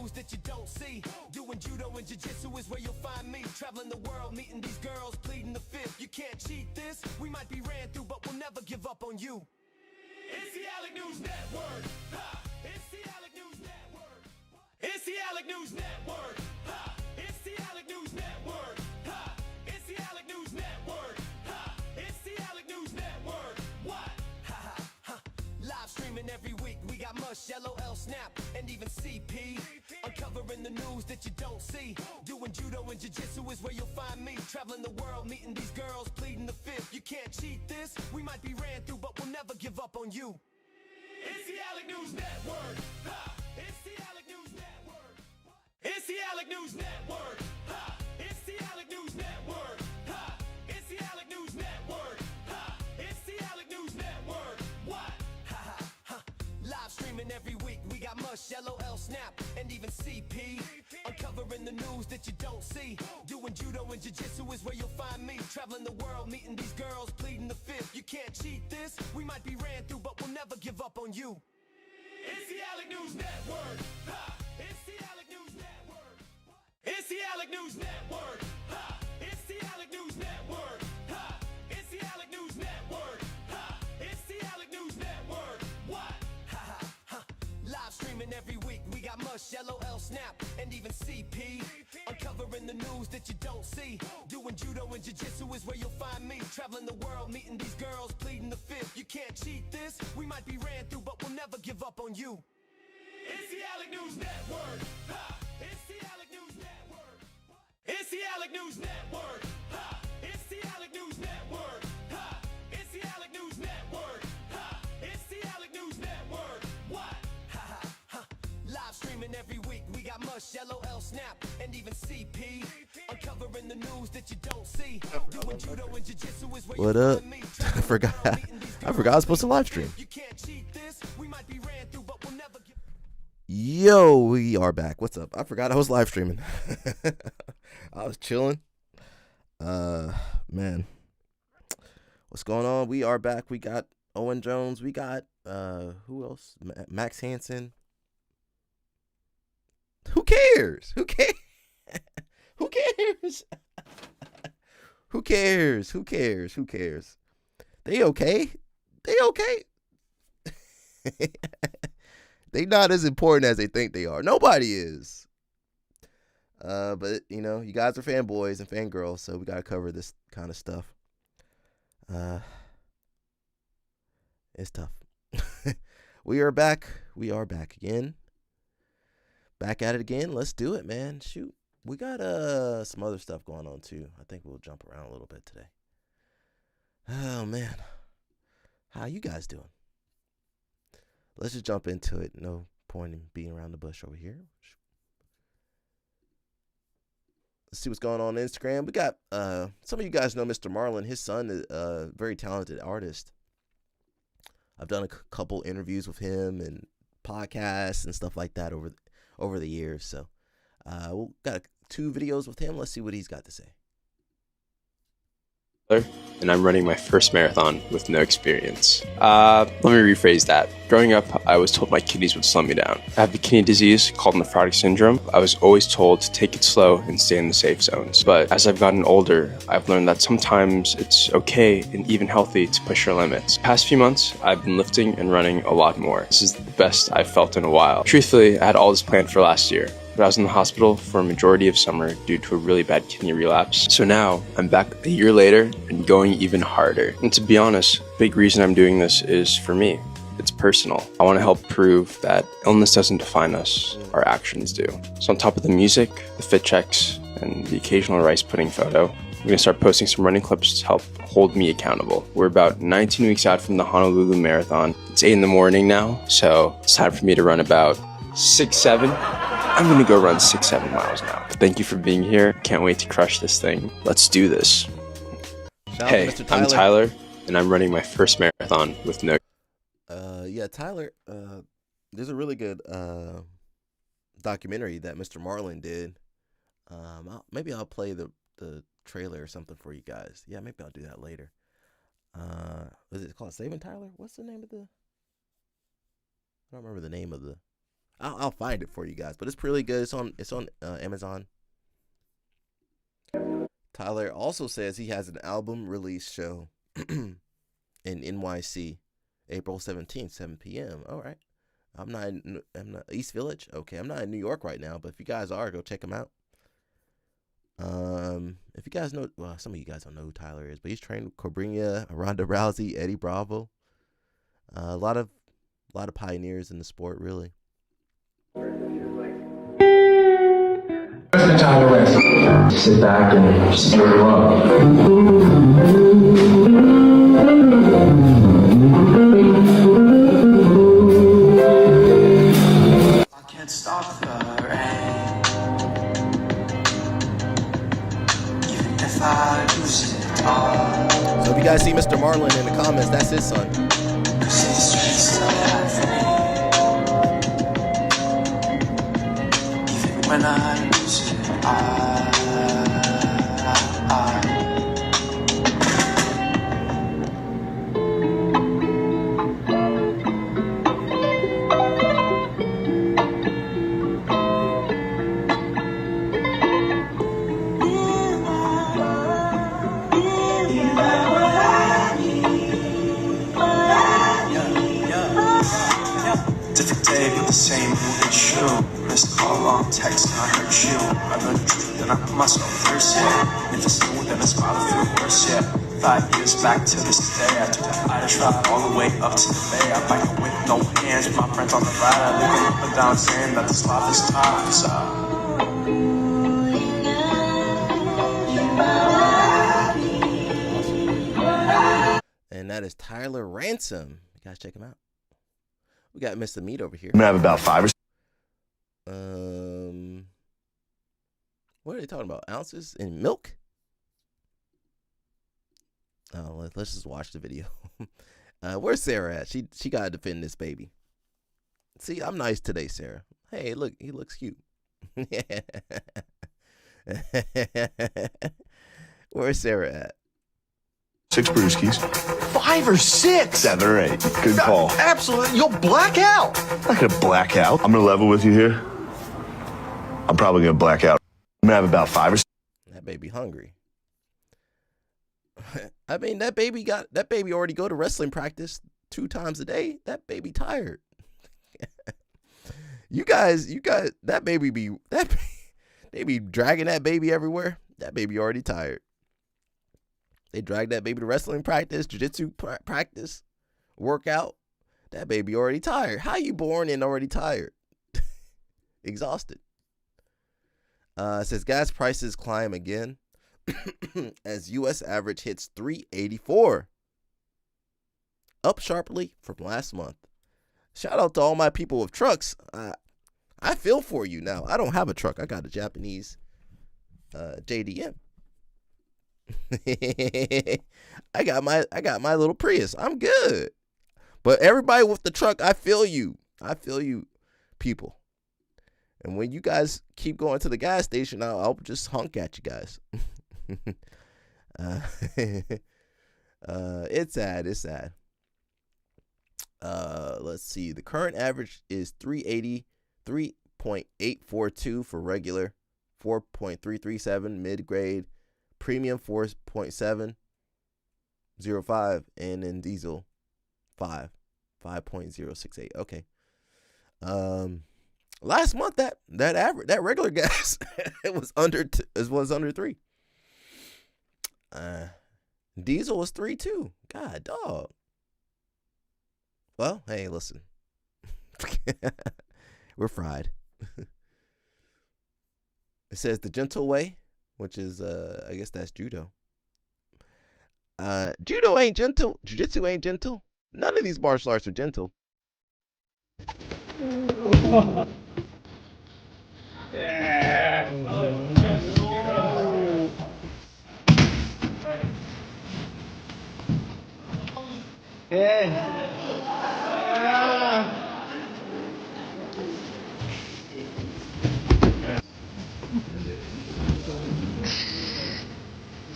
news that you don't see. Doing judo and jiu-jitsu is where you'll find me. Traveling the world, meeting these girls, pleading the fifth. You can't cheat this. We might be ran through, but we'll never give up on you. It's the Alec News Network. Ha! It's the Alec News Network. It's the Alec News Network. Ha! It's the Alec News Network. Ha! It's the Alec News Network. Ha! It's the Alec News Network. What? Ha ha ha! Live streaming every week. We got Mush, LOL, Snap, and even CP. Uncovering the news that you don't see. Doing judo and jiu-jitsu is where you'll find me. Traveling the world, meeting these girls, pleading the fifth. You can't cheat this. We might be ran through, but we'll never give up on you. It's the Alec News Network. Ha! It's the Alec News Network. It's the Alec News Network. Ha! It's the Alec News Network. Ha! It's the Alec News Network. Ha! It's the Alec News Network. What? Ha ha ha! Live streaming every week. We got Mush, LOL, Snap, and even CP. Uncovering the news that you don't see. Doing judo and jiu-jitsu is where you'll find me. Traveling the world, meeting these girls, pleading the fifth. You can't cheat this. We might be ran through, but we'll never give up on you. It's the Alec News Network. Ha! It's the Alec News Network. It's the Alec News Network. Ha! It's the Alec News Network. Ha! It's the Alec News Network. Ha! It's the Alec News Network. What? Ha ha ha! Live streaming every week. We got Mush, LOL, Snap, and even CP. Uncovering the news that you don't see. Doing judo and jiu-jitsu is where you'll find me. Traveling the world, meeting these girls, pleading the fifth. You can't cheat this. We might be ran through, but we'll never give up on you. It's the Alec News Network. Ha! It's the Alec News Network. It's the Alec News Network. Ha! It's the Alec News Network. Ha! It's the Alec News Network. Ha! It's the Alec News Network. What? Ha ha ha! Live streaming every week. We got Mush, LOL, Snap, and even CP. Uncovering the news that you don't see. Doing judo and jiu-jitsu is where What up? I forgot I was supposed to live stream. You can't cheat this. We might be ran through, but we'll never give. Yo, we are back. What's up? I forgot I was live streaming. I was chilling. Man. What's going on? We are back. We got Owen Jones. We got who else? Max Hansen. Who cares? Who cares? Who cares? Who cares? Who cares? Who cares? They okay? They okay? They not as important as they think they are. Nobody is. But you know, you guys are fanboys and fangirls, so we gotta cover this kind of stuff. It's tough. We are back. We are back again. Back at it again. Let's do it, man. Shoot. We got some other stuff going on too. I think we'll jump around a little bit today. Oh man. How you guys doing? Let's just jump into it. No point in being around the bush over here. Let's see what's going on Instagram. We got some of you guys know Mr. Marlin. His son is a very talented artist. I've done a couple interviews with him and podcasts and stuff like that over the years. So we've got 2 videos with him. Let's see what he's got to say. And I'm running my first marathon with no experience. Let me rephrase that. Growing up, I was told my kidneys would slow me down. I have a kidney disease called nephrotic syndrome. I was always told to take it slow and stay in the safe zones. But as I've gotten older, I've learned that sometimes it's okay and even healthy to push your limits. The past few months, I've been lifting and running a lot more. This is the best I've felt in a while. Truthfully, I had all this planned for last year, but I was in the hospital for a majority of summer due to a really bad kidney relapse. So now, I'm back a year later and going even harder. And to be honest, the big reason I'm doing this is for me. It's personal. I want to help prove that illness doesn't define us, our actions do. So on top of the music, the fit checks, and the occasional rice pudding photo, I'm going to start posting some running clips to help hold me accountable. We're about 19 weeks out from the Honolulu Marathon. It's 8 in the morning now, so it's time for me to run about 6-7. I'm going to go run 6-7 miles now. But thank you for being here. Can't wait to crush this thing. Let's do this. Hey, I'm Tyler, and I'm running my first marathon with no... Yeah, Tyler, there's a really good documentary that Mr. Marlin did. Maybe I'll play the trailer or something for you guys. Yeah, maybe I'll do that later. Is it called Saving Tyler? What's the name of the... I don't remember the name of the... I'll find it for you guys, but it's really good. It's on Amazon. Tyler also says he has an album release show in NYC, April 17th, 7 p.m. All right. I'm not East Village. Okay, I'm not in New York right now, but if you guys are, go check him out. If you guys know, well, some of you guys don't know who Tyler is, but he's trained with Cobrinha, Ronda Rousey, Eddie Bravo. A lot of pioneers in the sport, really. Tyler Ransom. Sit back and just enjoy the love. I can't stop the rain. Even if I lose it all. So if you guys see Mr. Marlin in the comments, that's his son. Cause these streets still have me. Even when I lose it, different day, but the same movie shoe. Missed call, long text, and I heard you. I learned the truth, and I put myself first, yeah. And if it's new, then it's probably feel worse, yeah. 5 years back to this day, I took the Irish ride all the way up to the bay. I bike with no hands, with my friends on the ride. I look up and down, saying that this life is tough, so. And that is Tyler Ransom. You guys check him out. We got Mr. Meat over here. I'm gonna have about 5 or what are they talking about? Ounces in milk? Oh, let's just watch the video. Where's Sarah at? She gotta defend this baby. See, I'm nice today, Sarah. Hey, look, he looks cute. Where's Sarah at? 6 brewskis. 5 or 6? 7 or 8. Good call. Absolutely. You'll black out. I'm not gonna black out. I'm gonna level with you here. I'm probably gonna black out. I'm gonna have about 5 or 6. That baby hungry. I mean, that baby already go to wrestling practice 2 times a day. That baby tired. you guys, that baby they be dragging that baby everywhere. That baby already tired. They drag that baby to wrestling practice, jiu-jitsu practice, workout. That baby already tired. How you born and already tired? Exhausted. It says gas prices climb again as U.S. average hits $3.84, up sharply from last month. Shout out to all my people with trucks. I feel for you now. I don't have a truck. I got a Japanese JDM. I got my little Prius. I'm good. But everybody with the truck, I feel you. I feel you, people. And when you guys keep going to the gas station, I'll just honk at you guys. It's sad. It's sad. Let's see. The current average is 3.842 for regular, 4.337 mid-grade, premium 4.705, and then diesel 5.068. Okay. Last month that average, that regular gas it was under 3. Diesel was 3 too. God dog. Well, hey, listen. We're fried. It says the gentle way, which is I guess that's judo. Judo ain't gentle. Jiu-jitsu ain't gentle. None of these martial arts are gentle.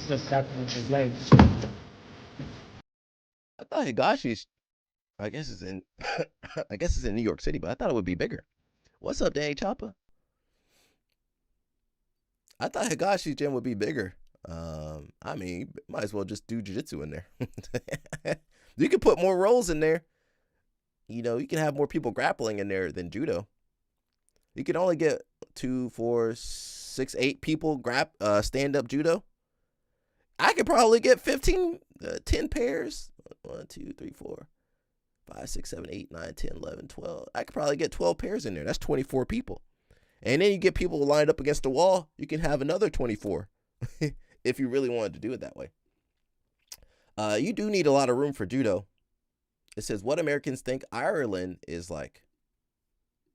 Just happened with his legs. I thought Higashi's, I guess it's in New York City, but I thought it would be bigger. What's up, Danny Choppa? I thought Higashi's gym would be bigger. I mean, might as well just do jiu-jitsu in there. You can put more roles in there. You know, you can have more people grappling in there than judo. You can only get 2, 4, 6, 8 people stand-up judo. I could probably get 10 pairs. 1, 2, 3, 4, 5, 6, 7, 8, 9, 10, 11, 12. I could probably get 12 pairs in there. That's 24 people. And then you get people lined up against the wall. You can have another 24 if you really wanted to do it that way. You do need a lot of room for judo. It says, what Americans think Ireland is like.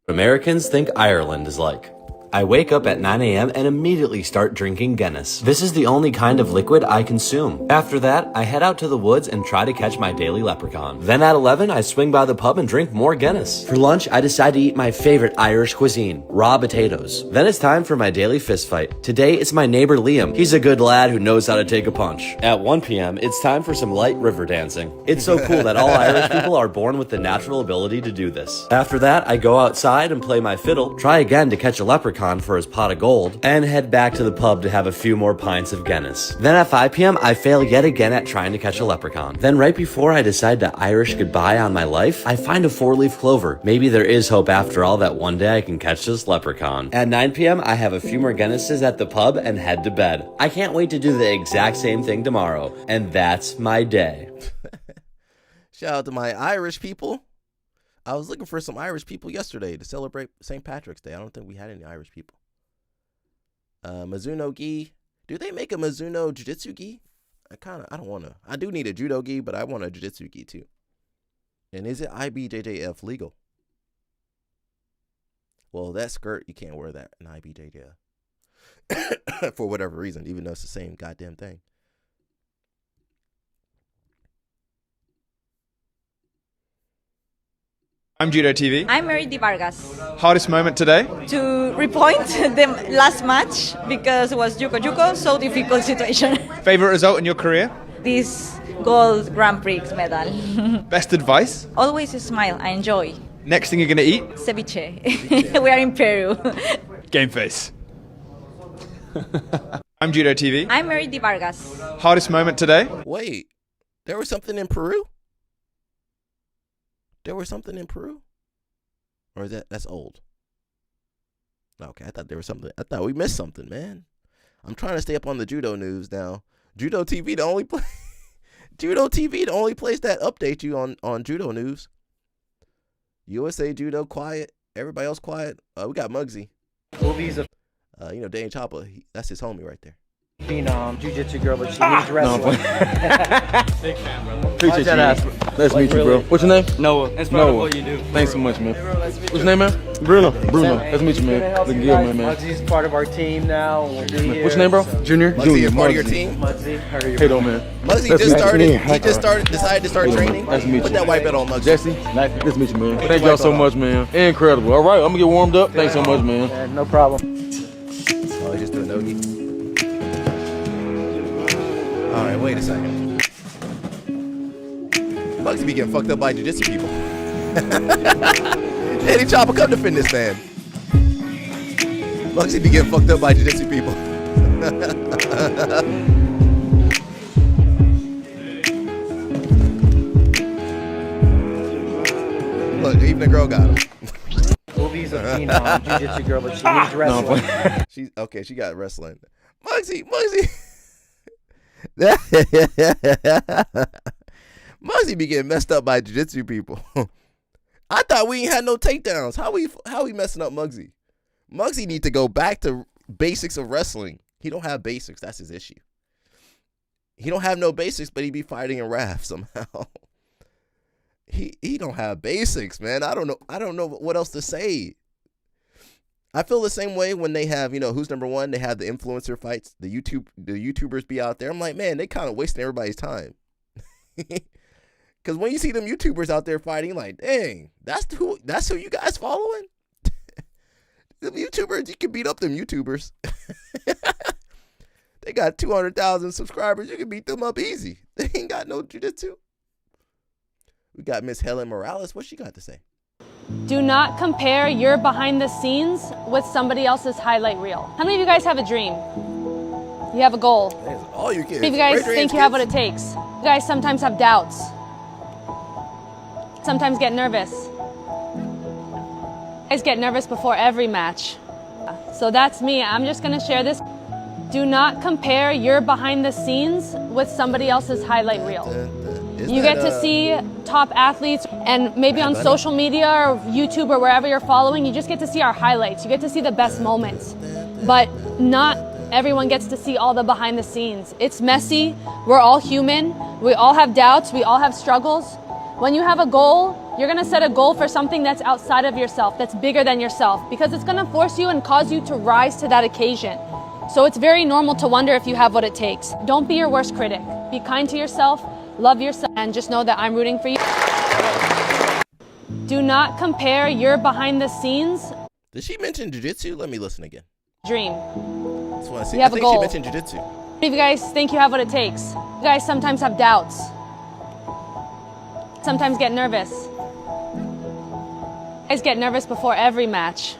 Americans think Ireland is like. I wake up at 9 a.m. and immediately start drinking Guinness. This is the only kind of liquid I consume. After that, I head out to the woods and try to catch my daily leprechaun. Then at 11, I swing by the pub and drink more Guinness. For lunch, I decide to eat my favorite Irish cuisine, raw potatoes. Then it's time for my daily fist fight. Today, it's my neighbor Liam. He's a good lad who knows how to take a punch. At 1 p.m., it's time for some light river dancing. It's so cool that all Irish people are born with the natural ability to do this. After that, I go outside and play my fiddle, try again to catch a leprechaun for his pot of gold, and head back to the pub to have a few more pints of Guinness. Then at 5 p.m. I fail yet again at trying to catch a leprechaun. Then right before I decide to Irish goodbye on my life, I find a 4-leaf clover. Maybe there is hope after all that one day I can catch this leprechaun. At 9 p.m. I have a few more Guinnesses at the pub and head to bed. I can't wait to do the exact same thing tomorrow, and that's my day. Shout out to my Irish people. I was looking for some Irish people yesterday to celebrate St. Patrick's Day. I don't think we had any Irish people. Mizuno gi. Do they make a Mizuno jiu-jitsu gi? I don't want to. I do need a judo gi, but I want a jiu-jitsu gi too. And is it IBJJF legal? Well, that skirt, you can't wear that in IBJJF. For whatever reason, even though it's the same goddamn thing. I'm Judo TV. I'm Mary Di Vargas. Hardest moment today? To repoint the last match because it was Juco, so difficult situation. Favorite result in your career? This gold Grand Prix medal. Best advice? Always smile, I enjoy. Next thing you're going to eat? Ceviche. We are in Peru. Game face. I'm Judo TV. I'm Mary Di Vargas. Hardest moment today? Wait, there was something in Peru? There was something in Peru? Or is that's old? Okay, I thought there was something. I thought we missed something, man. I'm trying to stay up on the judo news now. Judo TV, the only place that updates you on judo news. USA Judo quiet. Everybody else quiet. We got Muggsy. Movies of Danny Choppa. That's his homie right there. phenom, jiu-jitsu girl, but she needs wrestling. Big fan, brother. Appreciate you, man. Nice to meet you, bro. What's your name? Noah. That's part of what you do. Thanks so much, man. What's your name, man? Bruno. Nice to meet you, man. Looking good, man. Muggsy's part of our team now. We'll be here. What's your name, bro? Junior. Muggsy is part of your team? Muggsy. Hey, though, man. Muggsy decided to start training. Nice to meet you. Put that white belt on, Muggsy. Jesse. Nice to meet you, man. Thank y'all so much, man. Incredible. All right, I'm gonna get warmed up. Thanks so much, man. No problem. Oh, he just doing nogi. All right, wait a second. Muggsy be getting fucked up by jiu-jitsu people. Danny Choppa, come defend this man. Muggsy be getting fucked up by jiu-jitsu people. Look, even the girl got him. Movies of phenom, jiu-jitsu girl, but she needs wrestling. She got wrestling. Muggsy. Muggsy be getting messed up by jiu-jitsu people. I thought we ain't had no takedowns. How we messing up Muggsy? Muggsy need to go back to basics of wrestling. He don't have basics. That's his issue. He don't have no basics, but he be fighting in RAF somehow. He don't have basics, man. I don't know what else to say. I feel the same way when they have, who's number one? They have the influencer fights. The YouTubers be out there. I'm like, man, they kind of wasting everybody's time. Because when you see them YouTubers out there fighting, like, dang, that's who you guys following? Them YouTubers, you can beat up them YouTubers. They got 200,000 subscribers. You can beat them up easy. They ain't got no jiu-jitsu. We got Miss Helen Morales. What she got to say? Do not compare your behind the scenes with somebody else's highlight reel. How many of you guys have a dream? You have a goal. All your kids. How many of you guys think you have what it takes? You guys sometimes have doubts. Sometimes get nervous. You guys get nervous before every match. So that's me. I'm just gonna share this. Do not compare your behind the scenes with somebody else's highlight reel. You get to see top athletes, and maybe on social media or YouTube or wherever you're following, you just get to see our highlights. You get to see the best moments. But not everyone gets to see all the behind the scenes. It's messy. We're all human. We all have doubts. We all have struggles. When you have a goal, you're gonna set a goal for something that's outside of yourself, that's bigger than yourself, because it's gonna force you and cause you to rise to that occasion. So it's very normal to wonder if you have what it takes. Don't be your worst critic. Be kind to yourself, love yourself, and just know that I'm rooting for you. Do not compare your behind the scenes. Did she mention jiu-jitsu? Let me listen again. Dream. That's what I see. You have I think a goal. she mentioned jiu-jitsu. How many of you guys think you have what it takes? You guys sometimes have doubts. Sometimes get nervous. You guys get nervous before every match.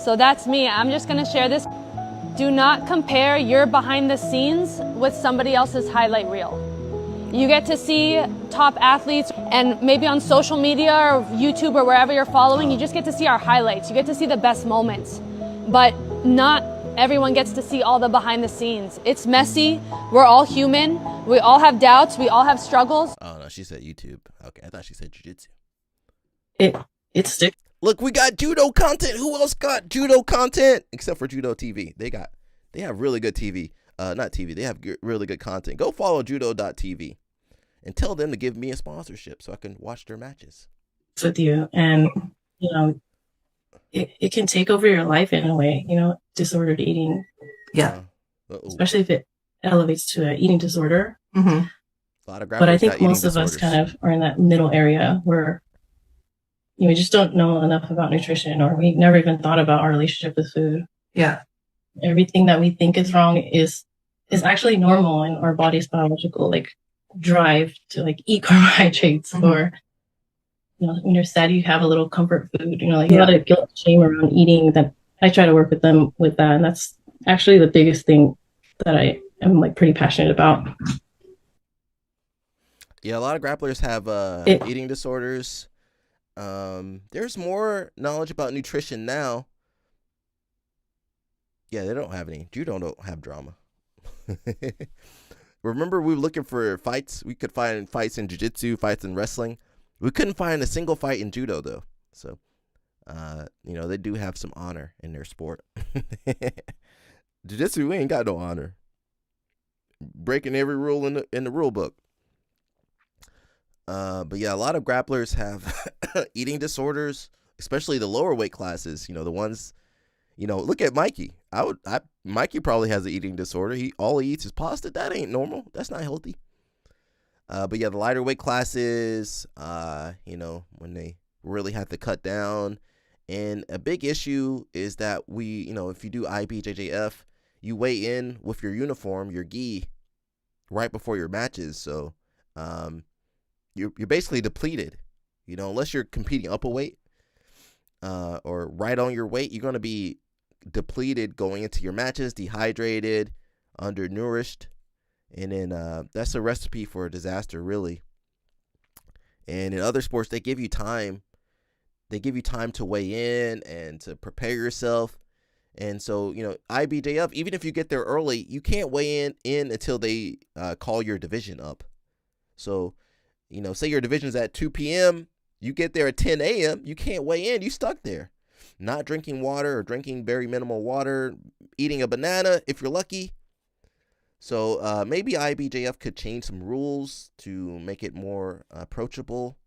So that's me. I'm just gonna share this. Do not compare your behind the scenes with somebody else's highlight reel. You get to see top athletes, and maybe on social media or YouTube or wherever you're following, you just get to see our highlights. You get to see the best moments. But not everyone gets to see all the behind the scenes. It's messy. We're all human. We all have doubts. We all have struggles. Oh no, she said YouTube. Okay, I thought she said jiu-jitsu. It's stick. Look, we got judo content. Who else got judo content except for Judo TV? They have really good TV. Not TV. They have really good content. Go follow judo.tv and tell them to give me a sponsorship so I can watch their matches. With you, and it can take over your life in a way. Disordered eating. Yeah. Especially if it elevates to an eating disorder. A lot of But I think got eating most of us disorders. kind of are in that middle area where we just don't know enough about nutrition, or we've never even thought about our relationship with food. Yeah. Everything that we think is wrong is actually normal in our body's biological drive to eat carbohydrates, or when you're sad you have a little comfort food, a lot of guilt and shame around eating. That I try to work with them with that, and that's actually the biggest thing that I am pretty passionate about. Yeah, a lot of grapplers have eating disorders. There's more knowledge about nutrition now. Yeah, they don't have any. Judo don't have drama. Remember, we were looking for fights. We could find fights in jiu-jitsu, fights in wrestling. We couldn't find a single fight in judo, though. So, they do have some honor in their sport. Jiu-jitsu, we ain't got no honor. Breaking every rule in the rule book. But yeah, a lot of grapplers have eating disorders, especially the lower weight classes. The ones, look at Mikey. Mikey probably has an eating disorder. All he eats is pasta. That ain't normal. That's not healthy. But yeah, the lighter weight classes, when they really have to cut down. And a big issue is that if you do IBJJF, you weigh in with your uniform, your gi, right before your matches. So, you're basically depleted, unless you're competing up a weight, or right on your weight, you're going to be depleted going into your matches, dehydrated, undernourished. And then that's a recipe for a disaster, really. And in other sports, they give you time. They give you time to weigh in and to prepare yourself. And so, IBJF, even if you get there early, you can't weigh in until they call your division up. So, say your division's at 2 p.m., you get there at 10 a.m., you can't weigh in, you stuck there. Not drinking water or drinking very minimal water, eating a banana if you're lucky. So maybe IBJF could change some rules to make it more approachable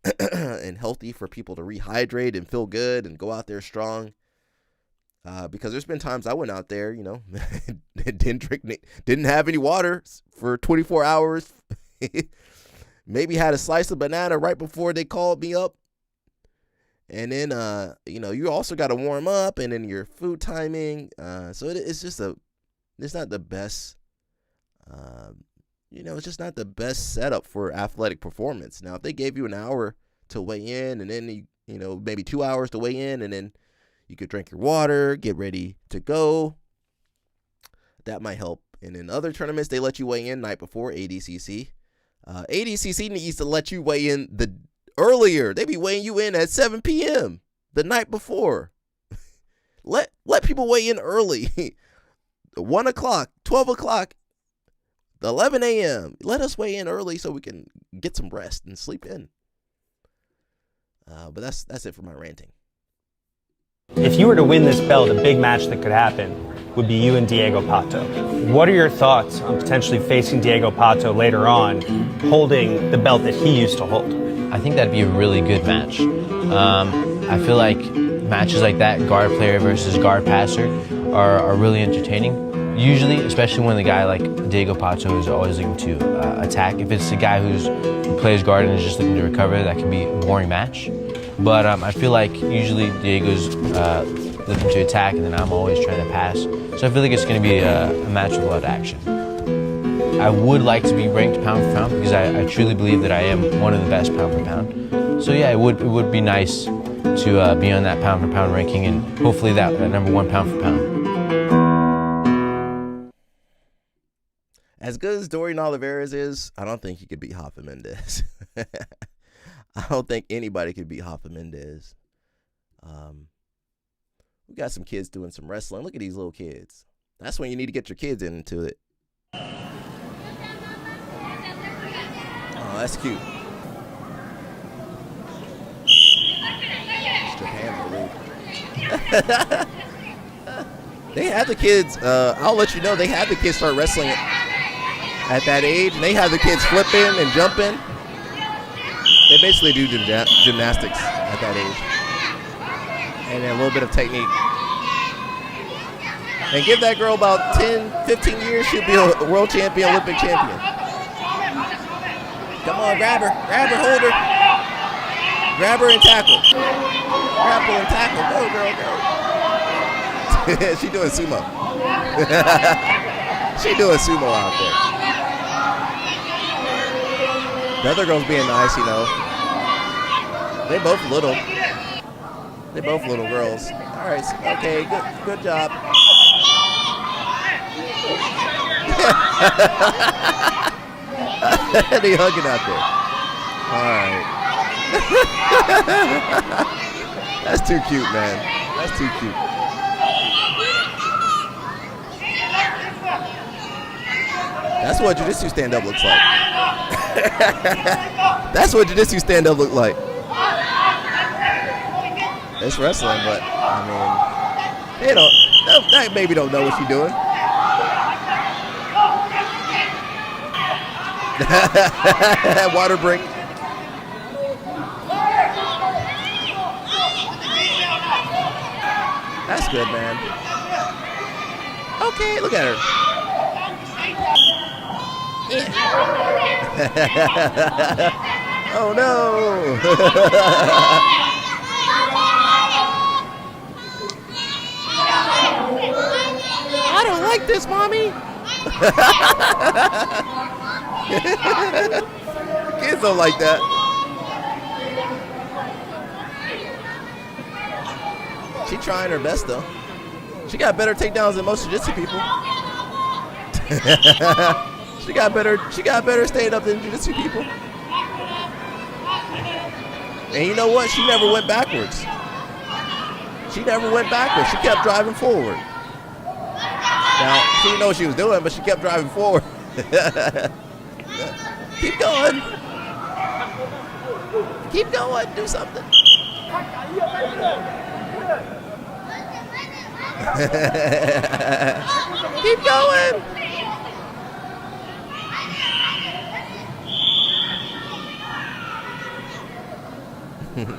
and healthy for people to rehydrate and feel good and go out there strong. Because there's been times I went out there, didn't have any water for 24 hours. Maybe had a slice of banana right before they called me up. And then, you also got to warm up, and then your food timing. So it's just it's not the best, it's just not the best setup for athletic performance. Now, if they gave you an hour to weigh in, and then You know, maybe 2 hours to weigh in, and then you could drink your water, get ready to go. That might help. And in other tournaments, they let you weigh in night before ADCC. ADCC needs to let you weigh in the earlier. They be weighing you in at 7 p.m. the night before. Let people weigh in early. 1 o'clock, 12 o'clock, 11 a.m. Let us weigh in early so we can get some rest and sleep in. But that's it for my ranting. If you were to win this belt, a big match that could happen would be you and Diego Pato. What are your thoughts on potentially facing Diego Pato later on, holding the belt that he used to hold? I think that'd be a really good match. I feel like matches like that, guard player versus guard passer, are really entertaining. Usually, especially when the guy like Diego Pato is always looking to attack. If it's a guy who plays guard and is just looking to recover, that can be a boring match. But I feel like usually Diego's looking to attack, and then I'm always trying to pass. So I feel like it's going to be a match with a lot of action. I would like to be ranked pound for pound because I truly believe that I am one of the best pound for pound. So yeah, it would be nice to be on that pound for pound ranking, and hopefully that #1 pound for pound. As good as Dorian Oliveras is, I don't think he could beat Rafa Mendes. I don't think anybody could beat Rafa Mendes. We got some kids doing some wrestling. Look at these little kids. That's when you need to get your kids into it. Oh, that's cute. They have the kids, I'll let you know, they have the kids start wrestling at that age, and they have the kids flipping and jumping. They basically do gymnastics at that age. And then a little bit of technique. And give that girl about 10, 15 years, she'll be a world champion, Olympic champion. Come on, grab her, hold her. Grab her and tackle. Grapple and tackle, go girl, go. She doing sumo. She doing sumo out there. The other girl's being nice, you know. They both little. They both little girls. All right, okay, good job. They hugging out there. All right. That's too cute, man. That's too cute. That's what jiu-jitsu stand-up looks like. That's what jiu-jitsu stand-up look like. It's wrestling, but I mean, they don't. That baby don't know what she's doing. Water break. That's good, man. Okay, look at her. Yeah. Oh no. I don't like this, mommy. Kids don't like that. She trying her best though. She got better takedowns than most jiu-jitsu people. She got better staying up than jiu-jitsu people. And you know what? She never went backwards. She kept driving forward. Now, she didn't know what she was doing, but she kept driving forward. Keep going. Keep going. Do something. Keep going.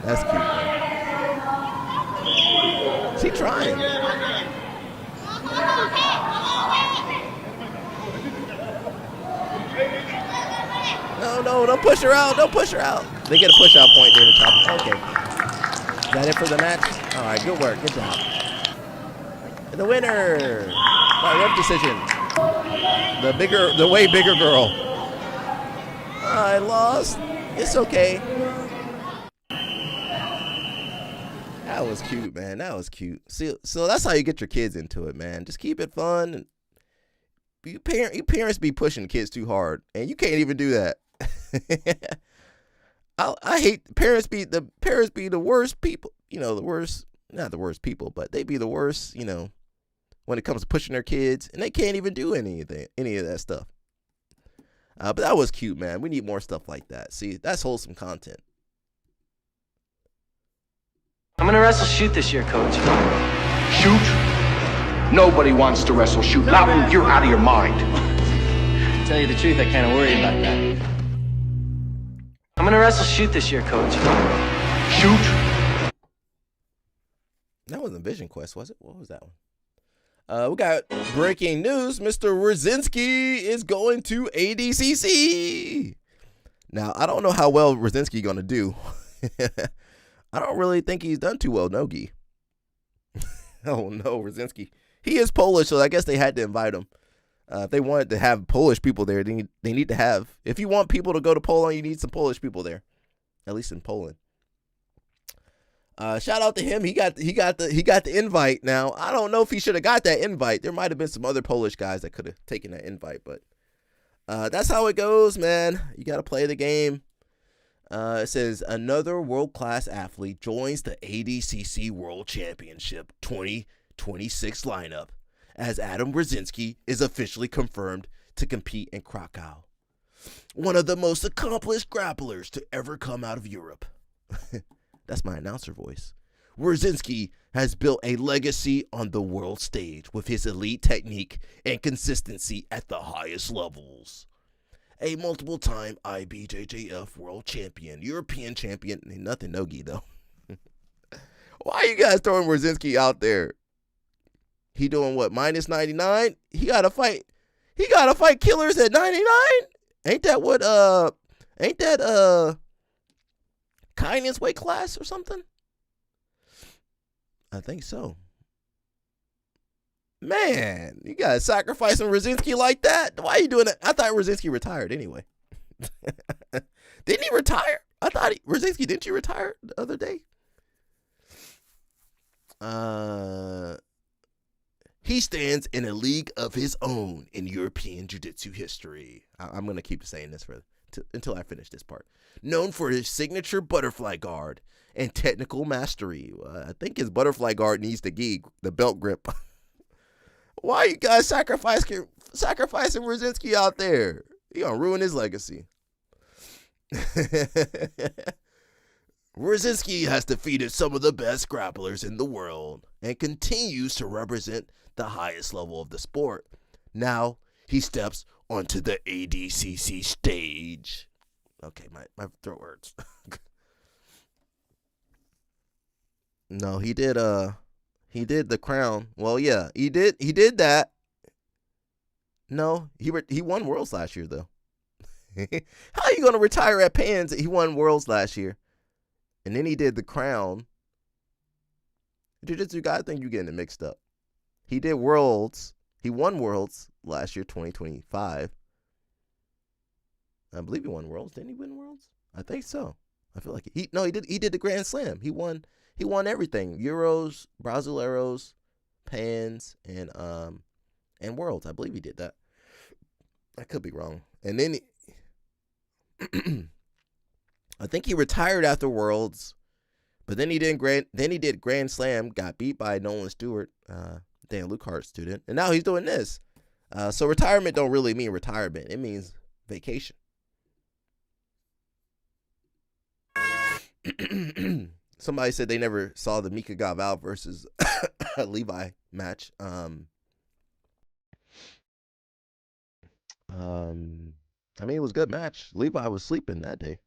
That's cute, man. She trying. No, don't push her out. Don't push her out. They get a push out point during the chop. Okay. Is that it for the match? All right, good work. Good job. And the winner by ref decision. The way bigger girl. I lost. It's okay. That was cute, man. That was cute. See, so that's how you get your kids into it, man. Just keep it fun. And you parents be pushing kids too hard, and you can't even do that. I hate parents be the worst people. You know, the worst, not the worst people, but they be the worst. You know, when it comes to pushing their kids, and they can't even do any of that stuff. But that was cute, man. We need more stuff like that. See, that's wholesome content. I'm gonna wrestle shoot this year, coach. Shoot? Nobody wants to wrestle shoot. Loudon, you're out of your mind. To tell you the truth, I kind of worry about that. I'm gonna wrestle shoot this year, coach. Shoot? That wasn't Vision Quest, was it? What was that one? We got breaking news. Mr. Rosensky is going to ADCC. Now, I don't know how well Rosensky going to do. I don't really think he's done too well, Nogi. Oh, no, Rosensky. He is Polish, so I guess they had to invite him. If they wanted to have Polish people there, they need to have. If you want people to go to Poland, you need some Polish people there, at least in Poland. Shout out to him. He got the invite. Now, I don't know if he should have got that invite. There might have been some other Polish guys that could have taken that invite, but that's how it goes, man. You got to play the game. It says another world-class athlete joins the ADCC World Championship 2026 lineup as Adam Rosensky is officially confirmed to compete in Krakow. One of the most accomplished grapplers to ever come out of Europe. That's my announcer voice. Rosensky has built a legacy on the world stage with his elite technique and consistency at the highest levels. A multiple-time IBJJF world champion, European champion, nothing no-gi though. Why are you guys throwing Rosensky out there? He doing what, minus 99? He gotta fight killers at 99? Ain't that Kainen's weight class or something? I think so. Man, you guys sacrificing Rosensky like that? Why are you doing that? I thought Rosensky retired anyway. Didn't he retire? I thought Rosensky, didn't you retire the other day? He stands in a league of his own in European jiu-jitsu history. I'm going to keep saying this until I finish this part. Known for his signature butterfly guard and technical mastery. I think his butterfly guard needs the belt grip. Why are you guys sacrificing Rosensky out there? You're going to ruin his legacy. Rosensky has defeated some of the best grapplers in the world and continues to represent the highest level of the sport. Now he steps onto the ADCC stage. Okay, my throat hurts. No, he did the crown. Well, yeah, he did that. No, he won Worlds last year though. How are you going to retire at Pans? He won Worlds last year. And then he did the crown. Jiu-Jitsu guy, I think you're getting it mixed up. He did Worlds. He won Worlds last year, 2025. I believe he won Worlds. Didn't he win Worlds? I think so. I feel like he did the Grand Slam. He won everything. Euros, Brasileiros, Pans, and Worlds. I believe he did that. I could be wrong. And then I think he retired after Worlds, but then he did Grand Slam, got beat by Nolan Stewart, Dan Lucart's student, and now he's doing this. So retirement don't really mean retirement. It means vacation. Somebody said they never saw the Mika Gaval versus Levi match. I mean, it was a good match. Levi was sleeping that day.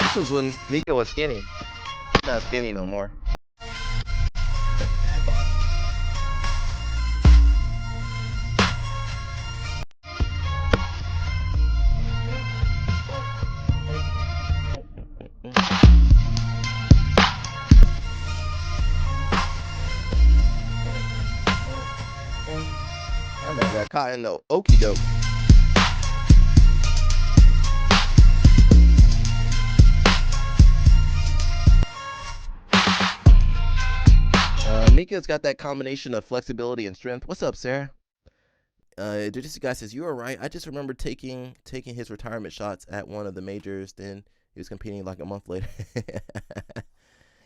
This was when Mika was skinny. He's not skinny no more. got caught in the okie doke. Mika's got that combination of flexibility and strength. What's up, Sarah? Jiu-Jitsu guy says, you are right. I just remember taking his retirement shots at one of the majors. Then he was competing like a month later.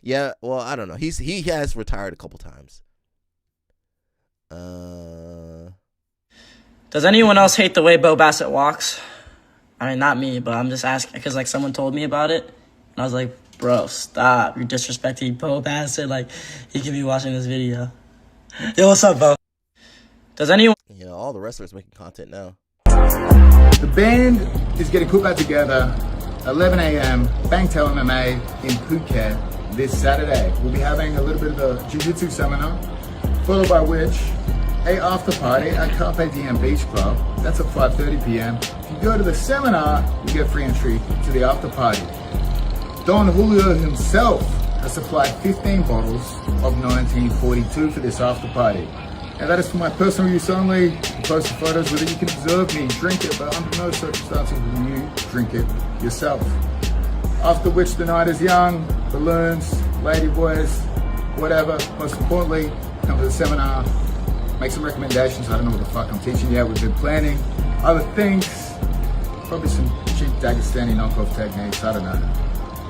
Yeah, well, I don't know. He has retired a couple times. Does anyone else hate the way Bo Bassett walks? I mean, not me, but I'm just asking because like someone told me about it, and I was like, bro, stop. You're disrespecting Bo Bassett. Like, he could be watching this video. Yo, what's up, Bo? Does anyone... Yeah, all the wrestlers making content now. The band is getting put back together 11 a.m. Bangtail MMA in Phuket this Saturday. We'll be having a little bit of a jiu-jitsu seminar, followed by which a after party at Carpe Diem Beach Club. That's at 5:30 p.m. If you go to the seminar, you get free entry to the after party. Don Julio himself has supplied 15 bottles of 1942 for this after party. And that is for my personal use only. Post the photos with it. You can observe me drink it, but under no circumstances will you drink it yourself. After which the night is young, balloons, ladyboys, whatever. Most importantly, come to the seminar, make some recommendations. I don't know what the fuck I'm teaching yet. We've been planning other things. Probably some cheap Dagestani knockoff techniques. I don't know.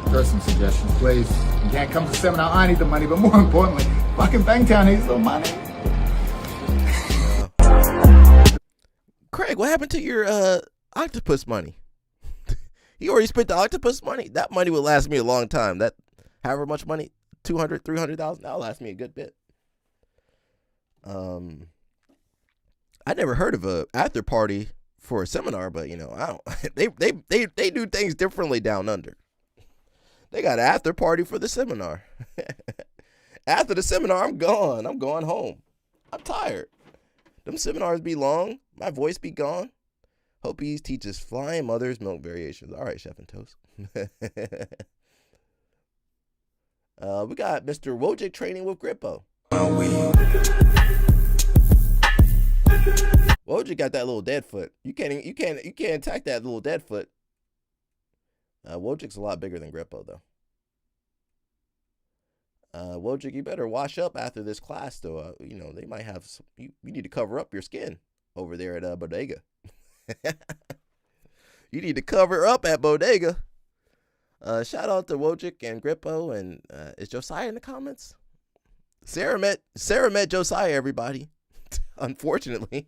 Throw some suggestions, please. You can't come to the seminar. I need the money, but more importantly, fucking Bangtown needs the money. Craig, what happened to your octopus money? You already spent the octopus money. That money will last me a long time. That however much money, 200, 300,000, that'll last me a good bit. I never heard of a after party for a seminar, but you know, I don't. They do things differently down under. They got an after party for the seminar. After the seminar, I'm gone. I'm going home. I'm tired. Them seminars be long. My voice be gone. Hope he teaches flying mother's milk variations. All right, Chef and Toast. We got Mr. Wojcik training with Grippo. Wojcik got that little dead foot. You can't attack that little dead foot. Wojcik's a lot bigger than Grippo though. Wojcik, you better wash up after this class though. You know, they might have some, you need to cover up your skin over there at Bodega. You need to cover up at Bodega. Shout out to Wojcik and Grippo, and is Josiah in the comments? Sarah met Josiah, everybody. Unfortunately.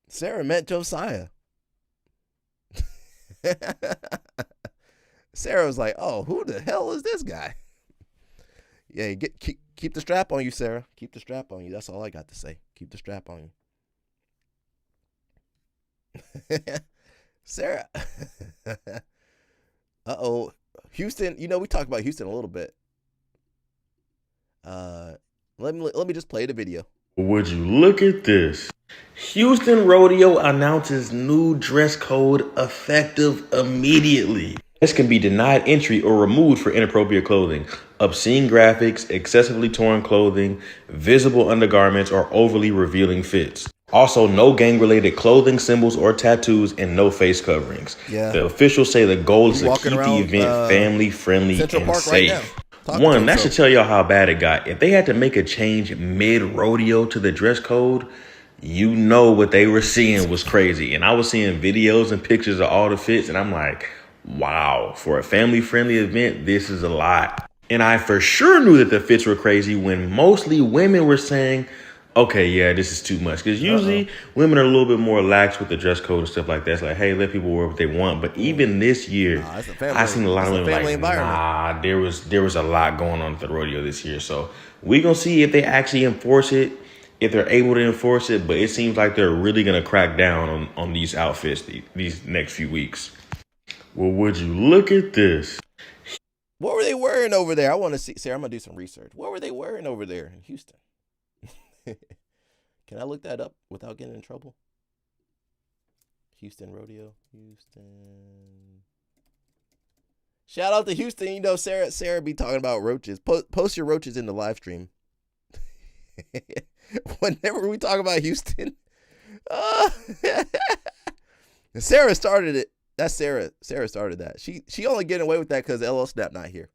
Sarah met Josiah. Sarah was like, oh, who the hell is this guy? Yeah, keep the strap on you, Sarah. Keep the strap on you. That's all I got to say. Keep the strap on you. Sarah. Uh-oh. Houston, you know, we talked about Houston a little bit. Let me just play the video. Would you look at this? Houston Rodeo announces new dress code effective immediately. This can be denied entry or removed for inappropriate clothing, obscene graphics, excessively torn clothing, visible undergarments, or overly revealing fits. Also, no gang-related clothing, symbols, or tattoos, and no face coverings. Yeah. The officials say the goal is to keep the event family-friendly Central and Park safe. Right One, that should tell y'all how bad it got. If they had to make a change mid-rodeo to the dress code, you know what they were seeing was crazy. And I was seeing videos and pictures of all the fits, and I'm like, wow, for a family-friendly event, this is a lot. And I for sure knew that the fits were crazy when mostly women were saying, okay, yeah, this is too much. Because usually women are a little bit more lax with the dress code and stuff like that. It's like, hey, let people wear what they want. But even this year, I seen a lot of women like, nah, there was a lot going on at the rodeo this year. So we're going to see if they actually enforce it, if they're able to enforce it. But it seems like they're really going to crack down on these outfits these next few weeks. Well, would you look at this? What were they wearing over there? I want to see. Sarah, I'm going to do some research. What were they wearing over there in Houston? Can I look that up without getting in trouble? Houston Rodeo. Houston. Shout out to Houston. You know, Sarah be talking about roaches. Post your roaches in the live stream. Whenever we talk about Houston, Sarah started it. That's Sarah. Sarah started that. She only getting away with that because LL Snap not here.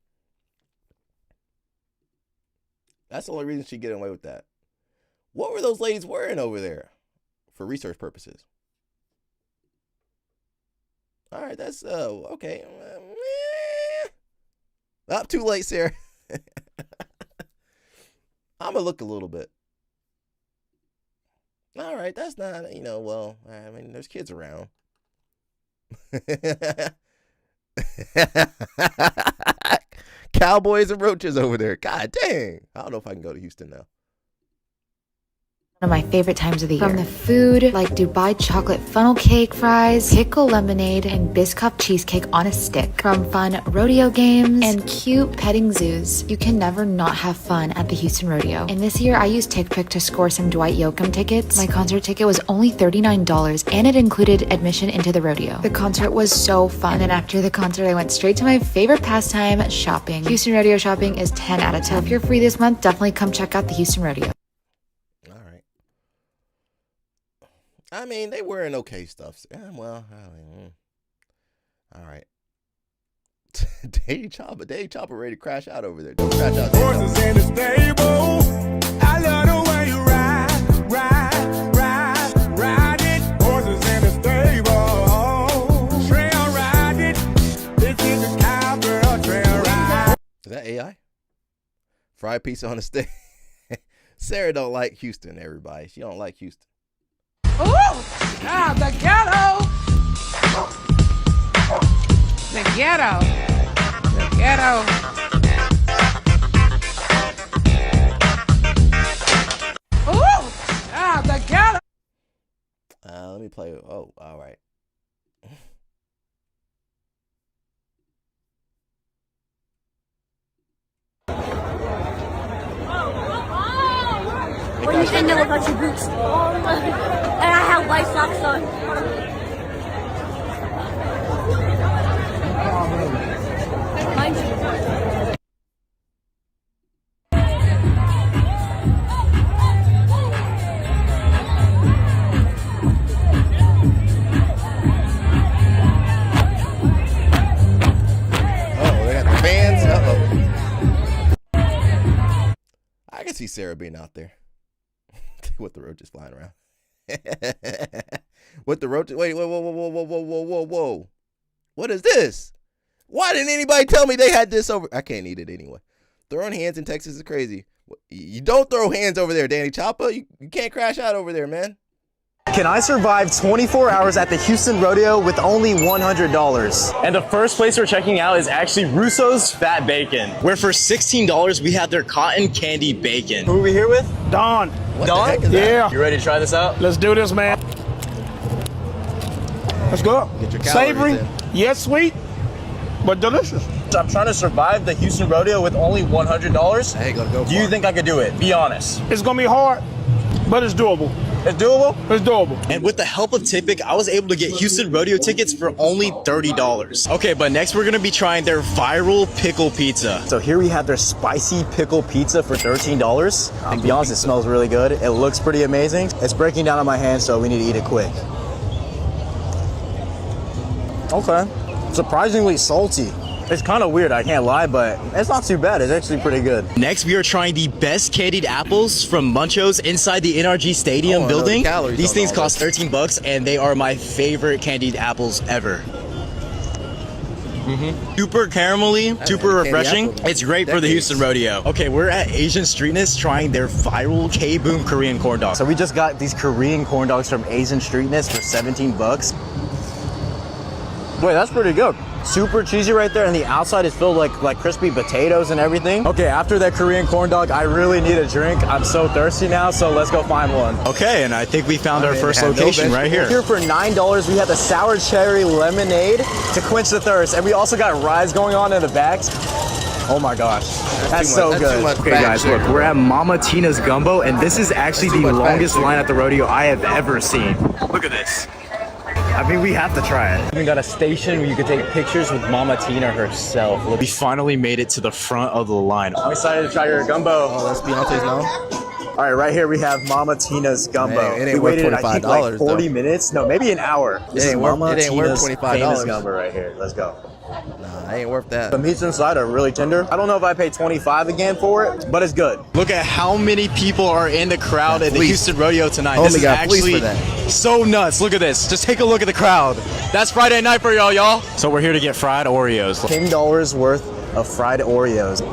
That's the only reason she getting away with that. What were those ladies wearing over there for research purposes? All right, that's okay. Up too late, Sarah. I'm gonna look a little bit. All right, that's not, well, I mean, there's kids around. Cowboys and roaches over there. God dang. I don't know if I can go to Houston now. One of my favorite times of the year. From the food, like Dubai chocolate funnel cake fries, pickle lemonade, and Biscoff cheesecake on a stick. From fun rodeo games and cute petting zoos, you can never not have fun at the Houston Rodeo. And this year, I used TickPick to score some Dwight Yoakam tickets. My concert ticket was only $39, and it included admission into the rodeo. The concert was so fun, and then after the concert, I went straight to my favorite pastime, shopping. Houston Rodeo shopping is 10 out of 10. If you're free this month, definitely come check out the Houston Rodeo. I mean, they wearing okay stuff. Well, all right. Dave Chopper ready to crash out over there. Don't crash out. Horses in the stable. I love the way you ride it. Horses in the stable. Trail ride it. This is the cowgirl trail ride. Is that AI? Fried pizza on the steak. Sarah don't like Houston, everybody. She don't like Houston. Ooh! Ah, the ghetto! The ghetto. The ghetto. Ooh! Ah, the ghetto! Let me play. Oh, all right. When you stand there without your boots. And I have white socks on. Mind you. They got the fans. I can see Sarah being out there. With the roaches flying around. With the roaches. Wait, whoa. What is this? Why didn't anybody tell me they had this over? I can't eat it anyway. Throwing hands in Texas is crazy. You don't throw hands over there, Danny Choppa. You can't crash out over there, man. Can I survive 24 hours at the Houston Rodeo with only $100? And the first place we're checking out is actually Russo's Fat Bacon, where for $16 we have their cotton candy bacon. Who are we here with? Don. Don? Yeah. You ready to try this out? Let's do this, man. Let's go. Get your calories Savory, in. yes, sweet, but delicious. I'm trying to survive the Houston Rodeo with only $100. I ain't gonna go. Do you think I could do it? Be honest. It's gonna be hard, but it's doable. It's doable? It's doable. And with the help of TickPick, I was able to get Houston Rodeo tickets for only $30. Okay, but next we're gonna be trying their viral pickle pizza. So here we have their spicy pickle pizza for $13. To be honest, it smells really good. It looks pretty amazing. It's breaking down on my hands, so we need to eat it quick. Okay, surprisingly salty. It's kind of weird, I can't lie, but it's not too bad. It's actually pretty good. Next, we are trying the best candied apples from Munchos inside the NRG Stadium building. These things cost $13, and they are my favorite candied apples ever. Super caramelly, super refreshing. It's great for the Houston Rodeo. Okay, we're at Asian Streetness trying their viral K-Boom Korean corn dogs. So we just got these Korean corn dogs from Asian Streetness for $17. Wait, that's pretty good. Super cheesy right there, and the outside is filled like crispy potatoes and everything. Okay, after that Korean corn dog, I really need a drink. I'm so thirsty now, so let's go find one. Okay, and I think we found our first location right here. Here for $9, we have the sour cherry lemonade to quench the thirst, and we also got rides going on in the back. Oh my gosh, that's so good. Okay guys, look, we're at Mama Tina's Gumbo, and this is actually the longest line at the rodeo I have ever seen. Look at this. I mean, we have to try it. We got a station where you can take pictures with Mama Tina herself. We finally made it to the front of the line. I'm excited to try your gumbo. Oh, that's Beyonce's now? All right, right here we have Mama Tina's gumbo. Man, it ain't we worth waited, I think, like $25 40 though. minutes. No, maybe an hour. This is Mama it ain't worth Tina's $25. famous gumbo right here. Let's go. Nah, it ain't worth that. The meats inside are really tender. I don't know if I pay $25 again for it, but it's good. Look at how many people are in the crowd at the Houston Rodeo tonight. Homie This is got fleeced actually for that. so nuts. Look at this. Just take a look at the crowd. That's Friday night for y'all. So we're here to get fried Oreos. $10 worth of fried Oreos.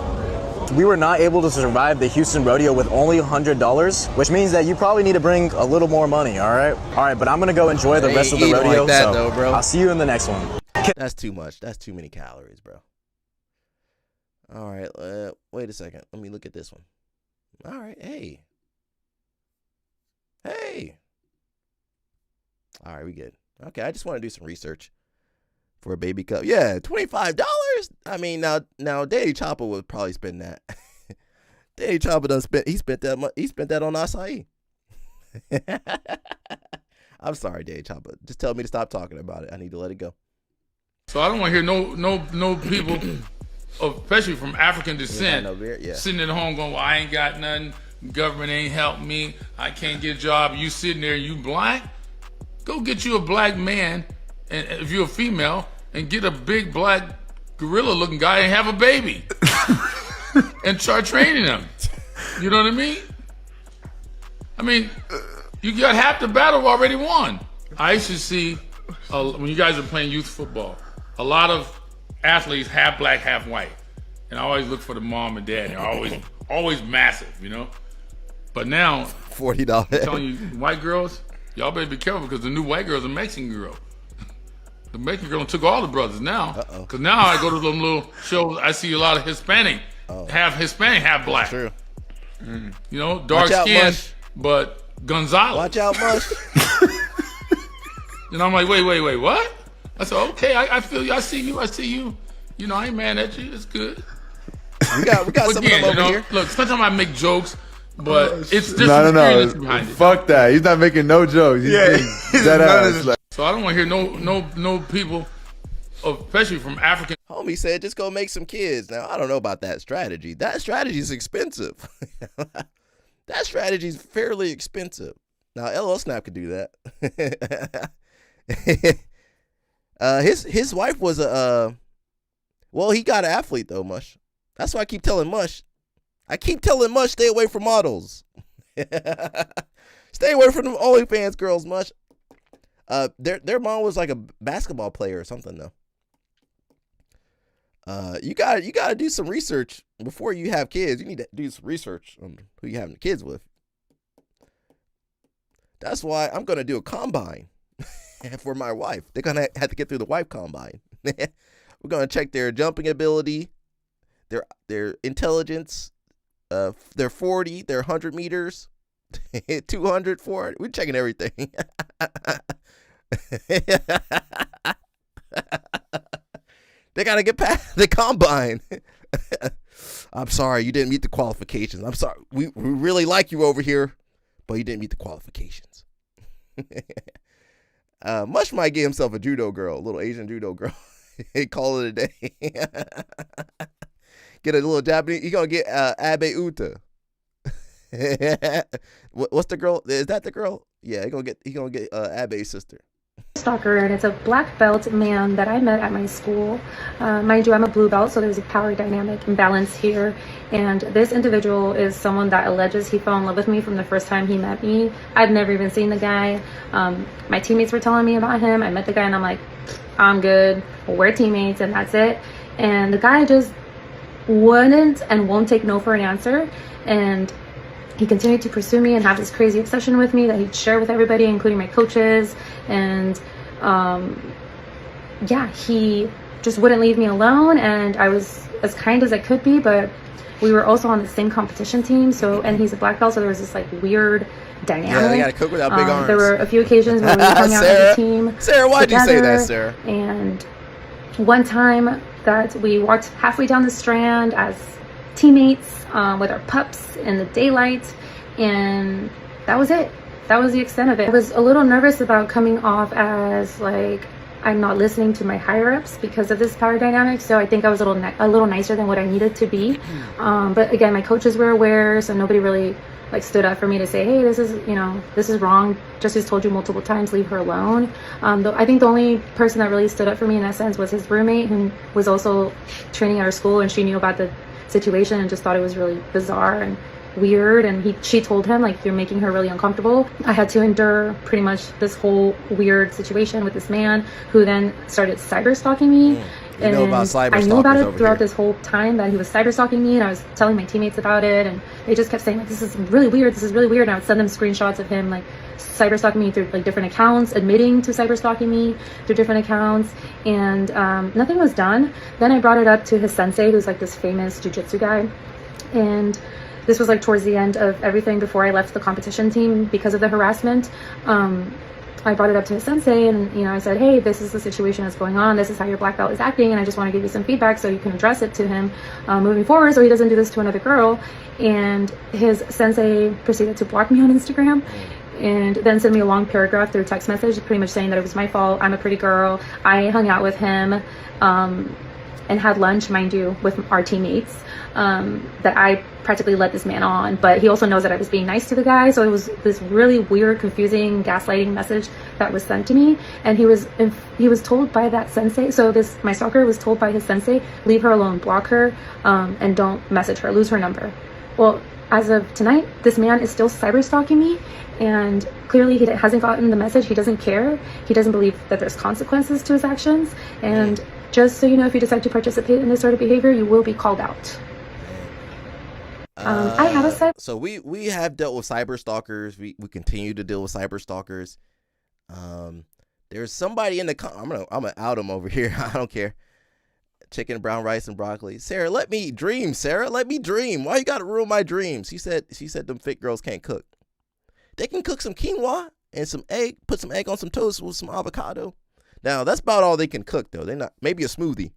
We were not able to survive the Houston Rodeo with only $100, which means that you probably need to bring a little more money, all right? All right, but I'm gonna go enjoy the rest of the rodeo, like that, so though, bro. I'll see you in the next one. That's too much. That's too many calories, bro. All right, wait a second. Let me look at this one. All right, hey. All right, we good. Okay, I just want to do some research for a baby cup. Yeah, $25. I mean, now Daddy Chopper would probably spend that. Daddy Chopper done spent. He spent that. He spent that on acai. I'm sorry, Daddy Chopper. Just tell me to stop talking about it. I need to let it go. So I don't want to hear no people, especially from African descent, sitting at home going, "Well, I ain't got nothing. Government ain't helped me. I can't get a job." You sitting there, you black? Go get you a black man, and if you're a female, and get a big black gorilla-looking guy and have a baby, and start training them. You know what I mean? I mean, you got half the battle already won. I used to see when you guys are playing youth football, a lot of athletes half black, half white, and I always look for the mom and dad. They're always massive, you know. But now, $40. I'm telling you, white girls, y'all better be careful because the new white girl's a Mexican girl. The Mexican girl took all the brothers now. Because now I go to them little shows, I see a lot of Hispanic, half Hispanic, half black. True. You know, dark skin, but Gonzalez. Watch out, Mush. And I'm like, wait, what? I said, okay, I feel you, I see you. You know, I ain't mad at you. It's good. We got some of them over here. Look, sometimes I make jokes, but it's just no. behind it. Fuck that. He's not making no jokes. He's dead ass. Like. So I don't want to hear no people, especially from African. Homie said, just go make some kids. Now, I don't know about that strategy. That strategy is expensive. That strategy is fairly expensive. Now, LL Snap could do that. His wife was he got an athlete though, Mush. That's why I keep telling Mush. Stay away from models. Stay away from them OnlyFans girls, Mush. Their mom was like a basketball player or something though. You gotta do some research before you have kids. You need to do some research on who you having kids with. That's why I'm gonna do a combine for my wife. They're gonna have to get through the wife combine. We're gonna check their jumping ability, their intelligence, their 40, their 100 meters, 200, 400. We're checking everything. They gotta get past the combine. I'm sorry, you didn't meet the qualifications. I'm sorry. We really like you over here, but you didn't meet the qualifications. Mush might get himself a judo girl, a little Asian judo girl. Call it a day. Get a little Japanese. He gonna get Abe Uta. What's the girl? Is that the girl? Yeah, he gonna get Abe's sister. Stalker, and it's a black belt man that I met at my school. Mind you, I'm a blue belt, so there's a power dynamic imbalance here. And this individual is someone that alleges he fell in love with me from the first time he met me. I'd never even seen the guy. My teammates were telling me about him. I met the guy and I'm like, I'm good. We're teammates and that's it. And the guy just wouldn't and won't take no for an answer. And he continued to pursue me and have this crazy obsession with me that he'd share with everybody, including my coaches. And he just wouldn't leave me alone. And I was as kind as I could be, but we were also on the same competition team. So, and he's a black belt, so there was this like weird dynamic. Yeah, they gotta cook without big arms. There were a few occasions when we hung out as a team. Sarah, why'd you say that, Sarah? And one time that we walked halfway down the Strand as teammates with our pups in the daylight, and that was it. That was the extent of it. I was a little nervous about coming off as like I'm not listening to my higher ups because of this power dynamic, so I think I was a little nicer than what I needed to be. But again, my coaches were aware, so nobody really like stood up for me to say, hey, this is wrong. Justice told you multiple times, leave her alone. I think the only person that really stood up for me in that sense was his roommate, who was also training at our school, and she knew about the situation and just thought it was really bizarre and weird. And she told him, like, you're making her really uncomfortable. I had to endure pretty much this whole weird situation with this man who then started cyber stalking me. You know about cyber I knew about it over throughout here. this whole time that he was cyber stalking me, and I was telling my teammates about it, and they just kept saying, like, this is really weird, this is really weird. And I would send them screenshots of him, like, cyber stalking me through, like, different accounts, admitting to cyber stalking me through different accounts, and nothing was done. Then I brought it up to his sensei, who's like this famous jiu-jitsu guy, and this was like towards the end of everything before I left the competition team because of the harassment. I brought it up to his sensei, and I said, hey, this is the situation that's going on, this is how your black belt is acting, and I just want to give you some feedback so you can address it to him moving forward so he doesn't do this to another girl. And his sensei proceeded to block me on Instagram and then send me a long paragraph through text message pretty much saying that it was my fault, I'm a pretty girl, I hung out with him and had lunch, mind you, with our teammates, that I practically led this man on. But he also knows that I was being nice to the guy, so it was this really weird, confusing, gaslighting message that was sent to me. And he was told by that sensei, so my stalker was told by his sensei, leave her alone, block her, and don't message her, lose her number. Well, as of tonight, this man is still cyber stalking me, and clearly he hasn't gotten the message. He doesn't care. He doesn't believe that there's consequences to his actions. And just so you know, if you decide to participate in this sort of behavior, you will be called out. I have a cyber. So we have dealt with cyber stalkers. We continue to deal with cyber stalkers. There's somebody in the I'm gonna out him over here. I don't care. Chicken, brown rice, and broccoli. Sarah, let me dream. Sarah, let me dream. Why you gotta ruin my dreams? She said them fit girls can't cook. They can cook some quinoa and some egg. Put some egg on some toast with some avocado. Now that's about all they can cook though. They not maybe a smoothie.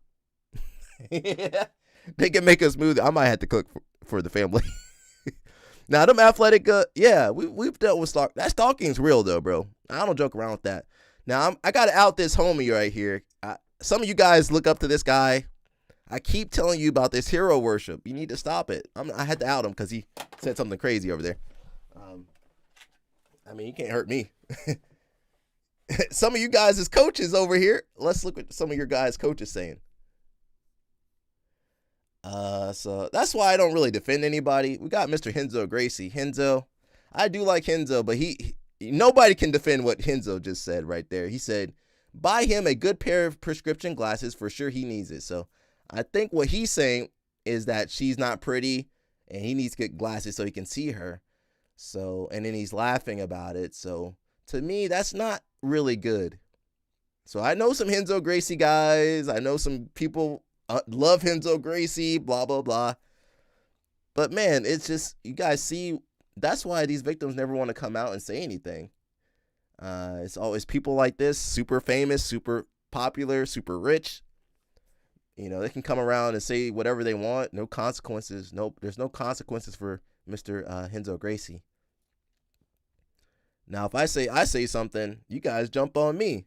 They can make a smoothie. I might have to cook for the family. Now them athletic, we've dealt with stalk. That stalking's real though, bro. I don't joke around with that. Now I gotta out this homie right here. Some of you guys look up to this guy. I keep telling you about this hero worship. You need to stop it. I had to out him because he said something crazy over there. I mean, you can't hurt me. Some of you guys as coaches over here. Let's look what some of your guys' coaches saying. So that's why I don't really defend anybody. We got Mr. Renzo Gracie. Renzo, I do like Renzo, but nobody can defend what Renzo just said right there. He said, buy him a good pair of prescription glasses, for sure he needs it. So I think what he's saying is that she's not pretty and he needs to get glasses so he can see her. So, and then he's laughing about it. So to me, that's not really good. So I know some Renzo Gracie guys. I know some people love Renzo Gracie, blah, blah, blah. But man, it's just, you guys see, that's why these victims never want to come out and say anything. It's always people like this, super famous, super popular, super rich. They can come around and say whatever they want. No consequences. Nope, there's no consequences for Mr. Renzo Gracie. Now, if I say something, you guys jump on me.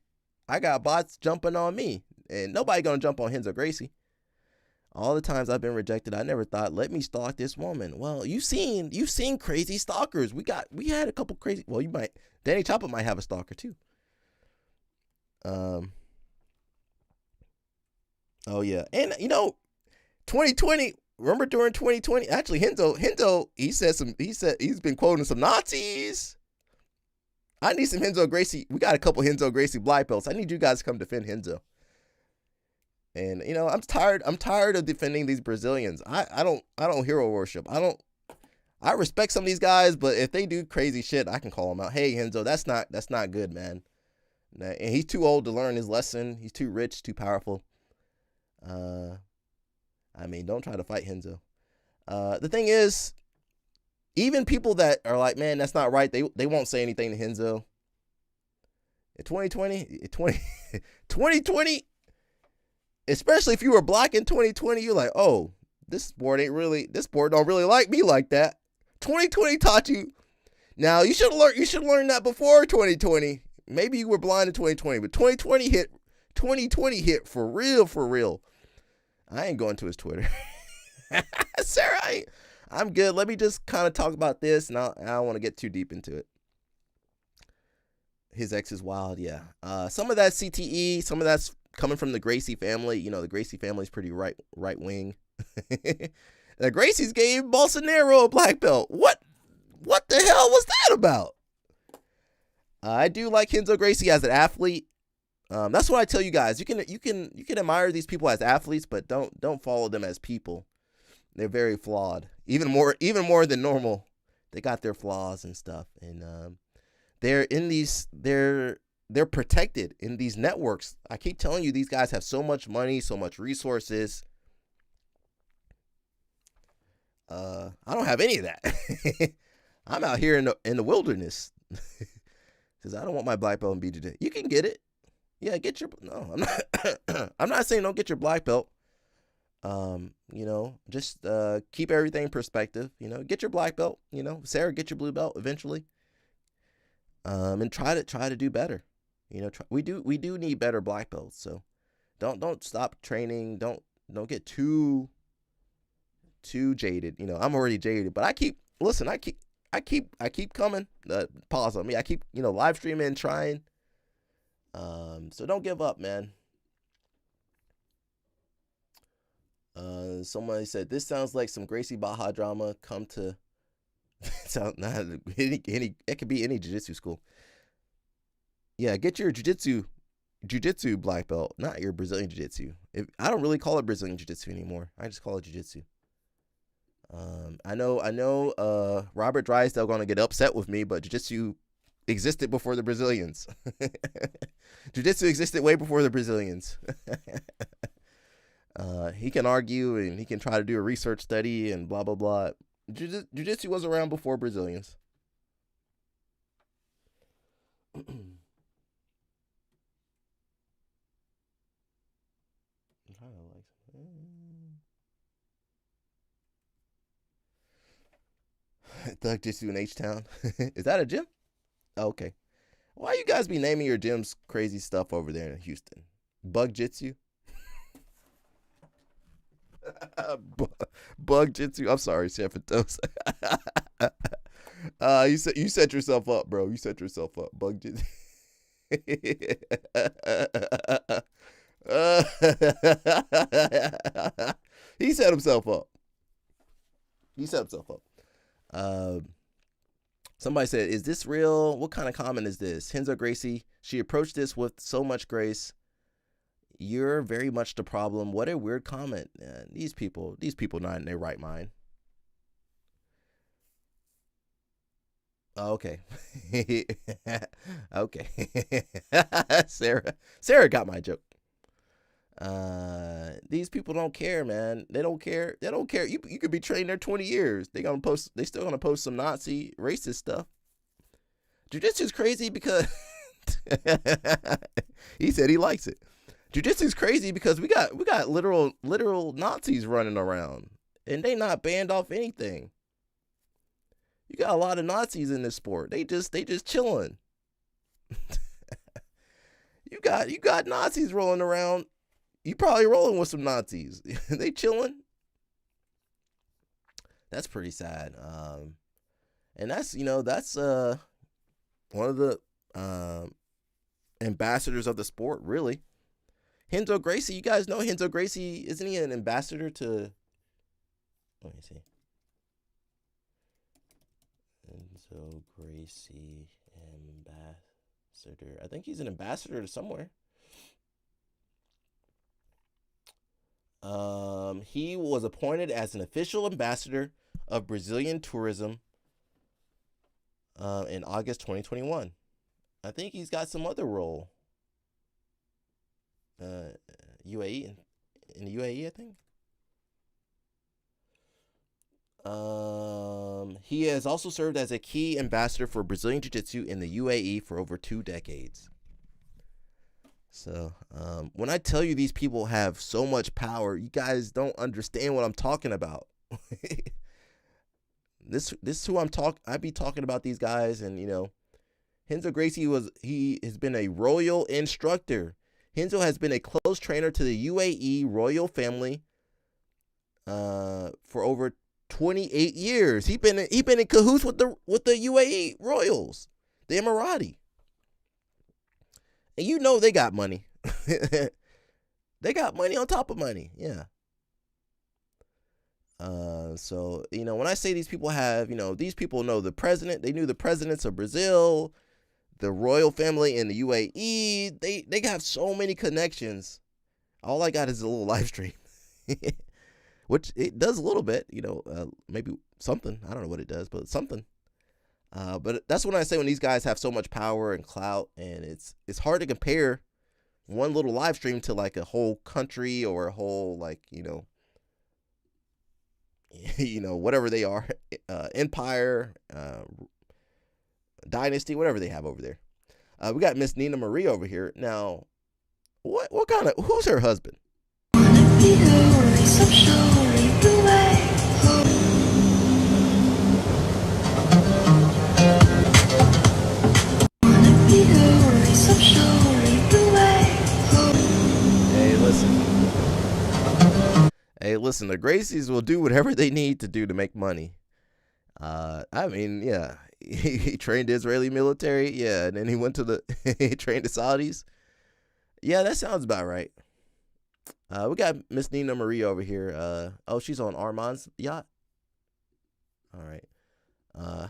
I got bots jumping on me, and nobody gonna jump on Renzo Gracie. All the times I've been rejected, I never thought, let me stalk this woman. Well, you've seen crazy stalkers. We had a couple crazy. Well, Danny Chopper might have a stalker too. Oh yeah, and 2020. Remember during 2020? Actually, Renzo, he's been quoting some Nazis. I need some Renzo Gracie. We got a couple Renzo Gracie black belts. I need you guys to come defend Renzo. And I'm tired of defending these Brazilians. I don't hero worship. I respect some of these guys, but if they do crazy shit, I can call them out. Hey, Renzo, that's not good, man. And he's too old to learn his lesson. He's too rich, too powerful. Don't try to fight Renzo. The thing is, even people that are like, man, that's not right, they won't say anything to Renzo. In 2020, especially if you were black in 2020, you're like, oh, this sport don't really like me like that. 2020 taught you. Now you should learn that before 2020. Maybe you were blind in 2020, but 2020 hit for real. I ain't going to his Twitter. Sarah, I'm good. Let me just kind of talk about this, and I don't want to get too deep into it. His ex is wild, yeah. Some of that's CTE, some of that's coming from the Gracie family. You know, the Gracie family is pretty right wing. The Gracies gave Bolsonaro a black belt. What the hell was that about? I do like Renzo Gracie as an athlete. That's what I tell you guys. You can admire these people as athletes, but don't follow them as people. They're very flawed. Even more than normal. They got their flaws and stuff, and they're protected in these networks. I keep telling you, these guys have so much money, so much resources. I don't have any of that. I'm out here in the wilderness because I don't want my black belt in BJJ. You can get it. Yeah, get your. No, I'm not. I'm not saying don't get your black belt. Just keep everything in perspective. Get your black belt. Sarah, get your blue belt eventually. And try to do better. We do need better black belts. So don't stop training. Don't get too jaded. I'm already jaded, but I keep coming. Pause on me. I keep live streaming and trying. So don't give up, man. Somebody said this sounds like some Gracie Baja drama come to it could be any jiu-jitsu school. Yeah, get your jiu-jitsu black belt, not your Brazilian jiu-jitsu. I don't really call it Brazilian jiu-jitsu anymore. I just call it jiu-jitsu. I know Robert Drysdale gonna get upset with me, but jiu-jitsu existed before the Brazilians. Jiu-jitsu existed way before the Brazilians. He can argue and he can try to do a research study and blah blah blah. Jiu-jitsu was around before Brazilians. Thug Jitsu in H-Town. Is that a gym? Oh, okay. Why you guys be naming your gyms crazy stuff over there in Houston? Bug Jitsu? Bug Jitsu. I'm sorry, Sanfantos. You set yourself up, bro. You set yourself up. Bug Jitsu. He set himself up. Somebody said, is this real? What kind of comment is this? Renzo Gracie, she approached this with so much grace. You're very much the problem. What a weird comment. These people not in their right mind. Oh, okay. Okay. Sarah got my joke. These people don't care, man. They don't care. You could be trained there 20 years. They still gonna post some Nazi racist stuff. Jiu-jitsu is crazy because he said he likes it. Jiu-jitsu is crazy because we got literal Nazis running around and they not banned off anything. You got a lot of Nazis in this sport. They just chilling. You got Nazis rolling around. You probably rolling with some Nazis. They chilling. That's pretty sad. And that's one of the ambassadors of the sport, really. Renzo Gracie, you guys know Renzo Gracie, isn't he an ambassador to, let me see. Renzo Gracie, ambassador. I think he's an ambassador to somewhere. He was appointed as an official ambassador of Brazilian tourism in August 2021. I think he's got some other role. UAE, in the UAE, I think. He has also served as a key ambassador for Brazilian Jiu-Jitsu in the UAE for over 2 decades. So, when I tell you these people have so much power, you guys don't understand what I'm talking about. This is who I be talking about these guys, and Renzo Gracie he has been a royal instructor. Renzo has been a close trainer to the UAE royal family for over 28 years. He been in cahoots with the UAE Royals, the Emirati. And you know they got money. They got money on top of money. Yeah. So, when I say these people have, these people know the president. They knew the presidents of Brazil, the royal family in the UAE. They have so many connections. All I got is a little live stream. Which it does a little bit, maybe something. I don't know what it does, but something. But that's when I say when these guys have so much power and clout, and it's hard to compare one little live stream to like a whole country or a whole whatever they are, empire, dynasty, whatever they have over there. We got Miss Nina Marie over here. Now, who's her husband? Hey, listen, the Gracies will do whatever they need to do to make money. I mean, yeah, he trained the Israeli military, yeah, and then he went to he trained the Saudis. Yeah, that sounds about right. We got Miss Nina Marie over here. She's on Armand's yacht. All right.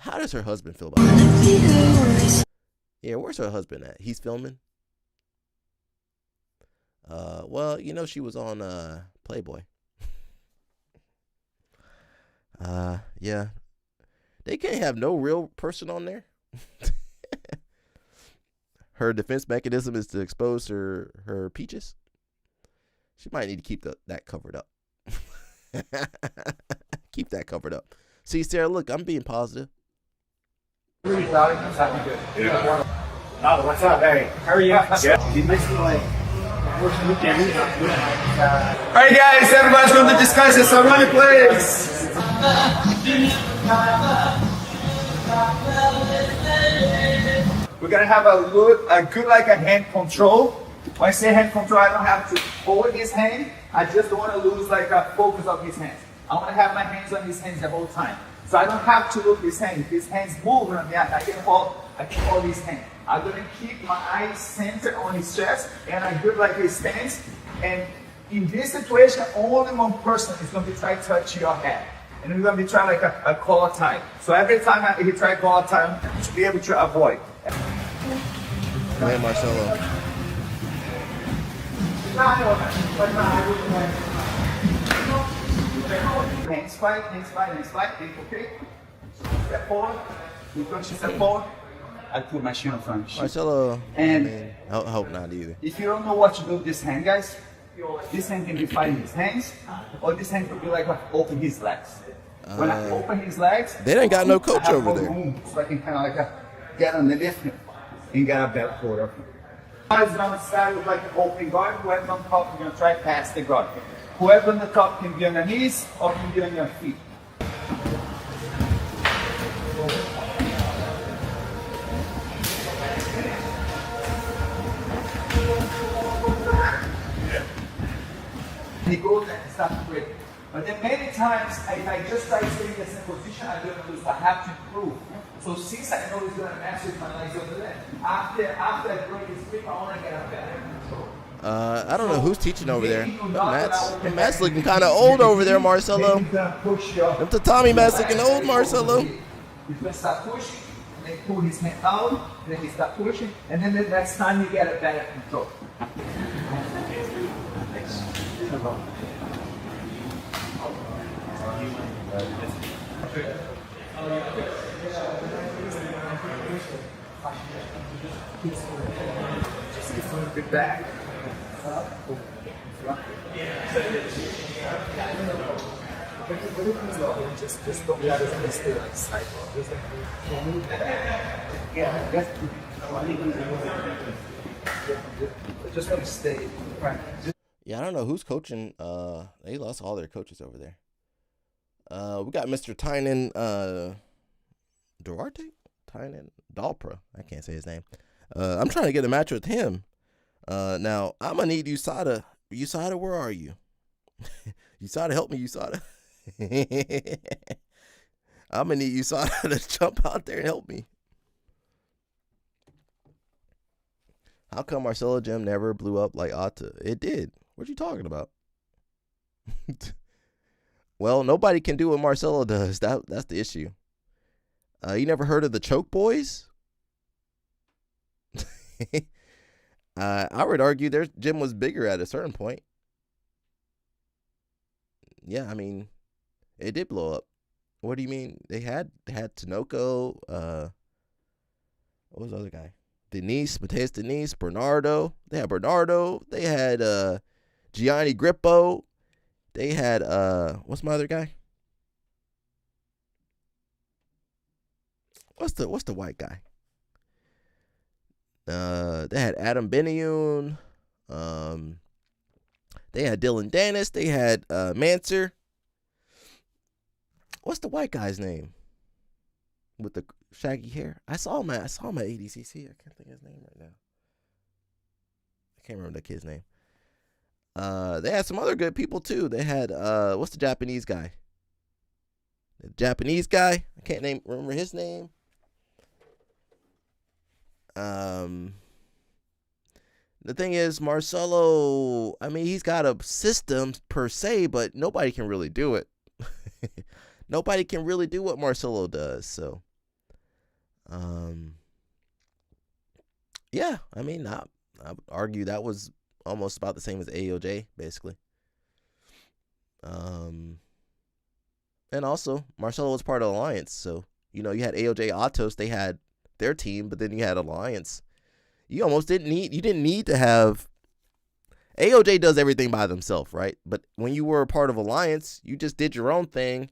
How does her husband feel about this? Yeah, where's her husband at? He's filming. Well, she was on Playboy. Yeah. They can't have no real person on there. Her defense mechanism is to expose her peaches. She might need to keep that covered up. Keep that covered up. See, Sarah, look, I'm being positive. Yeah. Oh, what's up, hey? How are you? Yeah. Alright guys, everybody's going to discuss this. So running plays. We're gonna have a good like a hand control. When I say hand control, I don't have to hold his hand. I just don't want to lose like a focus of his hands. I want to have my hands on his hands the whole time. So I don't have to look his hand. If his hands move on me, I can hold his hand. I'm gonna keep my eyes centered on his chest, and I do like his stance. And in this situation, only one person is gonna be trying to touch your head. And we're gonna be trying like a collar tie. So every time he try collar tie, you should be able to avoid. Go ahead, Marcelo. Hands fight, okay? Step forward, you can step forward. I put my shin in front. Marcelo, and I hope not either. If you don't know what to do with this hand, guys, this hand can be fighting his hands, or this hand could be like open his legs. When I open his legs, they ain't got no coach over there. So I can kind of like get underneath him and get a better hold of him. Guys, gonna start with like an open guard. Whoever's on top, you're gonna try past the guard. Whoever on the top can be on your knees or can be on your feet. He goes and starts breaking. But then many times, if I just try to stay in the same position, I'm going to lose. I have to improve. So since I know he's going to mess with my legs over there, after I break his grip, I want to get a better control. I don't know who's teaching over there. Matt's looking kind of old over there, Marcelo. Them tatami mats looking old, Marcelo. He's going to start pushing, and then pull his hand out, and then he start pushing, and then the next time you get a better control. Good back. Just don't let us stay like side. Yeah, just want to stay. Yeah, I don't know who's coaching. They lost all their coaches over there. We got Mr. Tynan Duarte? Tynan Dalpra. I can't say his name. I'm trying to get a match with him. Now, I'm going to need USADA. USADA, where are you? USADA, help me, USADA. I'm gonna need you to jump out there and help me. How come Marcelo Gym never blew up like Atta? It did. What you talking about? Well, nobody can do what Marcelo does. That's the issue. You never heard of the Choke Boys? I would argue their gym was bigger at a certain point. Yeah, I mean, it did blow up. What do you mean? They had Tinoco. What was the other guy? Mateus Denise, Bernardo. They had Bernardo. They had Gianni Grippo. They had what's my other guy? What's the white guy? They had Adam Benion. They had Dylan Dennis. They had Manser. What's the white guy's name with the shaggy hair? I saw him at ADCC. I can't think of his name right now. I can't remember that kid's name. They had some other good people too. They had what's the Japanese guy? The Japanese guy. I can't remember his name. The thing is, Marcelo, I mean, he's got a system per se, but nobody can really do it. Nobody can really do what Marcelo does. So, yeah, I mean, I would argue that was almost about the same as AOJ, basically. And also, Marcelo was part of Alliance. So, you know, you had AOJ Atos, they had their team, but then you had Alliance. You almost didn't need to have. AOJ does everything by themselves, right? But when you were a part of Alliance, you just did your own thing.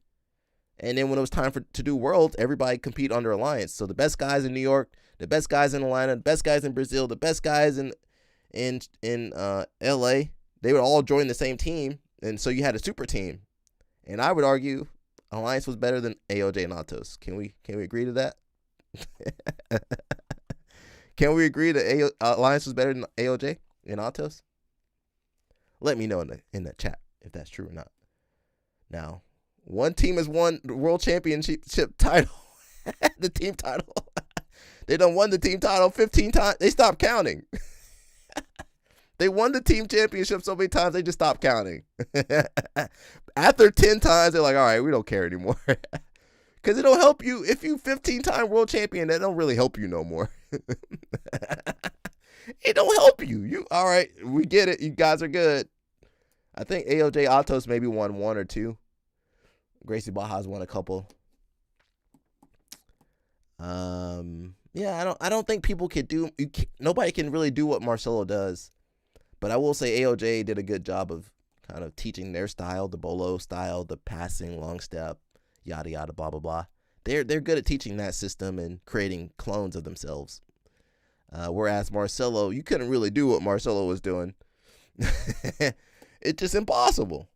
And then when it was time to do Worlds, everybody compete under Alliance. So the best guys in New York, the best guys in Atlanta, the best guys in Brazil, the best guys in LA, they would all join the same team. And so you had a super team. And I would argue Alliance was better than AOJ and Atos. Can we agree to that? Can we agree that Alliance was better than AOJ and Atos? Let me know in the chat if that's true or not. Now, one team has won the world championship title, the team title. They done won the team title 15 times. They stopped counting. They won the team championship so many times they just stopped counting. After 10 times, they're like, all right, we don't care anymore. Because it don't help you. If you 15-time world champion, that don't really help you no more. It don't help you. You all right, we get it. You guys are good. I think AOJ Atos maybe won one or two. Gracie Baja's won a couple. Yeah, I don't think people could do. Nobody can really do what Marcelo does. But I will say AOJ did a good job of kind of teaching their style, the bolo style, the passing, long step, yada yada, blah blah blah. They're good at teaching that system and creating clones of themselves. Whereas Marcelo, you couldn't really do what Marcelo was doing. It's just impossible.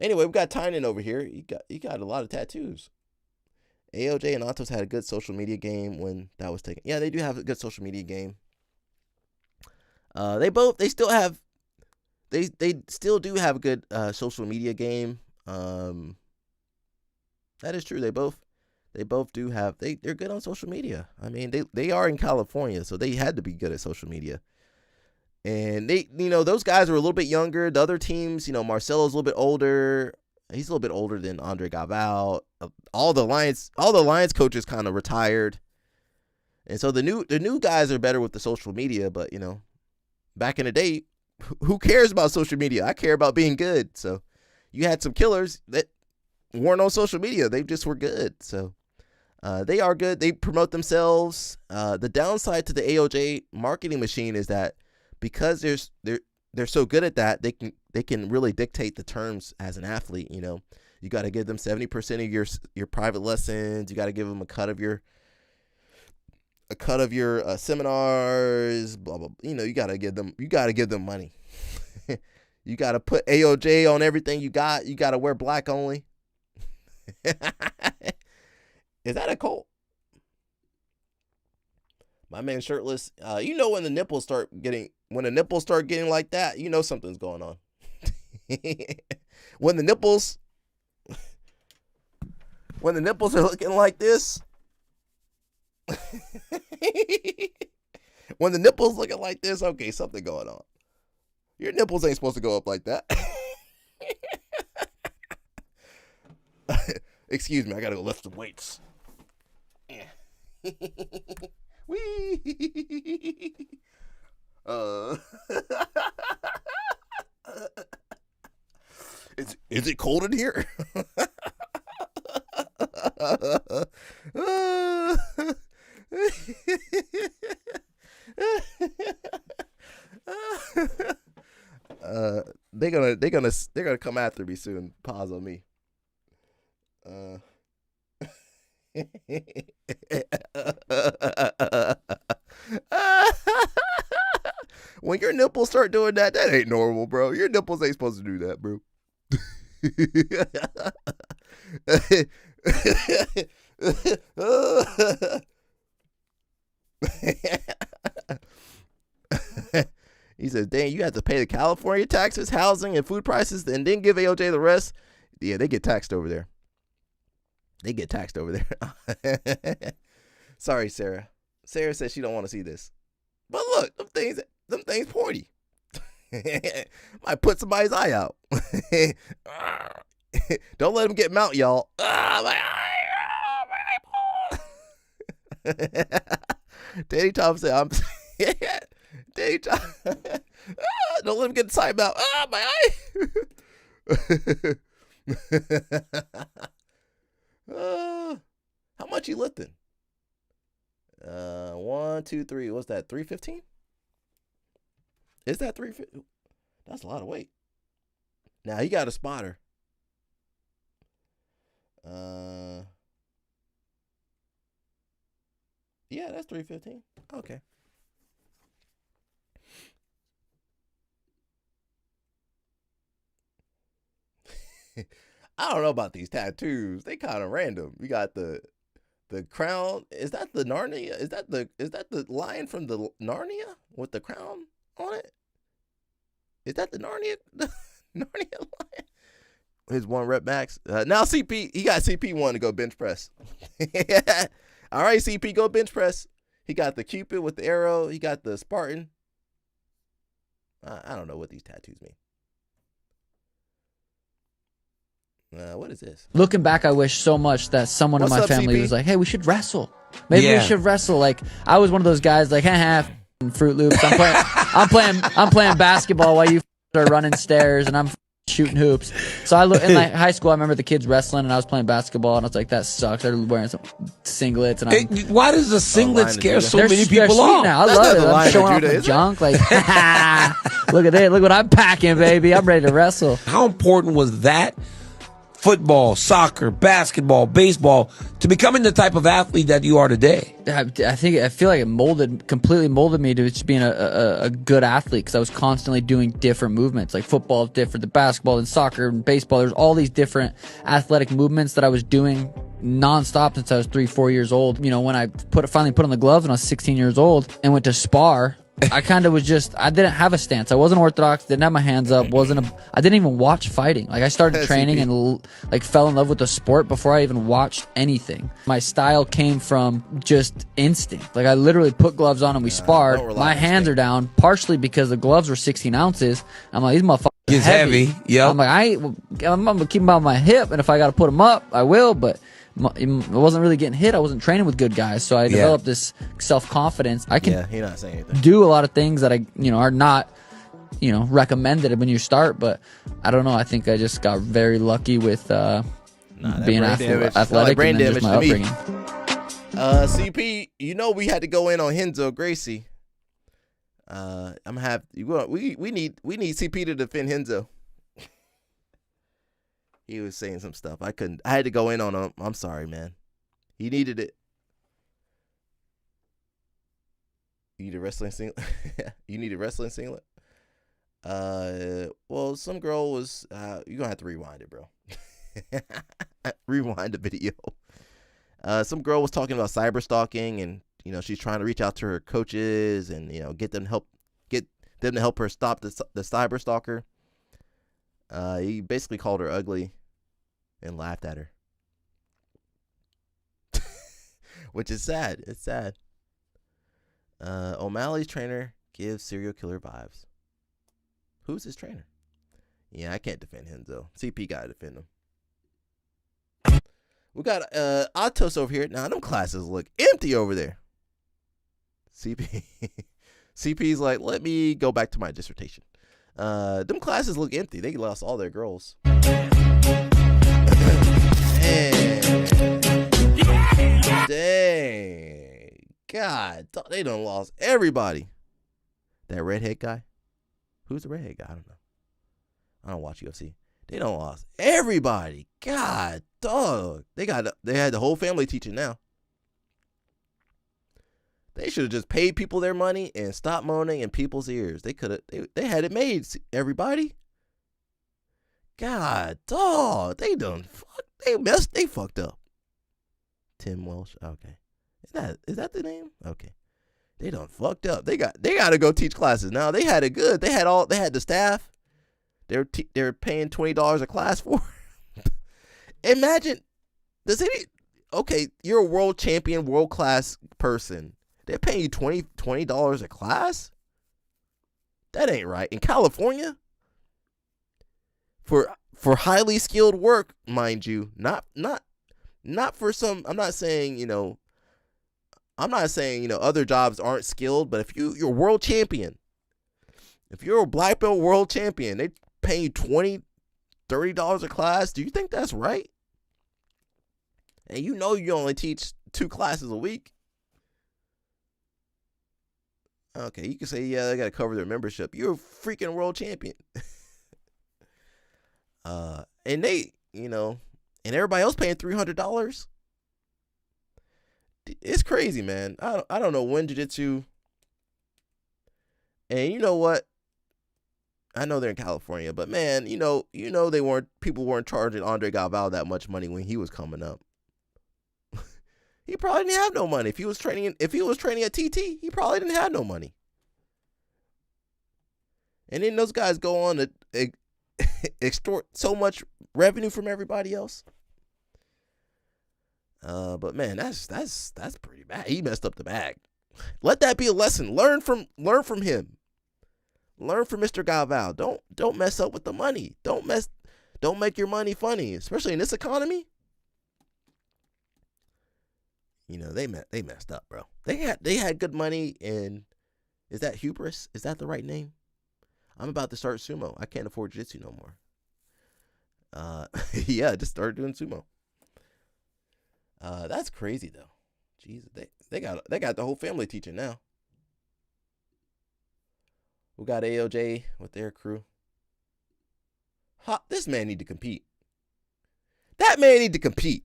Anyway, we got Tynan over here. He got a lot of tattoos. AOJ and Atos had a good social media game when that was taken. Yeah, they do have a good social media game. They still do have a good social media game. That is true. They both do have they're good on social media. I mean, they are in California, so they had to be good at social media. And those guys were a little bit younger. The other teams, Marcelo's a little bit older. He's a little bit older than Andre Galvao. All the Alliance coaches kind of retired. And so the new guys are better with the social media, but back in the day, who cares about social media? I care about being good. So you had some killers that weren't on social media. They just were good. So they are good. They promote themselves. The downside to the AOJ marketing machine is that because they're so good at that, they can really dictate the terms as an athlete. You got to give them 70% of your private lessons. You got to give them a cut of your seminars. Blah blah. You got to give them money. You got to put AOJ on everything you got. You got to wear black only. Is that a cult? My man shirtless. When the nipples start getting like that, something's going on. When the nipples When the nipples are looking like this. When the nipples looking like this, okay, something going on. Your nipples ain't supposed to go up like that. Excuse me, I gotta go lift some weights. Wee. Is it cold in here? They're gonna come after me soon. Pause on me. When your nipples start doing that, that ain't normal, bro. Your nipples ain't supposed to do that, bro. He says, dang, you have to pay the California taxes, housing, and food prices, and then give AOJ the rest. Yeah, they get taxed over there. Sorry, Sarah. Sarah says she don't want to see this. But look, them things pointy. Might put somebody's eye out. Don't let him get mount, y'all. My eye. Danny Tom said, Danny Tom. Don't let him get the side mount. My eye. How much you lifting? 1, 2, 3. What's that? 315? Is that 350? That's a lot of weight. Now he got a spotter. Yeah, that's 315. Okay. I don't know about these tattoos. They kind of random. You got the crown. Is that the Narnia? Is that the lion from the Narnia with the crown on it? Is that the Narnia lion? His 1 rep max. Now CP, he got CP1 to go bench press. All right, CP, go bench press. He got the Cupid with the arrow. He got the Spartan. I don't know what these tattoos mean. What is this? Looking back, I wish so much that someone in my family was like, hey, we should wrestle. Maybe we should wrestle. Like, I was one of those guys like, Fruit Loops. I'm playing basketball while you are running stairs and I'm shooting hoops. So I look in like high school. I remember the kids wrestling and I was playing basketball and I was like, that sucks. They're wearing some singlets and why does the singlet scare so many people off? Now. I love it. I'm showing off the junk. Like, look at that. Look what I'm packing, baby. I'm ready to wrestle. How important was that? Football, soccer, basketball, baseball, to becoming the type of athlete that you are today? I feel like it completely molded me to just being a good athlete because I was constantly doing different movements. Like football is different, the basketball and soccer and baseball. There's all these different athletic movements that I was doing nonstop since I was 3-4 years old. You know, when I finally put on the gloves when I was 16 years old and went to spar, I kind of was I didn't have a stance. I wasn't orthodox, didn't have my hands up, I didn't even watch fighting. Like I started training and like fell in love with the sport before I even watched anything. My style came from just instinct. Like I literally put gloves on and we sparred. My hands are down partially because the gloves were 16 ounces. I'm like, these motherfuckers are heavy. Yeah. I'm like, I'm gonna keep them on my hip, and if I got to put them up, I will, but I wasn't really getting hit. I wasn't training with good guys, so I developed this self-confidence. I can he's not saying anything. Do a lot of things that are not, recommended when you start. But I don't know. I think I just got very lucky with being athletic brain and then just my upbringing. CP, we had to go in on Henzo Gracie. We need CP to defend Henzo. He was saying some stuff. I had to go in on him. I'm sorry, man. He needed it. You need a wrestling singlet? You need a wrestling singlet? Well, some girl was, you're going to have to rewind it, bro. Rewind the video. Some girl was talking about cyber stalking and, she's trying to reach out to her coaches and, get them to help her stop the cyber stalker. He basically called her ugly and laughed at her. which is sad. It's sad. O'Malley's trainer gives serial killer vibes. Who's his trainer? Yeah, I can't defend him though. CP gotta defend him. We got Atos over here. Now them classes look empty over there. CP CP's like, let me go back to my dissertation. Them classes look empty. They lost all their girls. Dang. God, they done lost everybody. That redhead guy? Who's the redhead guy? I don't know. I don't watch UFC. They done lost everybody. God, dog. They had the whole family teaching now. They should have just paid people their money and stopped moaning in people's ears. They could have. They had it made. Everybody. God, dog. They done. They fucked up. Tim Welsh. Okay. Is that the name? Okay. They done fucked up. They got to go teach classes now. They had it good. They had the staff. They're paying $20 a class for. Imagine. Okay, you're a world champion, world class person. They're paying you $20 a class? That ain't right. In California? For highly skilled work, mind you. Not for some, I'm not saying, other jobs aren't skilled, but if you're a world champion, if you're a black belt world champion, they pay you $20, $30 a class. Do you think that's right? And you only teach 2 classes a week. Okay, you can say, yeah, they got to cover their membership. You're a freaking world champion. And they, and everybody else paying $300. It's crazy, man. I don't know when jiu-jitsu. And you know what? I know they're in California, but man, people weren't charging Andre Galvao that much money when he was coming up. He probably didn't have no money. If he was training at TT, he probably didn't have no money. And then those guys go on to extort so much revenue from everybody else. But man, that's pretty bad. He messed up the bag. Let that be a lesson. Learn from him. Learn from Mr. Galvao. Don't mess up with the money. Don't make your money funny, especially in this economy. They messed up, bro. They had good money, and is that hubris? Is that the right name? I'm about to start sumo. I can't afford jiu-jitsu no more. Yeah, just started doing sumo. That's crazy though. Jesus, they got the whole family teaching now. We got AOJ with their crew. This man need to compete. That man need to compete.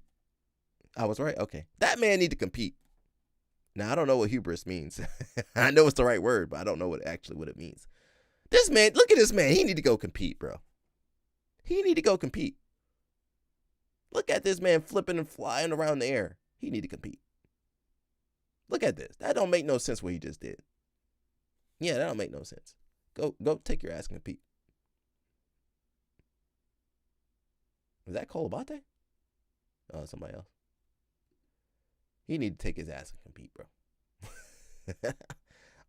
I was right. Okay. That man need to compete. Now, I don't know what hubris means. I know it's the right word, but I don't know what it means. This man, look at this man. He need to go compete, bro. He need to go compete. Look at this man flipping and flying around the air. He need to compete. Look at this. That don't make no sense what he just did. Yeah, that don't make no sense. Go take your ass and compete. Was that Kolabate? Oh, somebody else. He need to take his ass and compete, bro.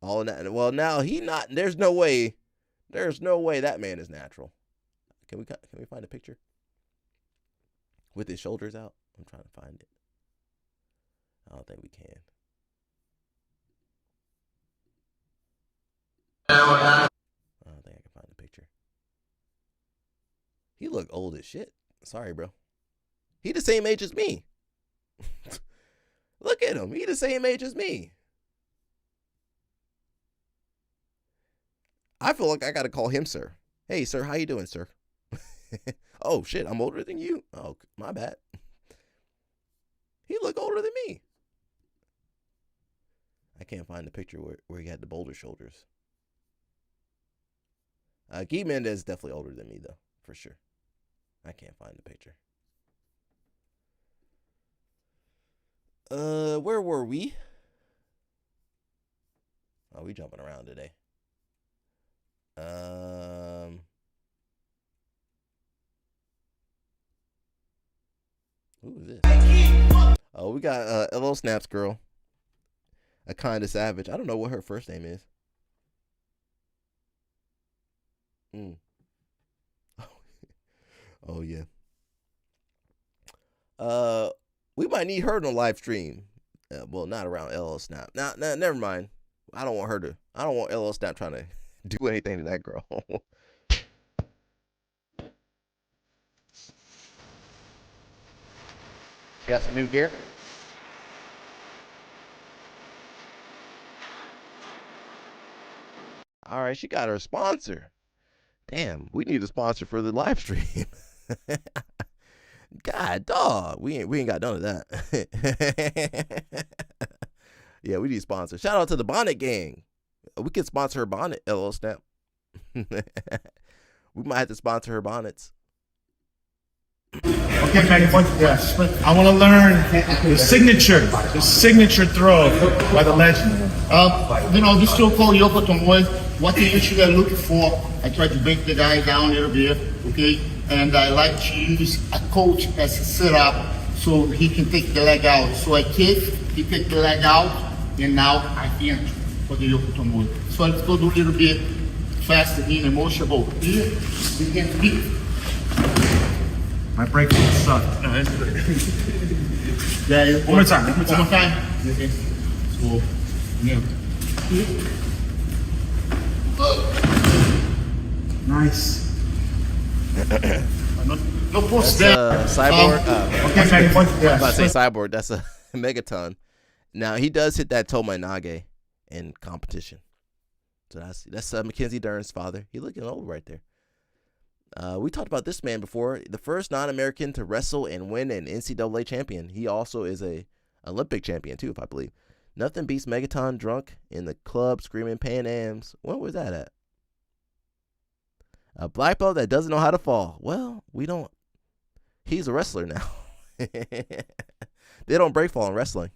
All that. Well, now he not. There's no way that man is natural. Can we find a picture with his shoulders out? I'm trying to find it. I don't think we can. I don't think I can find the picture. He look old as shit. Sorry, bro. He the same age as me. Look at him. He the same age as me. I feel like I gotta call him sir. Hey, sir, how you doing, sir? Oh, shit, I'm older than you? Oh, my bad. He look older than me. I can't find the picture where he had the boulder shoulders. Guy Mendez is definitely older than me, though, for sure. I can't find the picture. Where were we? Oh, we jumping around today. Who is this? Oh, we got LO Snap's girl. A kind of savage. I don't know what her first name is. Oh yeah. We might need her on the live stream. Well, not around LL Snap. Nah, never mind. I don't want LL Snap trying to do anything to that girl. Got some new gear. All right, she got her sponsor. Damn, we need a sponsor for the live stream. God, dog, we ain't got none of that. Yeah, we need a sponsor. Shout out to the Bonnet Gang. We can sponsor her bonnet, LL Snap. We might have to sponsor her bonnets. Okay, Maggie, yes. I want to learn the signature throw by the legend. This still called Yoko Tomoe. What you usually look for, I try to break the guy down a little bit, okay? And I like to use a coach as a sit-up so he can take the leg out. So I kick, he take the leg out, and now I enter for the Yoko Tomoe. So let's go do a little bit faster in emotional. Here, we can beat. My break suck. No, that's good. Yeah, one more time. Okay. So, yeah. Nice. No post there. Cyborg. Okay, I'm about to say Cyborg. That's a Megaton. Now he does hit that Tomai Nage in competition. So that's Mackenzie Dern's father. He looking old right there. We talked about this man before. The first non-American to wrestle and win an NCAA champion. He also is a Olympic champion too, if I believe. Nothing beats Megaton drunk in the club screaming Pan Ams. When was that at? A black belt that doesn't know how to fall. Well, we don't. He's a wrestler now. They don't break fall in wrestling.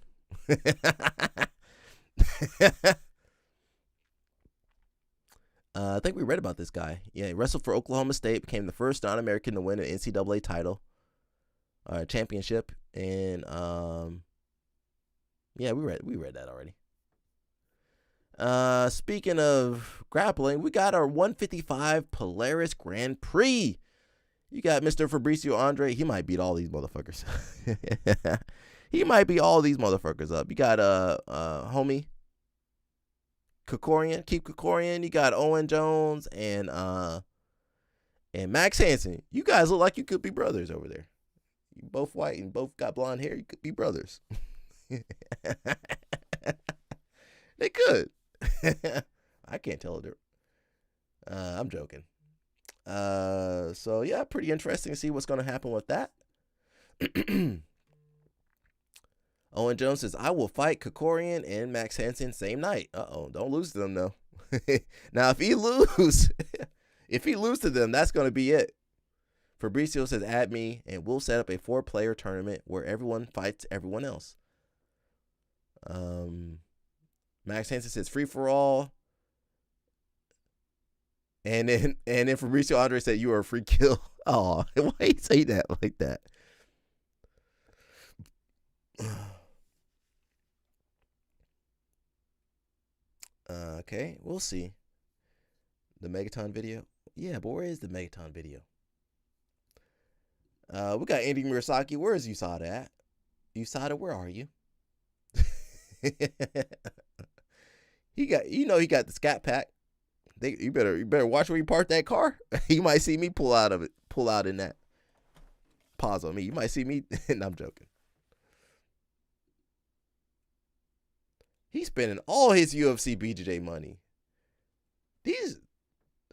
I think we read about this guy. Yeah, he wrestled for Oklahoma State, became the first non-American to win an NCAA title, championship, and yeah, we read that already. Speaking of grappling, we got our 155 Polaris Grand Prix. You got Mr. Fabricio Andre. He might beat all these motherfuckers. He might beat all these motherfuckers up. You got homie Kokorian, Keep Kokorian. You got Owen Jones and Max Hansen. You guys look like you could be brothers over there. You both white and both got blonde hair. You could be brothers. They could. I can't tell it. I'm joking. So yeah, pretty interesting to see what's going to happen with that. Owen Jones says, I will fight Kokorian and Max Hansen same night. Don't lose to them though. Now if he lose to them, that's going to be it. Fabricio says, add me and we'll set up a 4-player tournament where everyone fights everyone else. Max Hansen says free for all. And then Fabricio Andre said you are a free kill. Oh, why you say that like that? Okay, we'll see. The Megaton video. Yeah, but where is the Megaton video? We got Andy Murasaki. Where is USADA at? USADA, where are you? He got the Scat Pack. You better watch where you park that car. You might see me pull out in that. Pause on me. You might see me. And I'm joking. He's spending all his UFC BJJ money.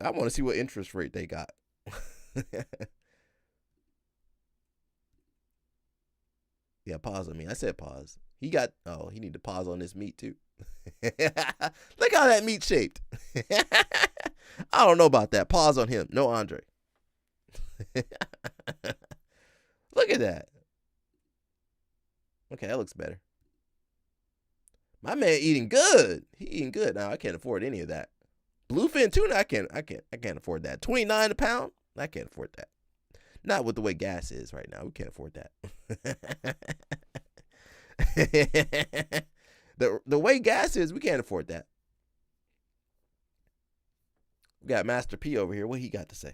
I want to see what interest rate they got. Yeah, pause on me. I said pause. He need to pause on this meat too. Look how that meat shaped. I don't know about that. Pause on him. No Andre. Look at that. Okay, that looks better. My man eating good. He eating good. Now I can't afford any of that. Bluefin tuna, I can't afford that. $29 a pound? I can't afford that. Not with the way gas is right now. We can't afford that. The way gas is, we can't afford that. We got Master P over here. What he got to say?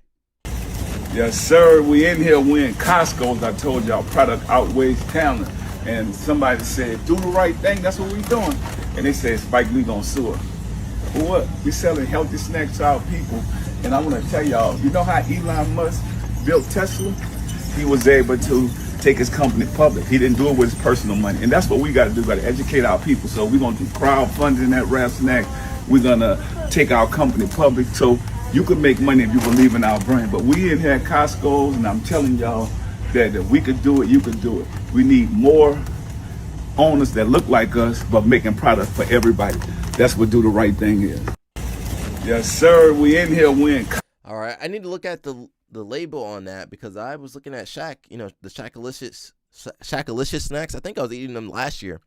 Yes, sir. We in here. We in Costco's. I told y'all, product outweighs talent. And somebody said, do the right thing. That's what we doing. And they said, Spike Lee gonna sue us. For what? We selling healthy snacks to our people. And I want to tell y'all, you know how Elon Musk built Tesla? He was able to take his company public. He didn't do it with his personal money. And that's what we got to do. We got to educate our people. So we're going to do crowdfunding at Rap Snack. We're going to take our company public so you can make money if you believe in our brand. But we in here at Costco's, and I'm telling y'all that if we could do it, you could do it. We need more owners that look like us, but making products for everybody. That's what do the right thing is. Yes, sir. We in here. We in. All right. I need to look at the label on that because I was looking at Shaq, the Shaqalicious snacks. I think I was eating them last year.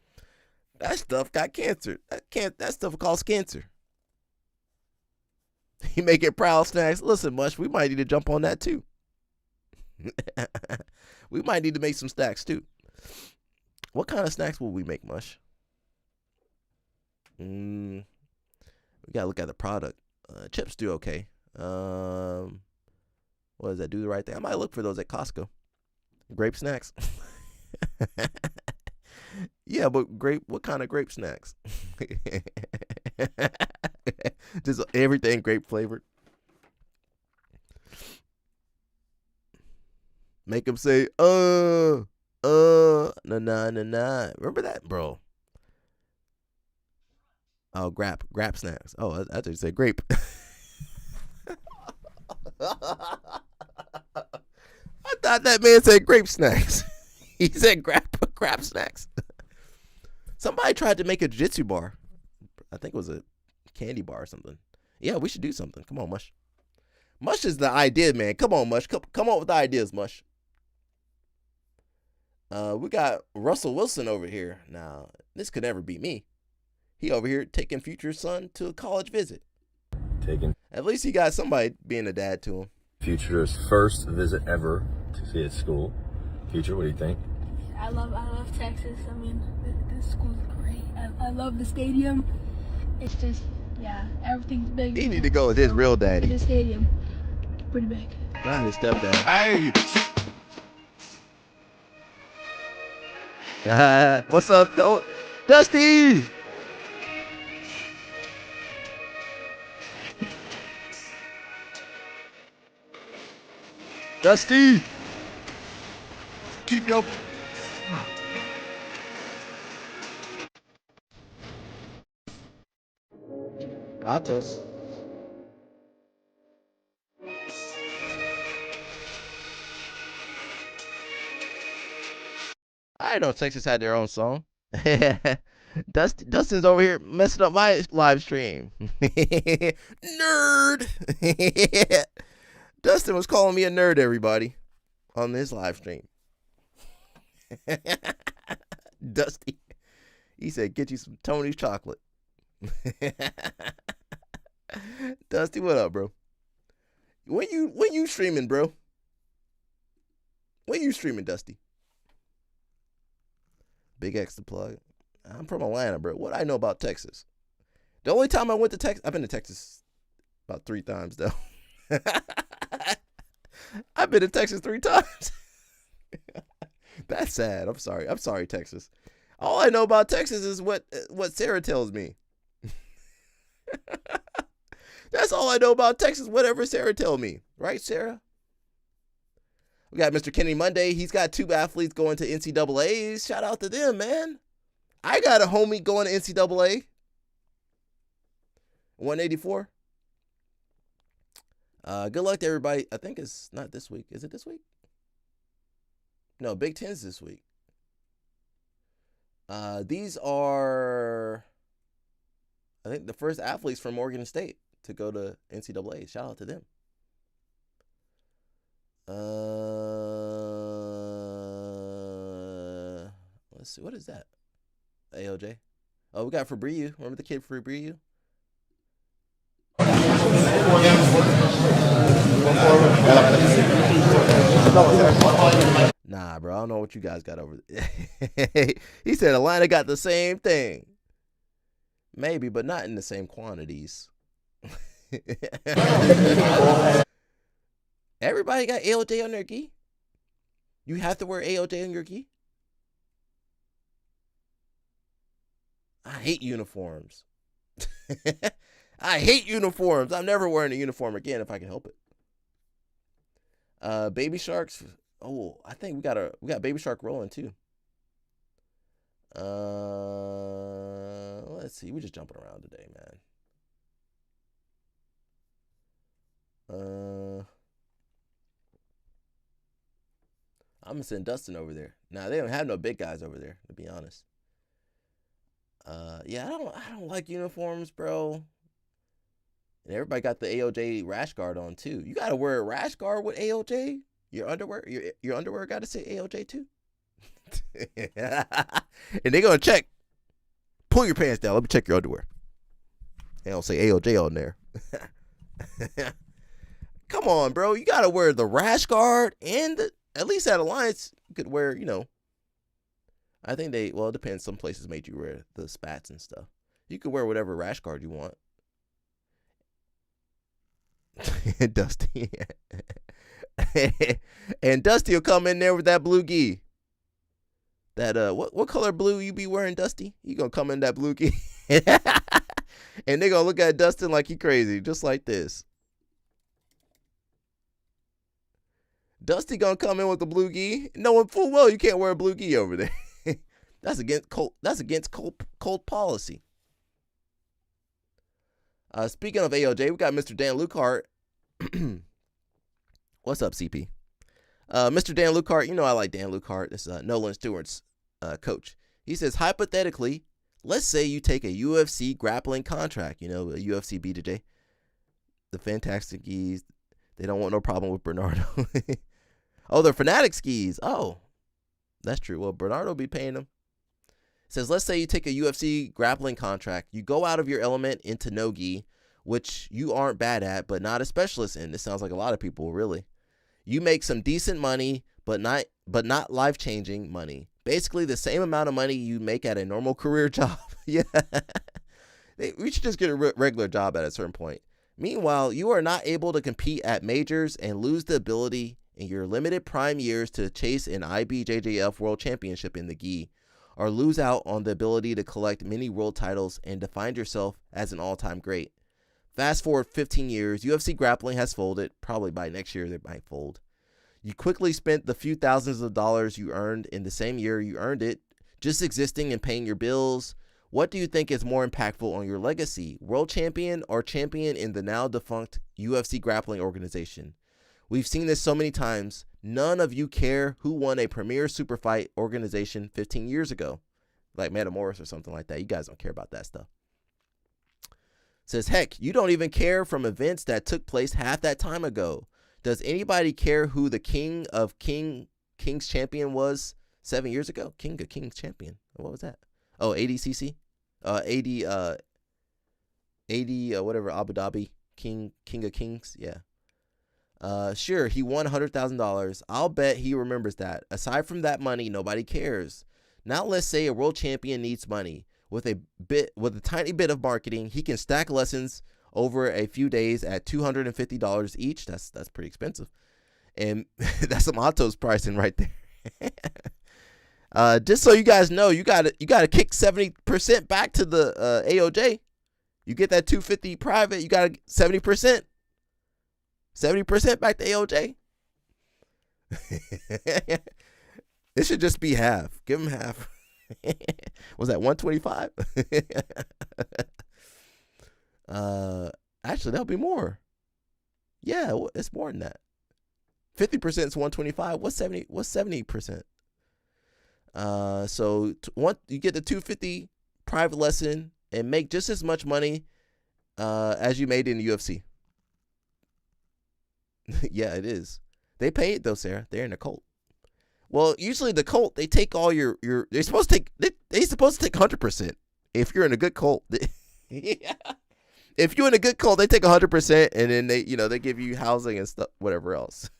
That stuff got cancer. That stuff causes cancer. You make it proud snacks. Listen, Mush, we might need to jump on that too. We might need to make some snacks too. What kind of snacks will we make, Mush? We gotta look at the product. Chips do okay. What does that? Do the right thing. I might look for those at Costco. Grape snacks. Yeah, but what kind of grape snacks? Just everything grape flavored. Make them say, nah. Remember that, bro? Oh, grap snacks. Oh, I just said grape. I thought that man said grape snacks. He said grap snacks. Somebody tried to make a jiu-jitsu bar. I think it was a candy bar or something. Yeah, we should do something. Come on, Mush. Mush is the idea, man. Come on, Mush. Come on with the ideas, Mush. We got Russell Wilson over here. Now, this could never be me. He over here taking Future's son to a college visit. At least he got somebody being a dad to him. Future's first visit ever to see his school. Future, what do you think? I love Texas. I mean, this school's great. I love the stadium. It's just, yeah, everything's big. He need to go with his real daddy. The stadium, pretty big. Not his stepdad. Hey. What's up, Dusty? Dusty. Keep your... Gatos. I know Texas had their own song. Dustin's over here messing up my live stream. Nerd. Dustin was calling me a nerd, everybody, on this live stream. Dusty. He said, get you some Tony's chocolate. Dusty, what up, bro? When you streaming, bro? When you streaming, Dusty? Big X to plug. I'm from Atlanta, bro. What I know about Texas? The only time I went to Texas, I've been to Texas about 3 times, though. I've been to Texas 3 times. That's sad. I'm sorry, Texas. All I know about Texas is what Sarah tells me. That's all I know about Texas, whatever Sarah tells me. Right, Sarah? We got Mr. Kenny Monday. He's got 2 athletes going to NCAAs. Shout out to them, man. I got a homie going to NCAA. 184. Good luck to everybody. I think it's not this week. Is it this week? No, Big Ten's this week. These are, I think, the first athletes from Oregon State to go to NCAA. Shout out to them. Let's see. What is that? AOJ. Oh, we got Fabriu. Remember the kid Fabriu? Nah, Nah, bro, I don't know what you guys got over there. He said Atlanta got the same thing. Maybe, but not in the same quantities. Everybody got AOJ on their gi? You have to wear AOJ on your gi? I hate uniforms. I hate uniforms. I'm never wearing a uniform again if I can help it. Baby Sharks. Oh, I think we got Baby Shark rolling too. Let's see. We're just jumping around today, man. I'm gonna send Dustin over there. Now they don't have no big guys over there, to be honest. Yeah, I don't like uniforms, bro. And everybody got the AOJ rash guard on too. You gotta wear a rash guard with AOJ. Your underwear got to say AOJ too. And they're gonna check. Pull your pants down. Let me check your underwear. They don't say AOJ on there. Come on, bro. You gotta wear the rash guard and at least at Alliance you could wear, I think it depends. Some places made you wear the spats and stuff. You could wear whatever rash guard you want. Dusty. And Dusty will come in there with that blue gi. That what color blue you be wearing, Dusty? You gonna come in that blue gi. And they gonna look at Dustin like he crazy, just like this. Dusty gonna come in with the blue gi, knowing full well you can't wear a blue gi over there. That's against Colt policy. Speaking of AOJ, we got Mr. Dan Lukehart. What's up, CP? Mr. Dan Lukehart, I like Dan Lukehart. This is Nolan Stewart's coach. He says, hypothetically, let's say you take a UFC grappling contract, a UFC BJJ. The Fantastic Skis, they don't want no problem with Bernardo. Oh, they're Fanatic Skis. Oh, that's true. Well, Bernardo be paying them. Says, let's say you take a UFC grappling contract. You go out of your element into no-gi, which you aren't bad at, but not a specialist in. This sounds like a lot of people, really. You make some decent money, but not life-changing money. Basically, the same amount of money you make at a normal career job. Yeah. We should just get a regular job at a certain point. Meanwhile, you are not able to compete at majors and lose the ability in your limited prime years to chase an IBJJF World Championship in the gi, or lose out on the ability to collect many world titles and define yourself as an all-time great. Fast forward 15 years, UFC grappling has folded. Probably by next year they might fold. You quickly spent the few thousands of dollars you earned in the same year you earned it, just existing and paying your bills. What do you think is more impactful on your legacy, world champion or champion in the now defunct UFC grappling organization? We've seen this so many times. None of you care who won a premier super fight organization 15 years ago, like Metamoris or something like that. You guys don't care about that stuff. Says, heck, you don't even care from events that took place half that time ago. Does anybody care who the King of King's champion was 7 years ago? King of King's champion. What was that? Oh, ADCC? Whatever, Abu Dhabi. King of Kings? Yeah. Sure, he won $100,000. I'll bet he remembers that. Aside from that money, nobody cares. Now let's say a world champion needs money. With a tiny bit of marketing, he can stack lessons over a few days at $250 each. That's pretty expensive. And that's some Otto's pricing right there. Just so you guys know, you gotta kick 70% back to the AOJ. You get that $250 private, you got 70%. 70% back to AOJ. It should just be half. Give him half. Was that 125? Actually, that'll be more. Yeah, it's more than that. 50% is 125. What's 70? What's 70%? So you get the 250 private lesson and make just as much money as you made in the UFC. Yeah, it is. They pay it though, Sarah. They're in a cult. Well, usually the cult, they take all your they're supposed to take they're supposed to take 100%. If you're in a good cult. Yeah. If you're in a good cult, they take 100% and then they give you housing and stuff, whatever else.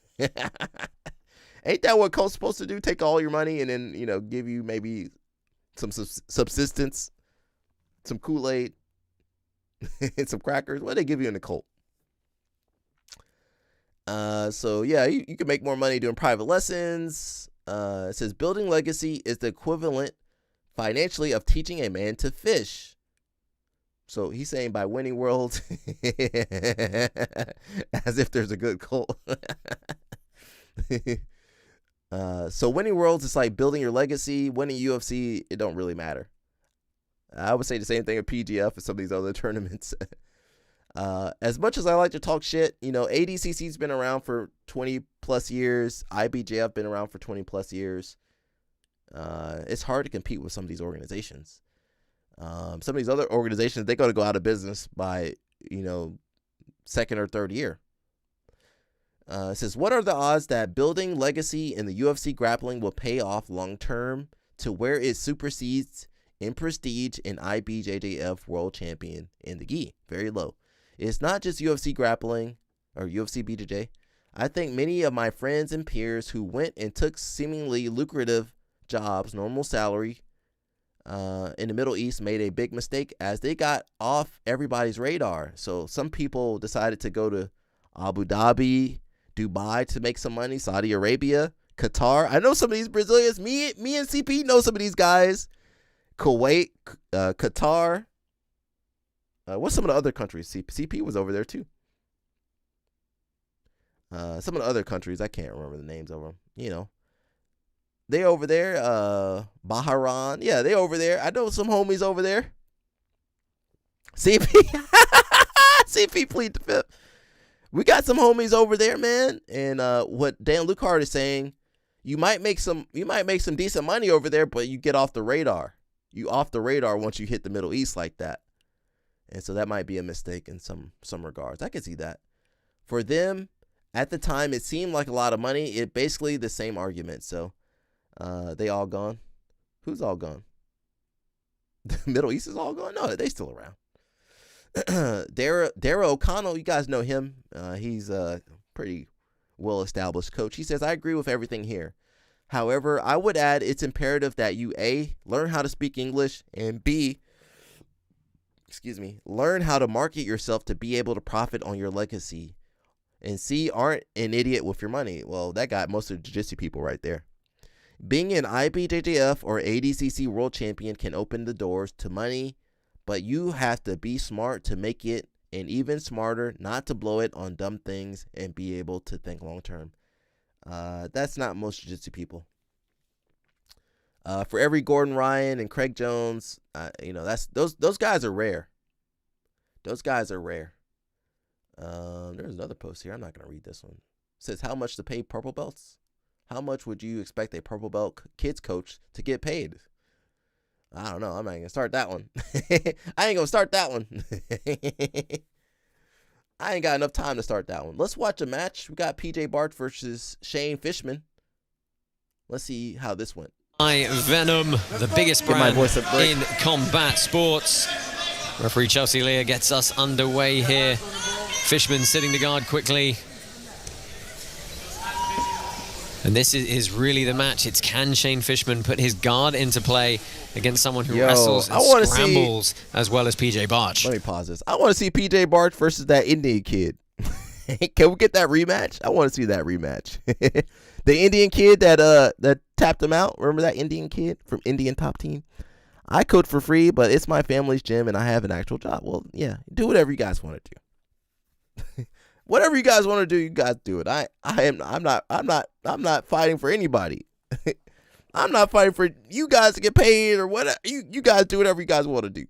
Ain't that what Colt's supposed to do? Take all your money and then, give you maybe some subsistence, some Kool-Aid, and some crackers. What do they give you in the Colt? So yeah, you can make more money doing private lessons. It says building legacy is the equivalent financially of teaching a man to fish. So he's saying by winning worlds, as if there's a good Colt. So winning worlds is like building your legacy. Winning UFC, it don't really matter. I would say the same thing at PGF and some of these other tournaments. As much as I like to talk shit, ADCC's been around for 20 plus years. IBJF been around for 20 plus years. It's hard to compete with some of these organizations. Some of these other organizations, they're going to go out of business by, second or third year. It says, what are the odds that building legacy in the UFC grappling will pay off long term to where it supersedes in prestige an IBJJF world champion in the gi? Very low. It's not just UFC grappling or UFC BJJ. I think many of my friends and peers who went and took seemingly lucrative jobs, normal salary, in the Middle East made a big mistake as they got off everybody's radar. So some people decided to go to Abu Dhabi, Dubai to make some money, Saudi Arabia, Qatar. I know some of these Brazilians. Me and CP know some of these guys. Kuwait, Qatar. What's some of the other countries? CP was over there too. Some of the other countries, I can't remember the names of them. They over there. Bahrain. Yeah, they over there. I know some homies over there. CP. CP plead the fifth. We got some homies over there, man. And what Dan Lucard is saying, you might make some decent money over there, but you get off the radar. You off the radar once you hit the Middle East like that. And so that might be a mistake in some regards. I can see that. For them, at the time, it seemed like a lot of money. It basically the same argument. So they all gone. Who's all gone? The Middle East is all gone? No, they still around. Dara O'Connell, you guys know him. He's a pretty well-established coach. He says, I agree with everything here. However, I would add it's imperative that you, A, learn how to speak English, and B, learn how to market yourself to be able to profit on your legacy. And C, aren't an idiot with your money. Well, that got most of the jiu-jitsu people right there. Being an IBJJF or ADCC world champion can open the doors to money, but you have to be smart to make it, and even smarter not to blow it on dumb things and be able to think long term. That's not most jiu-jitsu people. For every Gordon Ryan and Craig Jones, that's those guys are rare. Those guys are rare. There's another post here. I'm not gonna read this one. It says how much to pay purple belts. How much would you expect a purple belt kids coach to get paid? I don't know. I'm not gonna start that one. I ain't gonna start that one. I ain't got enough time to start that one. Let's watch a match. We got PJ Bart versus Shane Fishman. Let's see how this went. Venom, the biggest brand in combat sports. Referee Chelsea Lear gets us underway here. Fishman sitting the guard quickly. And this is really the match. It's can Shane Fishman put his guard into play against someone who wrestles and scrambles as well as PJ Bart? Let me pause this. I want to see PJ Bart versus that Indian kid. Can we get that rematch? I want to see that rematch. The Indian kid that tapped him out. Remember that Indian kid from Indian Top Team? I coach for free, but it's my family's gym and I have an actual job. Well, yeah, do whatever you guys want to do. Whatever you guys want to do, you guys do it. I'm not fighting for anybody. I'm not fighting for you guys to get paid or whatever. You guys do whatever you guys want to do.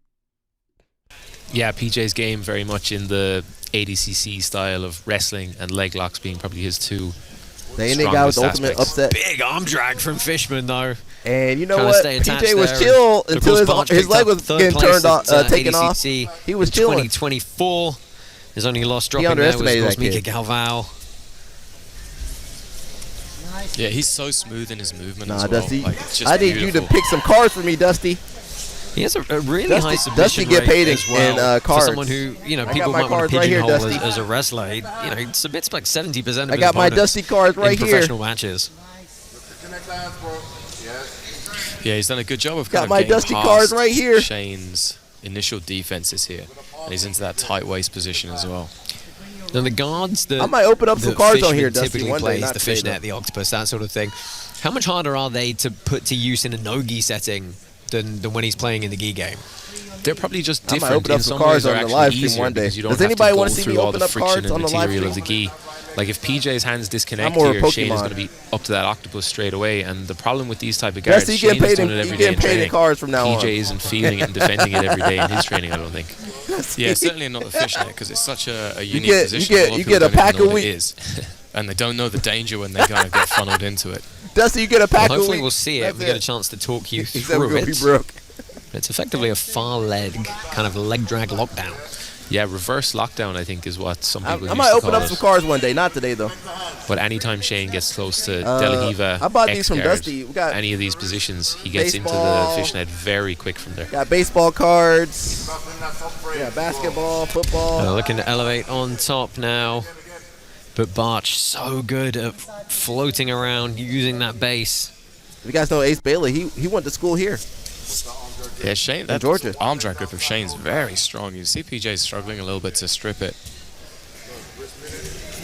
Yeah, PJ's game very much in the ADCC style of wrestling and leg locks being probably his two. The Indian guy with the ultimate upset. Big arm drag from Fishman though. And you know what? PJ was chill until his leg was getting turned on, taken off. He was chilling. 2024. His only loss dropping there was Mika Galvao. Yeah, he's so smooth in his movement as well. Dusty, like, it's just I need beautiful. you to pick some cards for me, Dusty. He has a really high submission get paid rate as well in cards. for someone who, people might want to pigeonhole as a wrestler. He submits like 70% of his I got my Dusty cards right in here. professional matches. Yeah, he's done a good job of got my dusty cards right here. Shane's initial defenses here, and he's into that tight waist position as well. Now the guards that I might open up some cards on here, Dusty, typically one day, plays, not the today, fishnet, the octopus, that sort of thing. How much harder are they to put to use in a no-gi setting than when he's playing in the gi game? They're probably just I might different. open up In some some cards ways, they're on the actually live stream easier one day. because you don't Does have anybody to want go to see through me all open the up friction cards and on the live material stream? of the gi. Like if PJ's hands disconnect more here, Pokemon. Shane is going to be up to that octopus straight away. And the problem with these type of guards, Dusty, Shane's you getting doing paid it in- every you day getting in paid in training. cards from now on. PJ isn't feeling it and defending it every day in his training, I don't think. Yeah, certainly not the fishnet because it's such a unique get- position. you lot of get people a don't even pack know a what week. it is. And they don't know the danger when they kind of get funneled into it. Dusty, you get a pack Well, a hopefully week. we'll see it. That's We get a chance to talk you Except through we're gonna it. be broke. It's effectively a far leg, kind of leg drag lockdown. Yeah, reverse lockdown, I think, is what some people I used might to open call up it. some cards one day, not today though. But anytime Shane gets close to Delahiva, I bought these from X-guard, Dusty. We got any of these positions, he gets baseball. into the fishnet very quick from there. Got baseball cards. Yeah, basketball, football. Looking to elevate on top now. But Barch so good at floating around using that base. You guys know Ace Bailey. He went to school here. Yeah, Shane, that Georgia. arm drag grip of Shane's very strong. You see PJ struggling a little bit to strip it.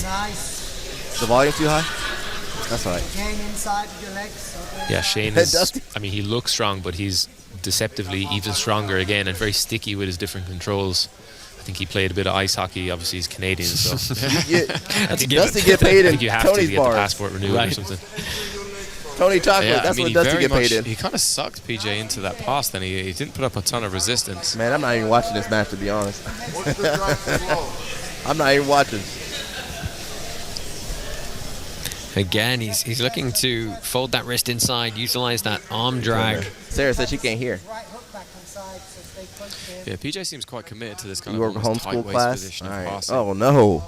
Nice. Is the volume too high? That's all right. Gain inside with your legs. Yeah, Shane is, I mean, he looks strong, but he's deceptively even stronger again and very sticky with his different controls. I think he played a bit of ice hockey. Obviously, he's Canadian, so Dusty get paid I in think you have Tony's to get the bars. passport renewed or something. Tony Chocolate, Yeah, that's I mean, what he Dusty very get paid much- in. He kind of sucked PJ into that pass. Then he didn't put up a ton of resistance. Man, I'm not even watching this match, to be honest. I'm not even watching. Again, he's looking to fold that wrist inside, utilize that arm drag. Sarah said she can't hear. Yeah, PJ seems quite committed to this kind You of work almost homeschool tight waist class? position All of right. passing. Oh no,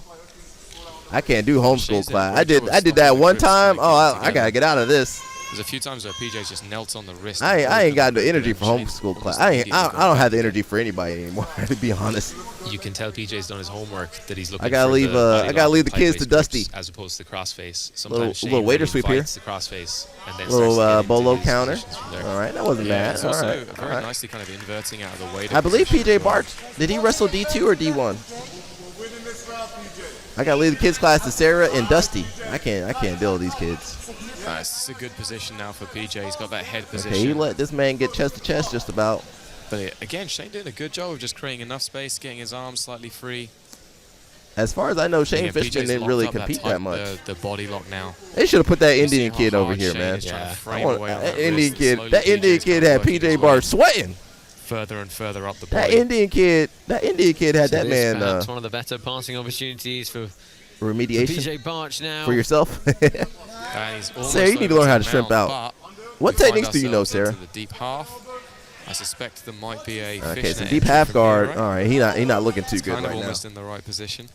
I can't do homeschool Shane's did a class. great job I of did that stopping one the grips time. when Oh, they came I gotta together. get out of this. There's a few times where PJ just knelt on the wrist. I ain't got the energy for Shane homeschool class. almost I immediately don't have the energy for anybody anymore. To be honest. You can tell PJ's done his homework that he's looking I gotta for leave, the I gotta leave the tight kids to waist Dusty. grips as opposed to crossface. Little Sometimes Shane waiter really sweep here. invites the crossface and then Little starts to get into bolo these counter. positions from there. All right, that wasn't Yeah, bad. it's All also right, very all right. nicely kind of inverting out of the weight. I believe PJ Barch, did he wrestle D2 or D1? I gotta leave the kids class to Sarah and Dusty. I can't deal with these kids. It's a good position now for PJ. He's got that head position. Okay, he let this man get chest to chest just about. But again, Shane did a good job of just creating enough space, getting his arms slightly free. As far as I know, Shane Yeah, Fishman PJ's didn't locked really up compete tight, that much. The body lock now. They should have put that You Indian see kid how over hard here, Shane man. is trying to I frame want- away on that that Indian wrist. kid, Slowly that Indian PJ's kid kind of had working PJ his Barch way sweating. further and further up the That body. Indian kid, So that this man perhaps one of the better passing opportunities for remediation PJ Barch now. for yourself. And he's almost Sarah, you need to over learn how to the shrimp mount, out. but What we find techniques do you know, ourselves Sarah? into the deep half. I suspect there might be a Okay, fishnet some deep entry half from here, guard. right? All right, he not looking too It's good kind of right now. almost in the right position.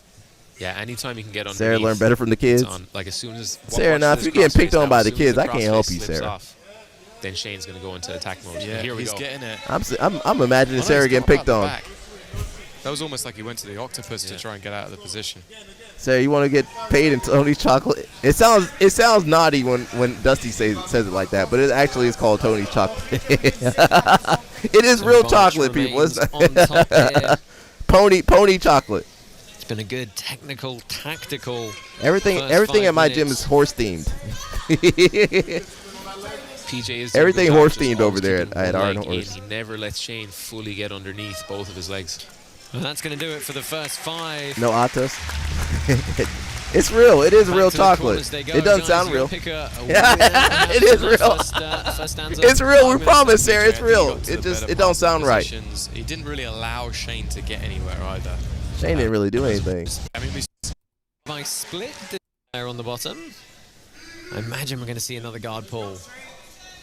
Yeah, anytime you can get underneath. Sarah learned better from the kids. it's on. Like as soon as Sarah, watch now this if you're getting picked crossface on now, by as the soon as kids, I can't help crossface you, slips Sarah. off, then Shane's going to go into attack mode. Yeah, Here we he's go. getting it. I'm imagining Oh, no, Sarah he's getting got him picked out the on. back. That was almost like he went to the octopus to try and get out of the position. Sarah, you want to get paid in Tony's chocolate? It sounds naughty when Dusty says it like that, but it actually is called Tony's chocolate. It is real Barch chocolate, people. It's remains on top here. pony chocolate. It's been a good technical, tactical. Everything first 5 at my gym minutes. is horse themed. PJ is Everything doing a good horse job just themed over always there keeping at one Iron leg in. Horse. He never lets Shane fully get underneath both of his legs. And that's going to do it for the first 5. No Atos. It's real. It is Back real to the chocolate. corners they go, It doesn't guys. sound We'll real. pick a It is real. First stanza. It's real. We promise, Sarah. It's He real. got to It the just better it don't part sound right. positions. He didn't really allow Shane to get anywhere either. Shane didn't really do anything. I mean, By split there on the bottom. I imagine we're going to see another guard pull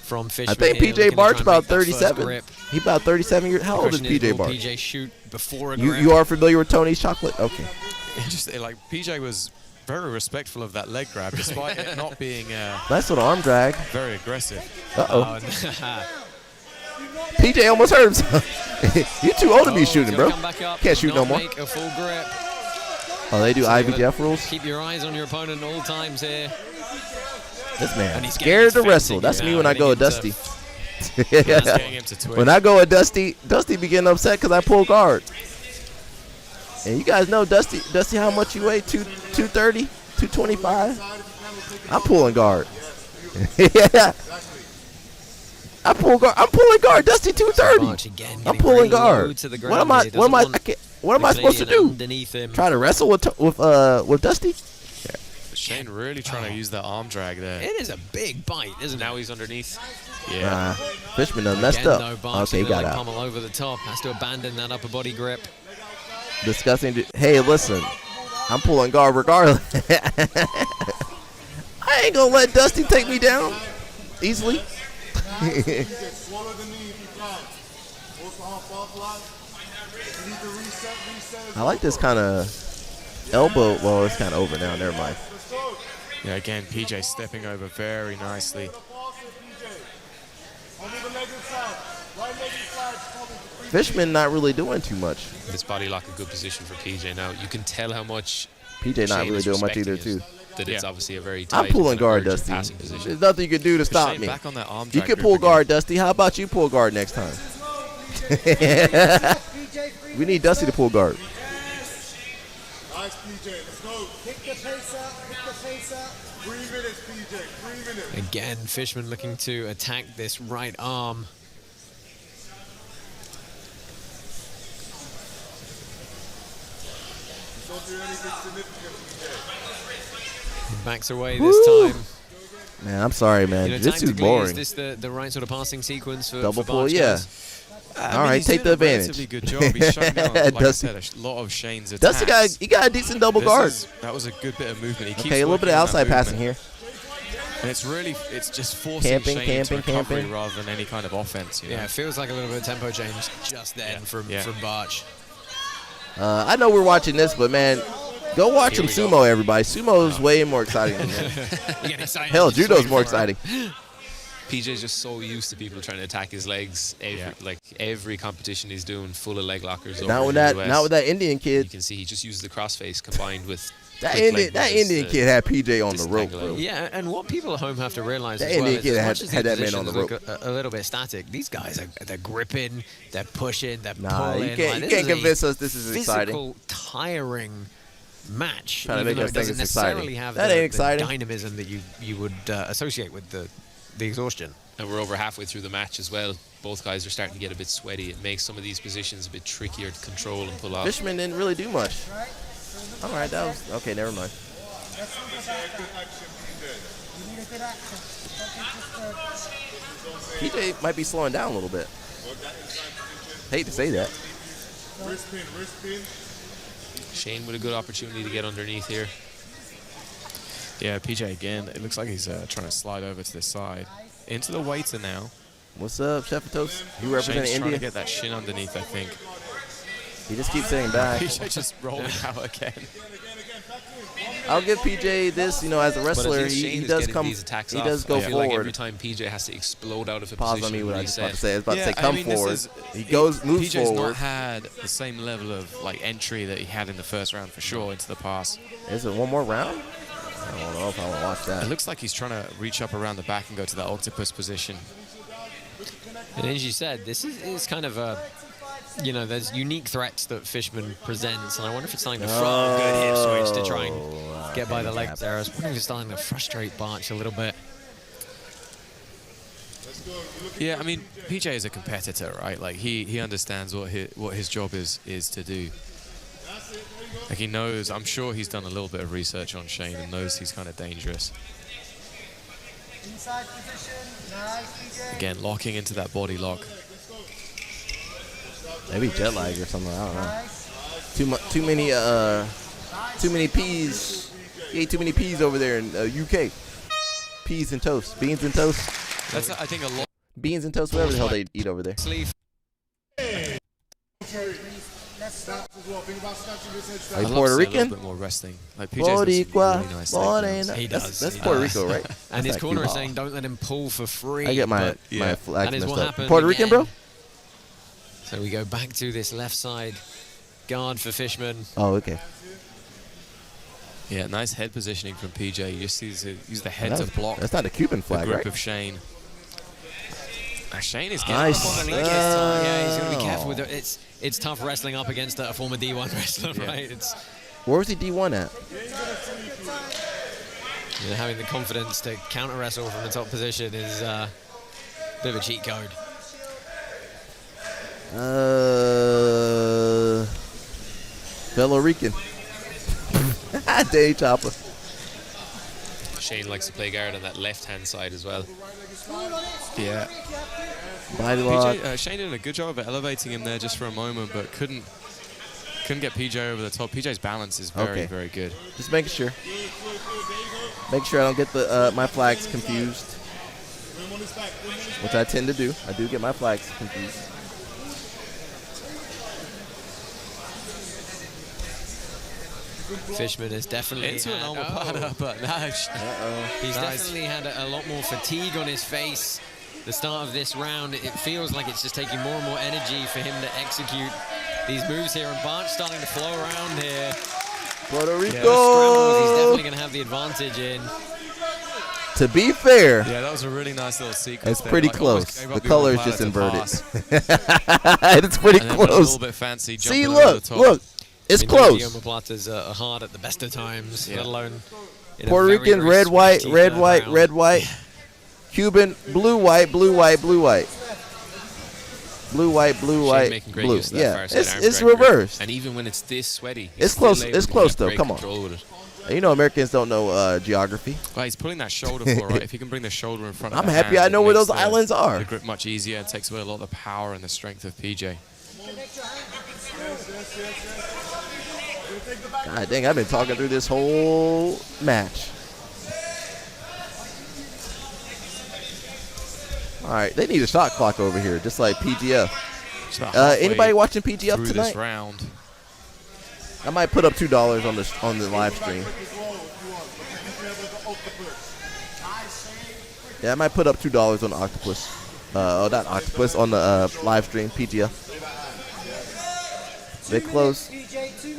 from Fishman. I think here, looking PJ to Barch try and about make that first 37. grip. He about 37 years. How old is Question PJ will Barch? PJ shoot before a grip? You are familiar with Tony's chocolate? Okay. like PJ was very respectful of that leg grab, despite it not being Nice little arm drag. very aggressive. Uh-oh. PJ almost hurt himself. You're too old to be shooting, bro. Come back up, Can't shoot no not more. Make a full grip. Oh, they do So you IBJF gotta rules? Keep your eyes on your opponent at all times here. This man And he's scared to getting wrestle. That's me when I go with Dusty. getting him to twitch. When I go with Dusty be getting upset because I pull guard. And you guys know Dusty, how much you weigh? 230, 225. I'm pulling guard. Yeah. I'm pulling guard. Dusty 230. I'm pulling guard. What am I supposed to do? Try to wrestle with Dusty? Shane really trying to use that arm drag there. It is a big bite, isn't it? Now he's underneath. Yeah. Fishman done messed up. Okay, he got out. Pummel over the top. Has to abandon that upper body grip. Disgusting. Hey, listen. I'm pulling guard regardless. I ain't gonna let Dusty take me down easily. I like this kind of elbow. Well, it's kind of over now. Never mind. Yeah, again, PJ stepping over very nicely. Fishman not really doing too much. This body lock a good position for PJ now. You can tell how much PJ not really doing much either too. That it's obviously a very tight, I'm pulling guard, Dusty. There's nothing you can do to stop me. Back on that arm you can pull guard, Dusty. How about you pull guard next time? We need Dusty to pull guard. Nice, PJ. Let's go. Pick the pace up. Pick the pace up. 3 minutes, PJ. 3 minutes. Again, Fishman looking to attack this right arm. Don't do anything significant, PJ. He backs away this time. Man, I'm sorry, man. This is boring. Is this the right sort of passing sequence for double for pull? Yeah. All right, take the advantage. Relatively good job. He's shown now, like I said, a lot of Shane's attacks. Dusty he got a decent double guard. That was a good bit of movement. He keeps a little bit of outside passing here. And it's just forcing Shane to recovery rather than any kind of offense. You know? Yeah, it feels like a little bit of tempo change just then from Barch. I know we're watching this, but man, go watch some sumo, everybody. Sumo's way more exciting than that. Hell, judo's more exciting. PJ's just so used to people trying to attack his legs. Like every competition he's doing, full of leg lockers. Not with that Indian kid. You can see he just uses the crossface combined with that Indian kid had PJ on the rope, bro. Yeah, and what people at home have to realize that as well Indian kid is had that man on the rope. A little bit static. These guys they're gripping, they're pushing, they're pulling. You can't convince us this is exciting. Physical, tiring match. Trying to make us think it's exciting. Have that ain't exciting. The dynamism that you would associate with the exhaustion. And we're over halfway through the match as well. Both guys are starting to get a bit sweaty. It makes some of these positions a bit trickier to control and pull off. Fishman didn't really do much. All right, that was okay. Never mind. PJ might be slowing down a little bit. Hate to say that. Wrist pin. Shane with a good opportunity to get underneath here. Yeah, PJ again. It looks like he's trying to slide over to the side. Into the waiter now. What's up, Chef Toast? You represent India? Trying to get that shin underneath, I think. He just keeps saying back. PJ just rolling out again. I'll give PJ this, as a wrestler, he does come. These attacks he does go forward. Like every time PJ has to explode out of a Pause position. on me what I was about to say. I was about to say I come mean, forward. He moves PJ's forward. not had the same level of entry that he had in the first round for sure into the pass. Is it one more round? I don't know if I want to watch that. It looks like he's trying to reach up around the back and go to that octopus position. And as you said, this is kind of a, there's unique threats that Fishman presents, and I wonder if it's starting to front good hip switch to try and get by the legs there. I was wondering if it's starting to frustrate Barch a little bit. Yeah, I mean, PJ is a competitor, right? Like he understands what his job is to do. Like he knows, I'm sure he's done a little bit of research on Shane and knows he's kind of dangerous. Inside position. Nice, PJ. Again, locking into that body lock. Maybe jet lag or something. I don't know. Too many peas. He ate too many peas over there in UK. Peas and toast. Beans and toast. That's I think a lot. Beans and toast, whatever the hell they eat over there. Sleeve. Are you Puerto Rican? A little bit more resting. Like PJ's really nice Morena. He does. That's Puerto Rico, right? And his corner is saying, "Don't let him pull for free." I get my that flag is messed what up. happened Puerto Rican, again. bro? So we go back to this left side guard for Fishman. Oh, okay. Yeah, nice head positioning from PJ. You just use the head to block. That's not a Cuban flag, the grip right? of Shane. Shane is getting Nice. up on the leg. Yeah, he's going to be careful with it. It's tough wrestling up against a former D1 wrestler, right? Where was he D1 at? You know, having the confidence to counter wrestle from the top position is a bit of a cheat code. Fellow Rican. Day Chopper. Shane likes to play guard on that left-hand side as well. Yeah. Body lock. Shane did a good job of elevating him there just for a moment, but couldn't get PJ over the top. PJ's balance is very, very good. Just making sure. Make sure I don't get the my flags confused, which I tend to do. I do get my flags confused. Fishman is definitely into an omoplata, but no. He's definitely had a lot more fatigue on his face. The start of this round, it feels like it's just taking more and more energy for him to execute these moves here. And Bart's starting to flow around here. Puerto Rico. Yeah, scrambles, he's definitely going to have the advantage in. To be fair, yeah, that was a really nice little sequence. It's pretty close. The color is just inverted. It's pretty close. A little bit fancy. See, look. It's close. The omoplatas are hard at the best of times, let alone in Puerto Rican, red, white, red, white, red, white. Cuban, blue, white, blue, white, blue, white. Blue, white, blue, white, making great blue. use of that Yeah, far side it's arm drag grip. reversed. And even when it's this sweaty, It's close. It's close though. Come on. You know Americans don't know geography. Well, he's pulling that shoulder for right. If he can bring the shoulder in front of I'm the happy hand, I know it where makes those islands are. The grip much easier and takes away a lot of the power and the strength of PJ. God dang, I've been talking through this whole match. All right, they need a shot clock over here, just like PGF. Anybody watching PGF tonight? This round. I might put up $2 on the live stream. Yeah, I might put up $2 on the Octopus. Not Octopus, on the live stream, PGF. They close.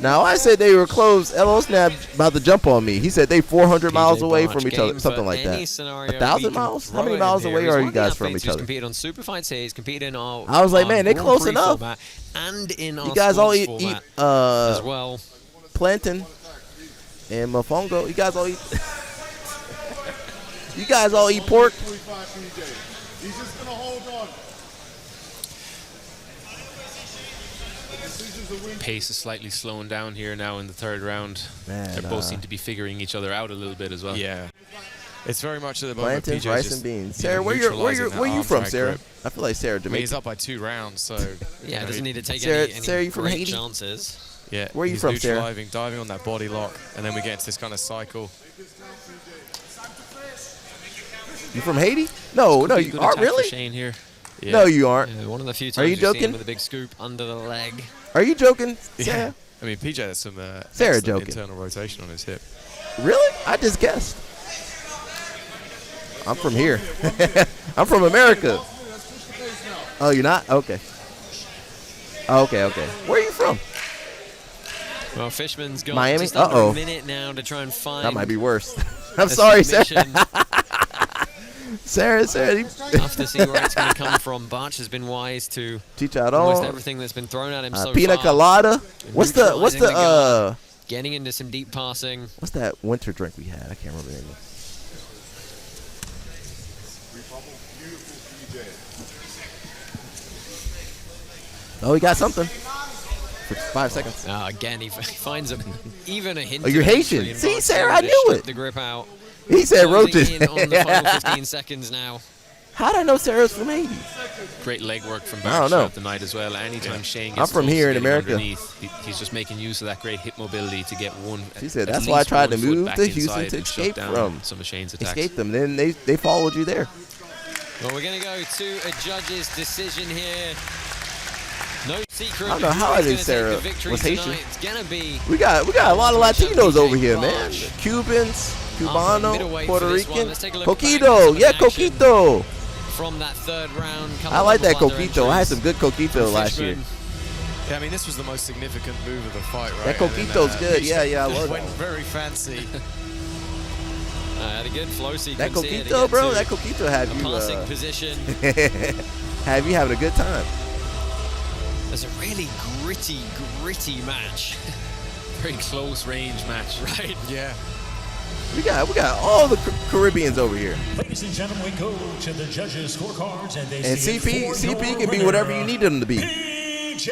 Now, I said they were close. LO Snap about to jump on me. He said they 400 miles away from each other, something like that. 1,000 miles? How many miles away are you guys from each other? Competed on super fights here. He's competed in our. I was like, man, they close enough. And in our you guys all eat as well. Plantain and mofongo. You guys all eat. You guys all eat pork. He's just gonna hold on. Pace is slightly slowing down here now in the third round. Man, they both seem to be figuring each other out a little bit as well. Yeah. It's very much at the moment. Plantains, rice, and beans. Sarah, where you from, Sarah? I feel like Sarah, Jamaica. He's up by 2 rounds, so yeah, doesn't need to take any Sarah, you from Haiti? chances. Yeah, where are you from, Sarah? Diving on that body lock, and then we get into this kind of cycle. You from Haiti? No, you aren't really. Shane here. Yeah. No, you aren't. Yeah, one of the few times are you joking? Seen with a big scoop under the leg. Are you joking, Sarah? Yeah. I mean, PJ has some Sarah joking. internal rotation on his hip. Really? I just guessed. I'm from here. I'm from America. Oh, you're not? Okay. Okay. Where are you from? Well, Fishman's got Miami? just under a minute now to try and find. That might be worse. I'm sorry, Sarah. Sarah. Tough to see where it's going to come from. Barch has been wise to Chicharron. almost everything that's been thrown at him so Pina far. colada. What's the getting into some deep passing. What's that winter drink we had? I can't remember the name. Oh, he got something. For 5 seconds. Again, he finds even a hint. Oh, you're Haitian. See, Sarah, I knew it. The grip out. He said roaches. In on the final 15 seconds now. How did I know Sarah's from Haiti? Great leg work from I Barch don't know. throughout the night as well. Anytime Shane gets I'm from close here to in getting America. underneath, he's just making use of that great hip mobility to get one. She said at that's why I least tried to one foot move back to inside Houston to and shut escape down from. some of Shane's attacks. Escape them. Then they followed you there. Well, we're going to go to a judge's decision here. No secret. I don't know how I knew Sarah was Haitian. It's gonna be. We got a lot of Latinos over here, man. Cubans, Cubano, Puerto Rican, Coquito. Yeah, Coquito. From that third round. I like that Coquito. I had some good Coquito last year. Yeah, I mean, this was the most significant move of the fight, right? That coquito's good. Yeah, I love went it. very fancy. Had a good flow sequence. That coquito, bro. That coquito had you passing position. have you having a good time. There's a really gritty match. Very close range match. Right. Yeah. We got all the Caribbeans over here. Ladies and gentlemen, we go to the judges' scorecards, and they And see CP can be whatever you need him to be. PJ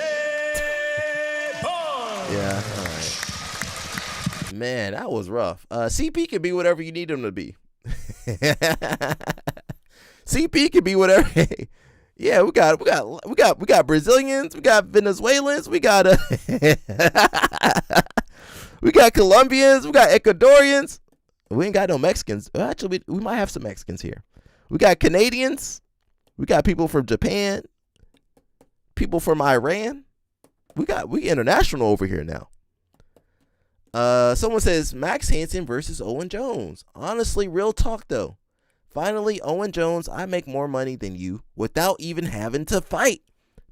Bond. Yeah. All right. Man, that was rough. CP can be whatever you need him to be. CP can be whatever. Yeah, we got Brazilians, we got Venezuelans, we got we got Colombians, we got Ecuadorians. We ain't got no Mexicans. Actually, we might have some Mexicans here. We got Canadians. We got people from Japan. People from Iran. We international over here now. Someone says Max Hansen versus Owen Jones. Honestly, real talk though. Finally, Owen Jones, I make more money than you without even having to fight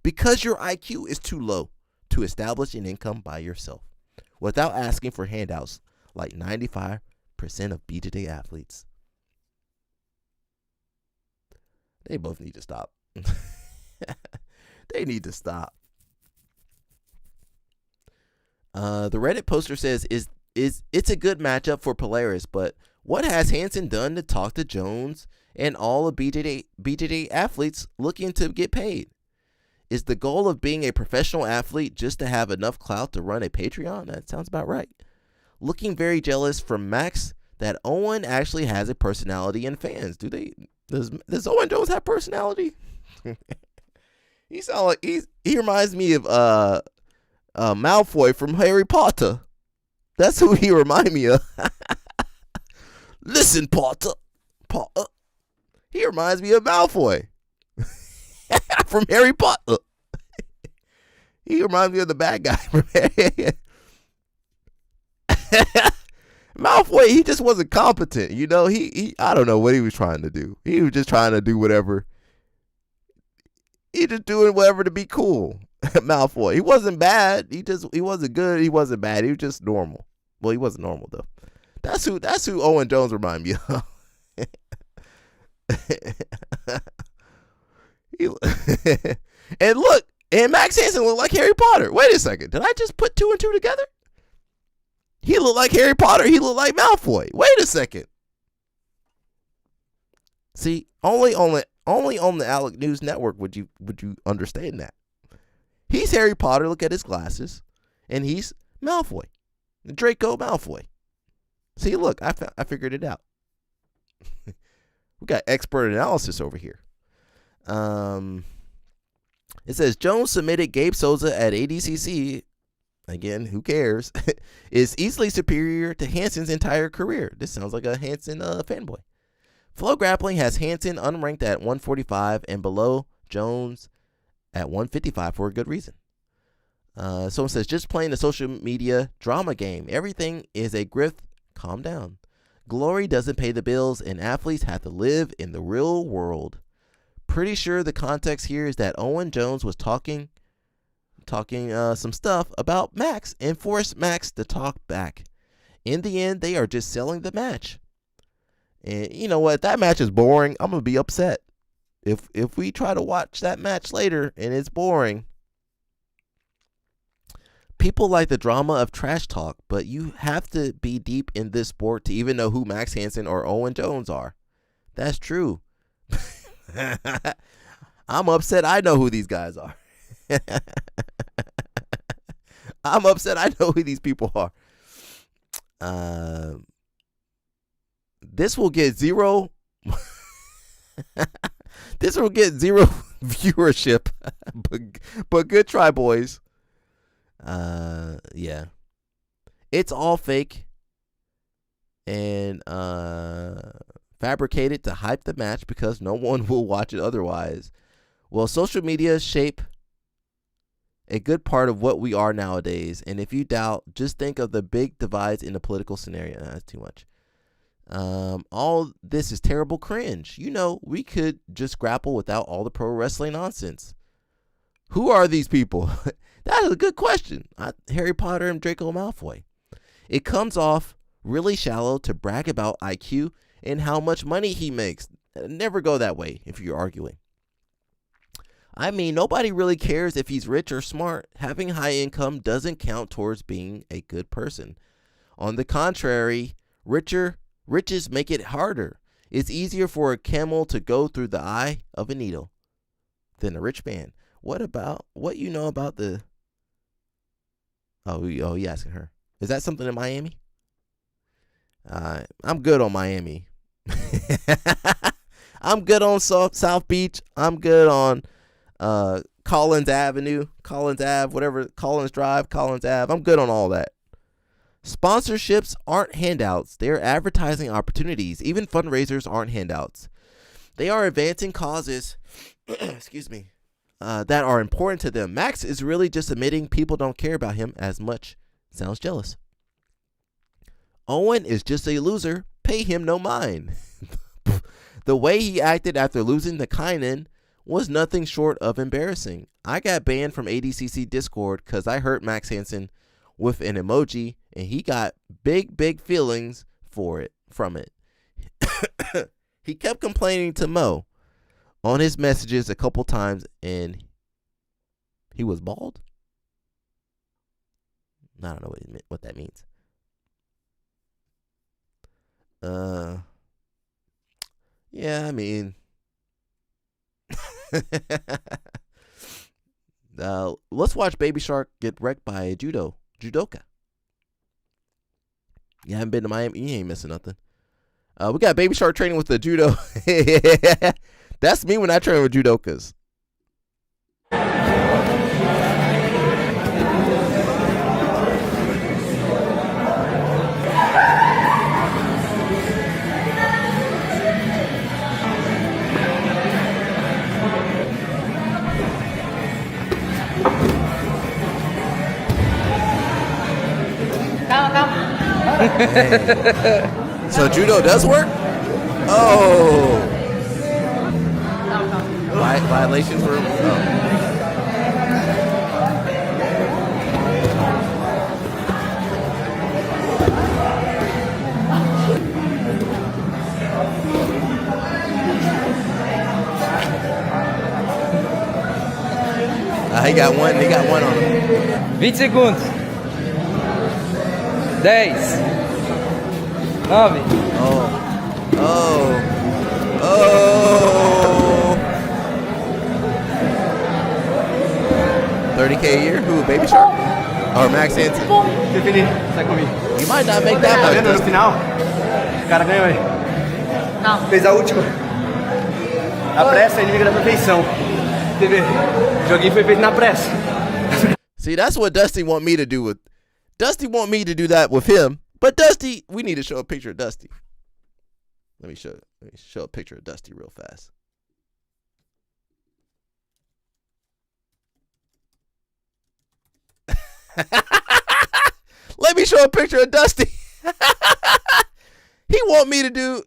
because your IQ is too low to establish an income by yourself without asking for handouts like 95% of B-Today athletes. They both need to stop. They need to stop. The Reddit poster says, it's a good matchup for Polaris, but what has Hansen done to talk to Jones and all of B-Today athletes looking to get paid? Is the goal of being a professional athlete just to have enough clout to run a Patreon? That sounds about right. Looking very jealous from Max that Owen actually has a personality and fans. Does Owen Jones have personality? He sound like he reminds me of Malfoy from Harry Potter. That's who he remind me of. Listen, Potter. He reminds me of Malfoy from Harry Potter. He reminds me of the bad guy from Harry. Malfoy, he just wasn't competent. You know, he I don't know what he was trying to do. He was just trying to do whatever. He just doing whatever to be cool. Malfoy. He wasn't bad. He wasn't good. He wasn't bad. He was just normal. Well, he wasn't normal though. That's who Owen Jones remind me of. And look, and Max Hansen looked like Harry Potter. Wait a second. Did I just put two and two together? He looked like Harry Potter. He looked like Malfoy. Wait a second. See, only on the Alec News Network would you understand that. He's Harry Potter. Look at his glasses, and he's Malfoy, Draco Malfoy. See, look, I figured it out. We got expert analysis over here. It says Jones submitted Gabe Souza at ADCC. Again, who cares? Is easily superior to Hansen's entire career. This sounds like a Hansen fanboy. Flow Grappling has Hansen unranked at 145 and below Jones at 155 for a good reason. Someone says, just playing the social media drama game. Everything is a grift. Calm down. Glory doesn't pay the bills, and athletes have to live in the real world. Pretty sure the context here is that Owen Jones was talking some stuff about Max and forced Max to talk back. In the end, they are just selling the match. And you know what? That match is boring. I'm going to be upset. If we try to watch that match later and it's boring. People like the drama of trash talk, but you have to be deep in this sport to even know who Max Hansen or Owen Jones are. That's true. I'm upset I know who these guys are. I'm upset I know who these people are. This will get zero. This will get zero viewership. But good try, boys. Yeah. It's all fake and fabricated to hype the match because no one will watch it otherwise. Well, social media shape a good part of what we are nowadays, and if you doubt, just think of the big divides in the political scenario. That's too much. All this is terrible cringe. You know, we could just grapple without all the pro wrestling nonsense. Who are these people? That is a good question. Harry Potter and Draco Malfoy. It comes off really shallow to brag about IQ and how much money he makes. Never go that way if you're arguing. I mean, nobody really cares if he's rich or smart. Having high income doesn't count towards being a good person. On the contrary, riches make it harder. It's easier for a camel to go through the eye of a needle than a rich man. What you know about the... Oh, you asking her. Is that something in Miami? I'm good on Miami. I'm good on South Beach. I'm good on Collins Avenue, Collins Ave, whatever, Collins Drive, Collins Ave. I'm good on all that. Sponsorships aren't handouts. They're advertising opportunities. Even fundraisers aren't handouts. They are advancing causes excuse me, that are important to them. Max is really just admitting people don't care about him as much. Sounds jealous. Owen is just a loser. Pay him no mind. The way he acted after losing to Kynan was nothing short of embarrassing. I got banned from ADCC Discord because I hurt Max Hansen with an emoji, and he got big feelings from it. He kept complaining to Mo on his messages a couple times, and he was bald. I don't know what that means. Yeah, I mean, let's watch Baby Shark get wrecked by a judoka. You haven't been to Miami? You ain't missing nothing. We got Baby Shark training with the judo. That's me when I train with judokas. So judo does work? Oh. Violations were... Oh. He got one on him. 20 segundos. 10. 9. Oh. 30K a year? Who, Baby Shark? Or Max Hansen? Sai comigo. You might not make that much. Tá vendo no final? O cara ganhou aí. Não. Fez a última. A pressa é inimiga da perfeição. Você vê? O joguinho foi feito na pressa. See, that's what Dusty want me to do with... Dusty want me to do that with him. But Dusty, we need to show a picture of Dusty. Let me show a picture of Dusty real fast. Let me show a picture of Dusty. He want me to do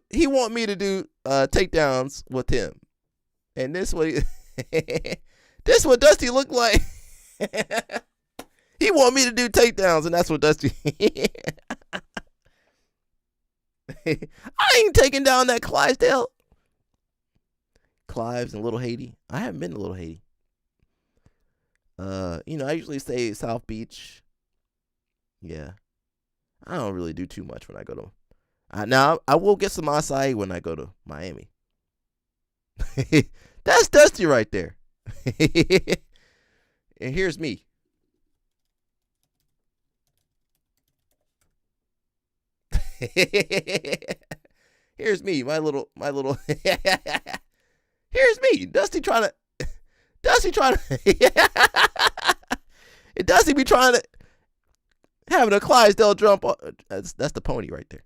takedowns with him. And this this what Dusty looked like. He want me to do takedowns, and that's what Dusty. I ain't taking down that Clydesdale. Clives and Little Haiti. I haven't been to Little Haiti. I usually stay South Beach. Yeah. I don't really do too much when I go to... now, I will get some acai when I go to Miami. That's Dusty right there. And here's me. Here's me, my little here's me, Dusty trying to and Dusty be trying to having a Clydesdale jump. That's the pony right there.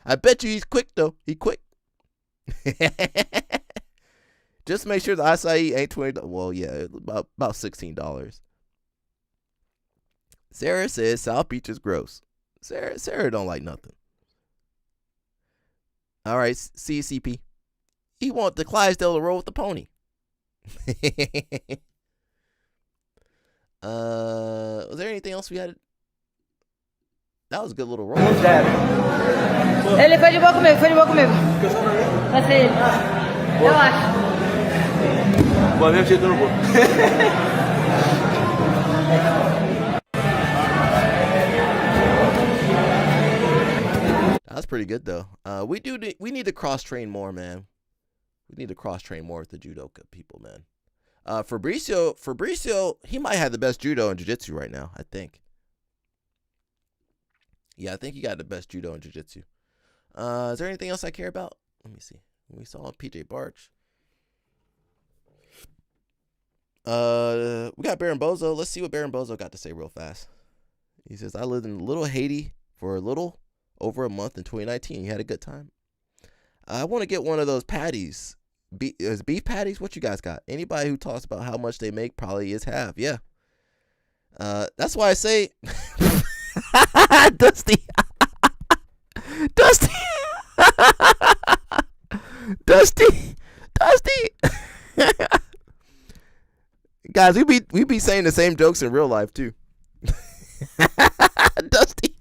I bet you he's quick though. He quick. Just make sure the acai ain't $20. Well, yeah, about $16. Sarah says South Beach is gross. Sarah don't like nothing. All right, CCP. He want the Clydesdale to roll with the pony. Was there anything else we had? That was a good little roll. Ele foi de boa comigo, Passei ele. Eu acho. Boa, mesmo jeito no corpo. That's pretty good though. We need to cross train more, man. We need to cross train more with the judo people, man. Fabricio, he might have the best judo and jiu-jitsu right now, I think. Yeah, I think he got the best judo and jiu-jitsu. Is there anything else I care about? Let me see. We saw PJ Barch. We got Baron Bozo. Let's see what Baron Bozo got to say real fast. He says, I lived in Little Haiti for over a month in 2019. You had a good time. I want to get one of those patties. Beef patties? What you guys got? Anybody who talks about how much they make probably is half. Yeah. That's why I say Dusty. Guys, we be saying the same jokes in real life too. Dusty.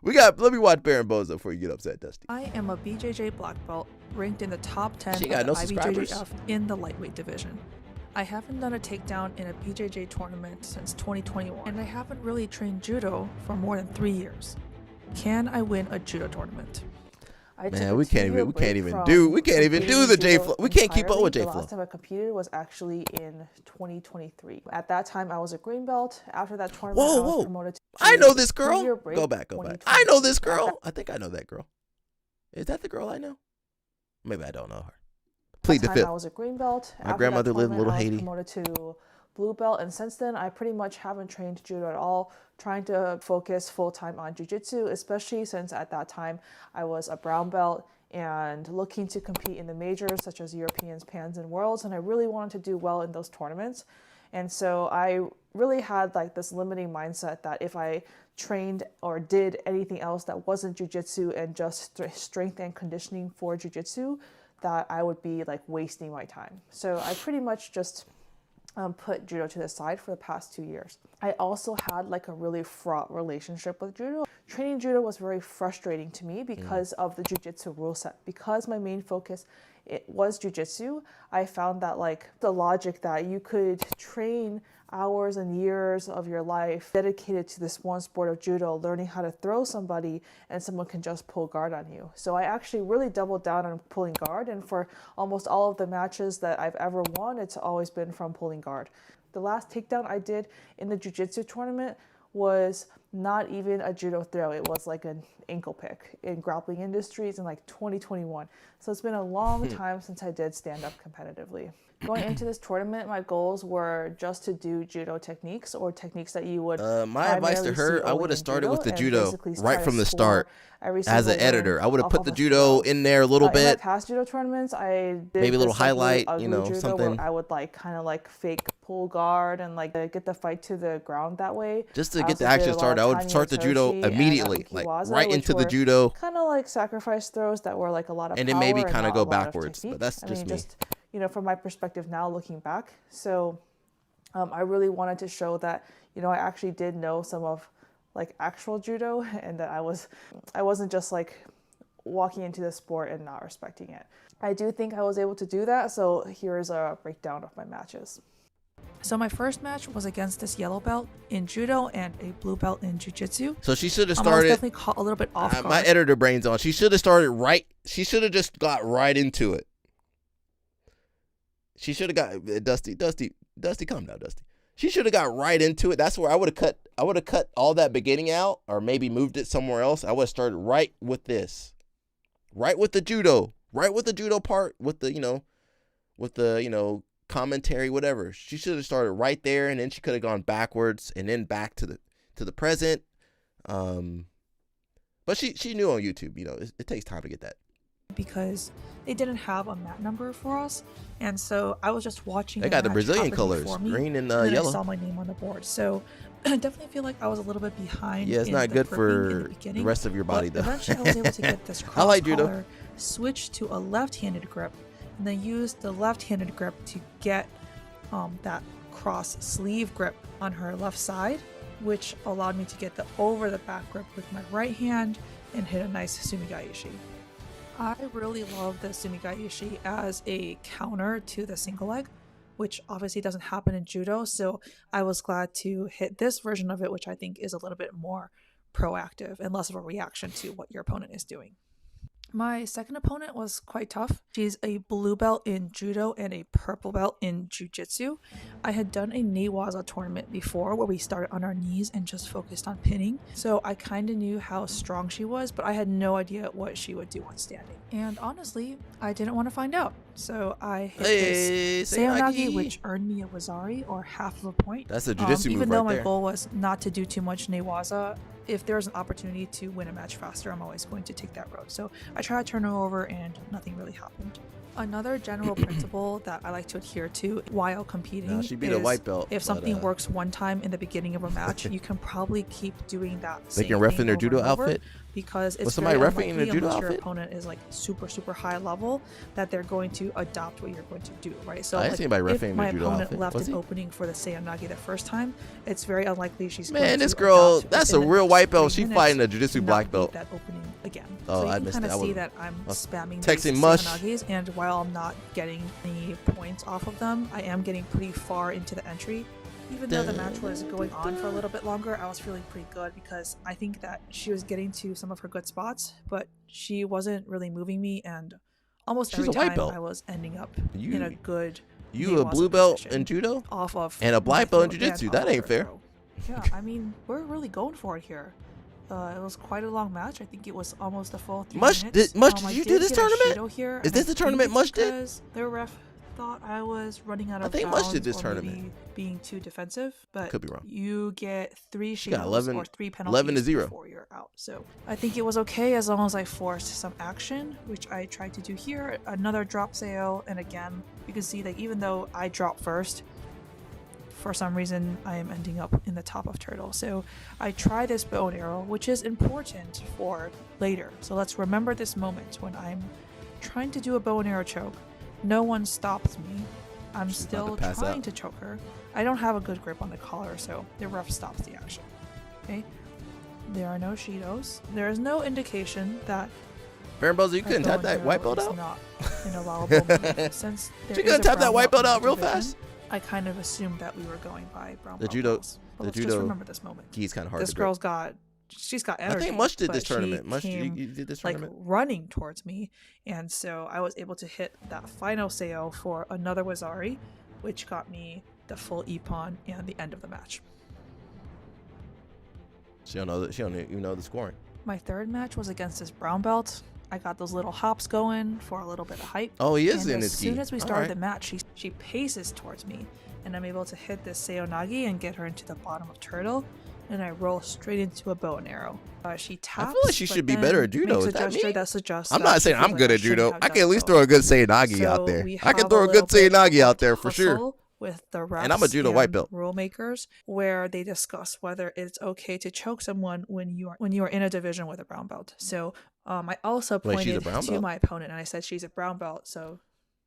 Let me watch Baron Bozo before you get upset, Dusty. I am a BJJ black belt, ranked in the top 10 of the subscribers. IBJJF in the lightweight division. I haven't done a takedown in a BJJ tournament since 2021, and I haven't really trained judo for more than 3 years. Can I win a judo tournament? Man, we can't even do the J Flow. We can't keep up with J Flow. The last time I competed was actually in 2023. At that time, I was a green belt. After that tournament, I was promoted to I know this girl. Go back. I know this girl. I think I know that girl. Is that the girl I know? Maybe I don't know her. Plead the fifth. I was a green belt. My grandmother lived in Little Haiti. I was promoted to blue belt, and since then, I pretty much haven't trained judo at all, trying to focus full-time on jiu-jitsu, especially since at that time, I was a brown belt and looking to compete in the majors such as Europeans, Pans, and Worlds, and I really wanted to do well in those tournaments. And so I really had like this limiting mindset that if I trained or did anything else that wasn't jiu-jitsu and just strength and conditioning for jiu-jitsu, that I would be like wasting my time. So I pretty much just put judo to the side for the past 2 years. I also had like a really fraught relationship with judo. Training judo was very frustrating to me because of the jiu-jitsu rule set. Because my main focus was jiu-jitsu, I found that like the logic that you could train hours and years of your life dedicated to this one sport of judo, learning how to throw somebody and someone can just pull guard on you. So I actually really doubled down on pulling guard, and for almost all of the matches that I've ever won, it's always been from pulling guard. The last takedown I did in the jiu-jitsu tournament was not even a judo throw. It was like an ankle pick in Grappling Industries in like 2021. So it's been a long time since I did stand up competitively. Going into this tournament, my goals were just to do judo techniques or techniques that you would. My advice to her, I would have started with the judo right from the start. As an editor, I would have put the judo in there a little bit. In my past judo tournaments, I did maybe a little highlight, something. I would like kind of like fake pull guard and like get the fight to the ground that way. Just to get the action started, I would start the judo immediately, like right into the judo. Kind of like sacrifice throws that were like a lot of and power then maybe kind of go backwards. But that's just me. You know, from my perspective now looking back. So I really wanted to show that, you know, I actually did know some of like actual judo and that I wasn't just like walking into the sport and not respecting it. I do think I was able to do that. So here is a breakdown of my matches. So my first match was against this yellow belt in judo and a blue belt in jiu-jitsu. So she should have started. I was definitely caught a little bit off guard. My editor brain's on. She should have started right. She should have just got right into it. She should have got Dusty, calm down, Dusty. She should have got right into it. That's where I would have cut all that beginning out, or maybe moved it somewhere else. I would have started right with this, right with the judo part, with the commentary, whatever. She should have started right there, and then she could have gone backwards and then back to the present. But she knew on YouTube, it takes time to get that. Because they didn't have a mat number for us, and so I was just watching. They got the Brazilian colors, green and yellow. I saw my name on the board, so I definitely feel like I was a little bit behind. Yeah, it's not good for the rest of your body, though. Eventually, I was able to get this cross collar switch to a left-handed grip, and then used the left-handed grip to get that cross sleeve grip on her left side, which allowed me to get the over the back grip with my right hand and hit a nice sumigaishi. I really love the sumigaishi as a counter to the single leg, which obviously doesn't happen in judo, so I was glad to hit this version of it, which I think is a little bit more proactive and less of a reaction to what your opponent is doing. My second opponent was quite tough. She's a blue belt in judo and a purple belt in jiu-jitsu. I had done a newaza tournament before where we started on our knees and just focused on pinning, so I kind of knew how strong she was, but I had no idea what she would do on standing. And honestly, I didn't want to find out, so I hit this seonagi, which earned me a wazari, or half of a point. That's a jiu-jitsu move even though right my there. goal was not to do too much newaza, if there's an opportunity to win a match faster, I'm always going to take that road. So I tried to turn her over and nothing really happened. Another general principle that I like to adhere to while competing she beat is a white belt, if but, something works one time in the beginning of a match, you can probably keep doing that They same can ref thing in their over judo and over, outfit? because it's Was somebody very reffing in their unlikely, judo unless your outfit? opponent is like super high level, that they're going to adopt what you're going to do, right? So I didn't like, see anybody reffing if in my their judo opponent outfit. left Was an he? opening for the seonagi the first time, it's very unlikely she's Man, going this to girl, adopt that's a within the real next white belt. 3 She minutes fighting a jiu-jitsu to black not belt. beat that opening again. Oh, So you I can missed kind it. of I see was that I'm spamming texting these mush. seonagis, and while I'm not getting any points off of them, I am getting pretty far into the entry. Even though the match was going on for a little bit longer, I was feeling pretty good because I think that she was getting to some of her good spots, but she wasn't really moving me, and almost She's every a white time belt. I was ending up You- in a good You a newaza blue belt position in judo off of and a my black belt in throw jiu-jitsu. and That off ain't her fair. throw. Yeah, I mean, we're really going for it here. It was quite a long match. I think it was almost a full 3 Mush, minutes. did I you do did this get a tournament? shido here, Is and this I the tournament think Mush it's did? because their ref thought I was running out I of think Mush did bounds this or tournament. maybe being too defensive, but Could be wrong. you get 3 She got shields 11 or 3 11 to penalties 0. before you're out. So I think it was okay as long as I forced some action, which I tried to do here. Another drop sail, and again, you can see that even though I dropped first, for some reason I am ending up in the top of turtle. So I try this bow and arrow, which is important for later. So let's remember this moment when I'm trying to do a bow and arrow choke. No one stops me. I'm still pass trying out. to choke her. I don't have a good grip on the collar, so the ref stops the action. Okay? There are no shidos. There is no indication that Baron you a couldn't bow tap and that arrow white belt is out? not an allowable move. Since there She is couldn't a tap that brown white belt in out the real division, fast? I kind of assumed that we were going by brown The belt judo, rules. But the let's just judo remember this moment. He's kind of hard This to grip. girl's got, she's got energy. I think Mush did but this she tournament. Mush, came, you did this like tournament? running towards me, and so I was able to hit that final sail for another wazari, which got me the full ippon and the end of the match. She don't even know the scoring. My third match was against this brown belt. I got those little hops going for a little bit of hype. Oh, he is and in as his soon gi. as we All started right. the match, she paces towards me, and I'm able to hit this seonagi and get her into the bottom of turtle, and I roll straight into a bow and arrow. She taps. I feel like she but should be then better at judo. makes Is a that gesture me? that suggests I'm that not she saying feels I'm like good I at shouldn't judo. have I done can at least so. throw a good seonagi So out there. we I can have throw a good little bit seonagi out of there for sure. tussle with the refs And I'm a judo white belt. rule makers, where they discuss whether it's okay to choke someone when you are in a division with a brown belt. So I also Wait, she's a pointed brown to belt? my opponent and I said she's a brown belt. So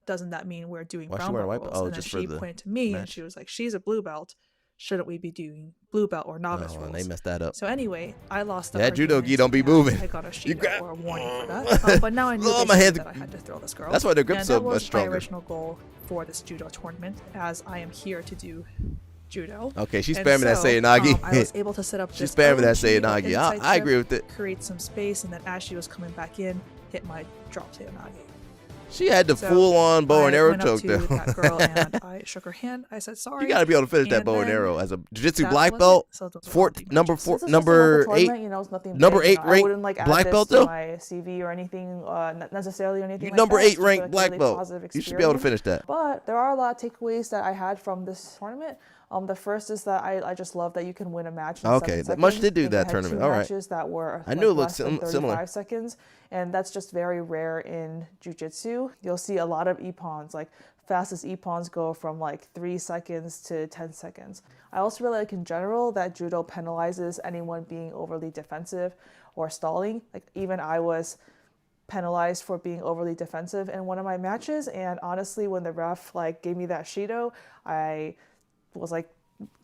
doesn't that mean we're doing Why is she brown wearing belt white belt? rules? Oh, And then just for she the pointed to me and match. she was like, "She's a blue belt. Shouldn't we be doing blue belt or novice Oh, rules?" and they messed that up. So anyway, I lost the That judo argument gi don't be and moving. I got a You shido or a warning for that. But now I knew Oh, my basically hands- that I had to throw this girl. That's why their grip's and so that much was stronger. my original goal for this judo tournament, as I am here to do judo. Okay, she's And spamming that so, seonagi. I was able to set up She's this spamming that OG or seonagi. inside I trip, agree with it. Create some space, and then as she was coming back in, hit my drop seonagi. She had the So full-on bow and I arrow went up choke to though. that girl and I shook her hand. I said sorry. You got to be able to finish that and bow and then arrow as a jiu-jitsu that black was it. belt. So those were all the Number matches. four, This is just a number local 8, tournament, you know, it's nothing number big, 8 you know. I ranked wouldn't, like, add black this belt to though. my CV or anything, not necessarily or anything. You like number that. 8 It's just, ranked like, black really belt. positive You should be able to experience. finish that. But there are a lot of takeaways that I had from this tournament. The first is that I just love that you can win a match in Okay, 7 Mush seconds. did do I think I that had tournament. 2 All right. matches that were I knew it looked less than 35 similar. seconds, and that's just very rare in jiu-jitsu. You'll see a lot of ippons, like fastest ippons go from like 3 seconds to 10 seconds. I also really like in general that judo penalizes anyone being overly defensive or stalling. Like even I was penalized for being overly defensive in one of my matches. And honestly, when the ref like gave me that Shido, I was like,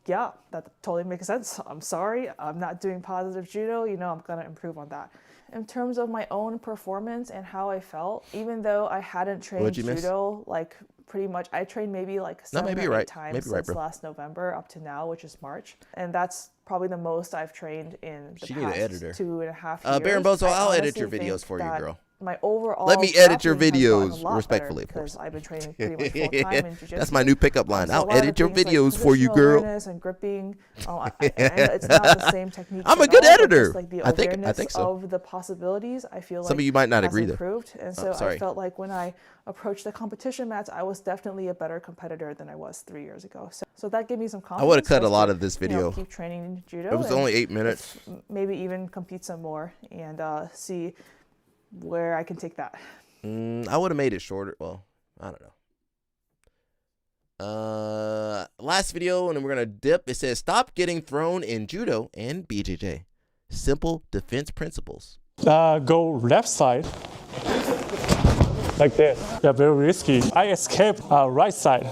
yeah, that totally makes sense. I'm sorry. I'm not doing positive judo. You know, I'm going to improve on that. In terms of my own performance and how I felt, even though I hadn't trained judo, like pretty much, I trained maybe like 7 or 8 times since last November up to now, which is March. And that's probably the most I've trained in the past 2.5 years. Baron Bozo, I'll edit your videos for you, girl. My overall let me edit your videos respectfully, because I've been training pretty much full time in jiu-jitsu. That's my new pickup line. I'll edit your videos like for you, girl. And gripping, it's not the same technique. I'm a good editor. Like the I think so. Of the possibilities, I feel like some of you might not agree improved. And so I felt like when I approached the competition mats, I was definitely a better competitor than I was 3 years ago. So that gave me some confidence. I would have cut a lot of this video. You know, keep training in judo. It was only 8 minutes. Maybe even compete some more and see where I can take that. I would have made it shorter. Well, I don't know. Last video, and then we're gonna dip. It says, "Stop getting thrown in judo and BJJ. Simple defense principles." Go left side, like this. Yeah, very risky. I escape right side.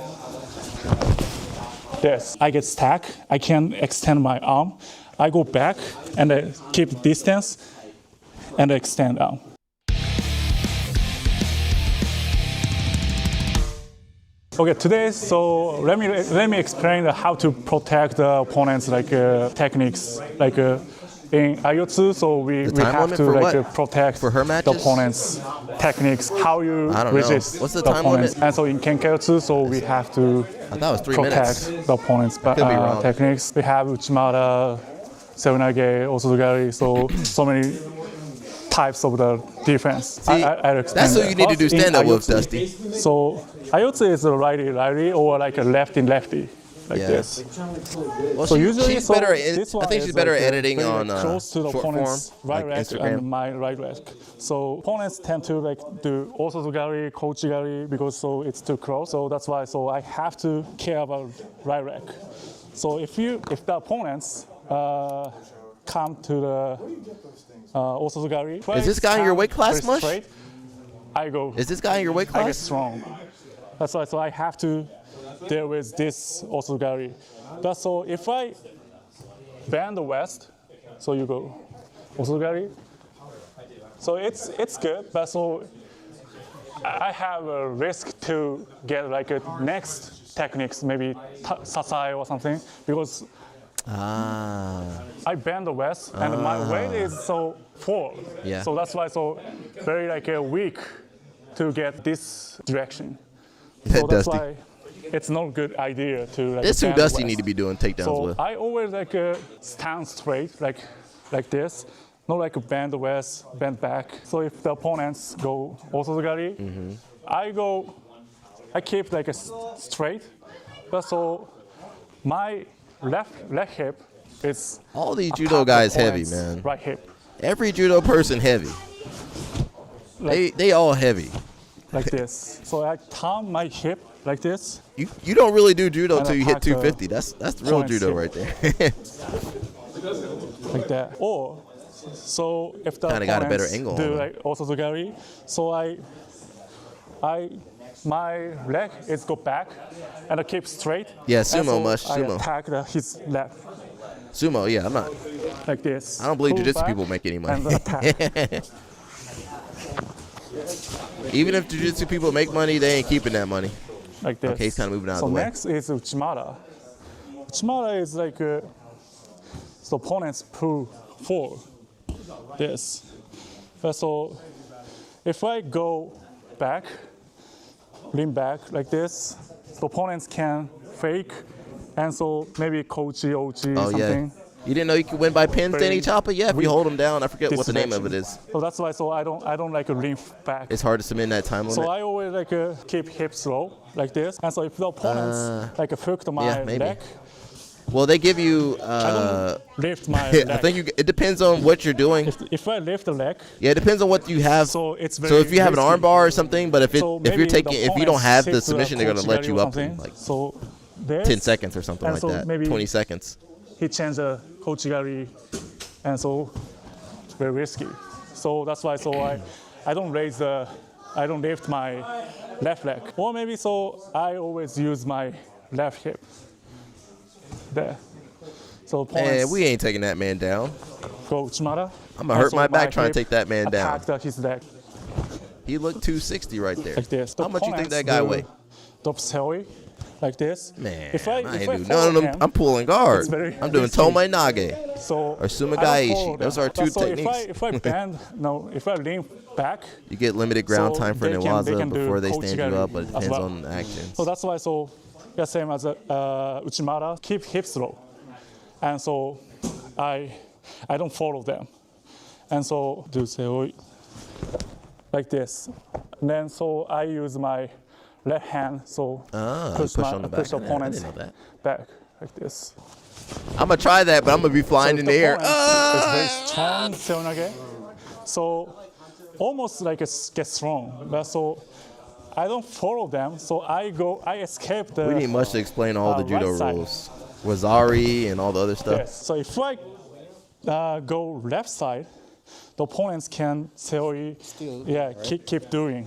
This. I get stuck. I can't extend my arm. I go back and keep distance and extend arm. Okay, today, so let me explain how to protect the opponents, like techniques, like in Aiotsu. So we have to like protect the opponent's techniques, how you resist What's the the time opponents. limit? And so in Kenkaiotsu, so we have to I thought it was 3 protect minutes. the opponent's techniques. We have Uchimata, Seunage, Osuzugari, so many types of the defense. See, that's what you need to do stand-up with, Dusty. So Aiotsu is a righty or like a lefty, like this. Well, so usually, she's better. I think she's better at editing on close to the short opponent's form, right like leg Instagram. and my right leg. So opponents tend to like do osozugari, kochigari because so it's too close. So that's why. So I have to care about right leg. So if the opponents come to the osozugari, Is this guy in your weight class, Mush? I go. Is this guy in your weight class? I get strong. That's why. So I have to deal with this osozugari. That's so. If I bend the waist, so you go osozugari. So it's good, but so I have a risk to get like a next techniques, maybe sasai or something, because I bend the waist and my weight is so full. Yeah. So that's why so very like weak to get this direction. So that's why it's not a good idea to like. This who bend the Dusty waist. need to be doing takedowns So with. I always like stand straight, like this, not like bend the waist, bend back. So if the opponents go osozugari, I keep like a straight. But so my left leg hip is all these judo guys heavy, man. Right hip. Every judo person heavy. They all heavy. Like this. So I turn my hip like this. You don't really do judo And till you hit attack the 250. That's the real opponent's judo hip. right there. Like that. Or so if the Kinda got a better opponents angle do on it. like osozugari, so my leg is go back and I keep straight. Yeah, And sumo, so Mush, I sumo. attack his left Sumo, yeah, I'm not. like this. I don't believe Pull jiu-jitsu back people make any money. and attack. Even if jiu-jitsu people make money, they ain't keeping that money. Like this. Okay, he's kind of moving out So of the way. next is Uchimata. Uchimata is like so opponents pull forward. This. But so if I go back, lean back like this, the opponents can fake, and so maybe kochi, ochi, Oh, something. yeah. You didn't know you could win by pin standing chopper? Yeah, if you hold them down. I forget what the name of it is. So that's why. So I don't like lean back. It's hard to submit in that time limit. So I always like keep hips low like this, and so if the opponents like hooked my leg, well, they give you. lift my I leg. think it depends on what you're doing. If I lift the leg, Yeah, it depends on what you have. So it's So if you have an risky. arm bar or something, but if maybe you're taking, the if you don't have the opponents submission, they're gonna hit let the you up something. in like So this, 10 seconds or something and like so that. maybe 20 seconds. He changed the kochigari, and so very risky. So that's why. So I don't lift my left leg. Or maybe so I always use my left hip. There. So man, we ain't taking that man down. Go Uchimata. I'm gonna hurt my back trying to take that man down. His leg. He looked 260 right there. Like this. How much you think that guy weigh? Like this. Man, if I do none of them. I'm pulling guard. I'm doing Tomai Nage or Sumagaishi. Those are two techniques. If I bend, if I lean back, you get limited ground time for Newaza before they stand you up, but it depends on the action. So that's why. Same as Uchimata, keep hips low, and so I don't follow them, and so do seoi like this, and then so I use my left hand, so push the opponent's back like this. I'm gonna try that, but I'm gonna be flying in the air. It's very strong seonage, so almost like it gets strong, but so I don't follow them, so I escape the. We need much to explain all the judo right rules, Wazari and all the other stuff. Yes. So if I go left side, the opponents can seoi, keep doing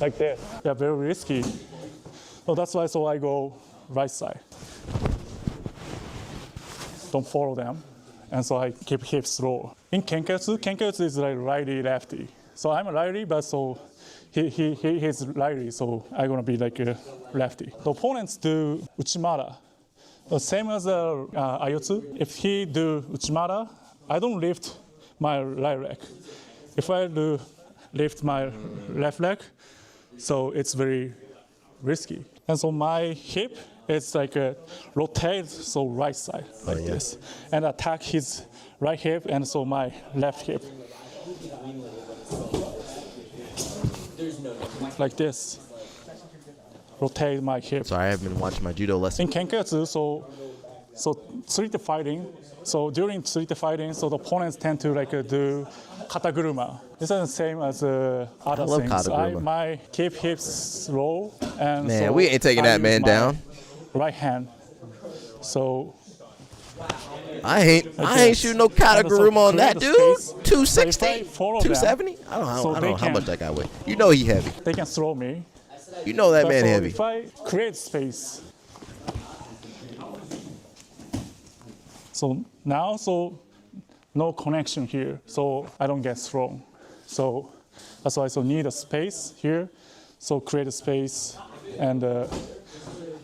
like that. Yeah, very risky. So that's why. So I go right side. Don't follow them, and so I keep hips low. In Kenketsu is like righty lefty. So I'm a righty, but so he's righty, so I'm gonna be like a lefty. The opponents do Uchimata, the same as Ayotsu. If he do Uchimata, I don't lift my right leg. If I do lift my left leg, so it's very risky. And so my hip is like a rotate, so right side like this, and attack his right hip, and so my left hip. Like this. Rotate my hip. Sorry, I haven't been watching my judo lesson. In Kenketsu, so street fighting. So during street fighting, so the opponents tend to do kataguruma. This is the same as other things. Kataguruma. My keep hips low, and man, we ain't taking that man down. Right hand. So. I ain't shooting no kataguruma on that dude. 260, 270. I don't know how much that guy weighs. You know he heavy. They can throw me. You know that man heavy. If I create space, so now no connection here, so I don't get thrown. So that's why need a space here. So create a space, and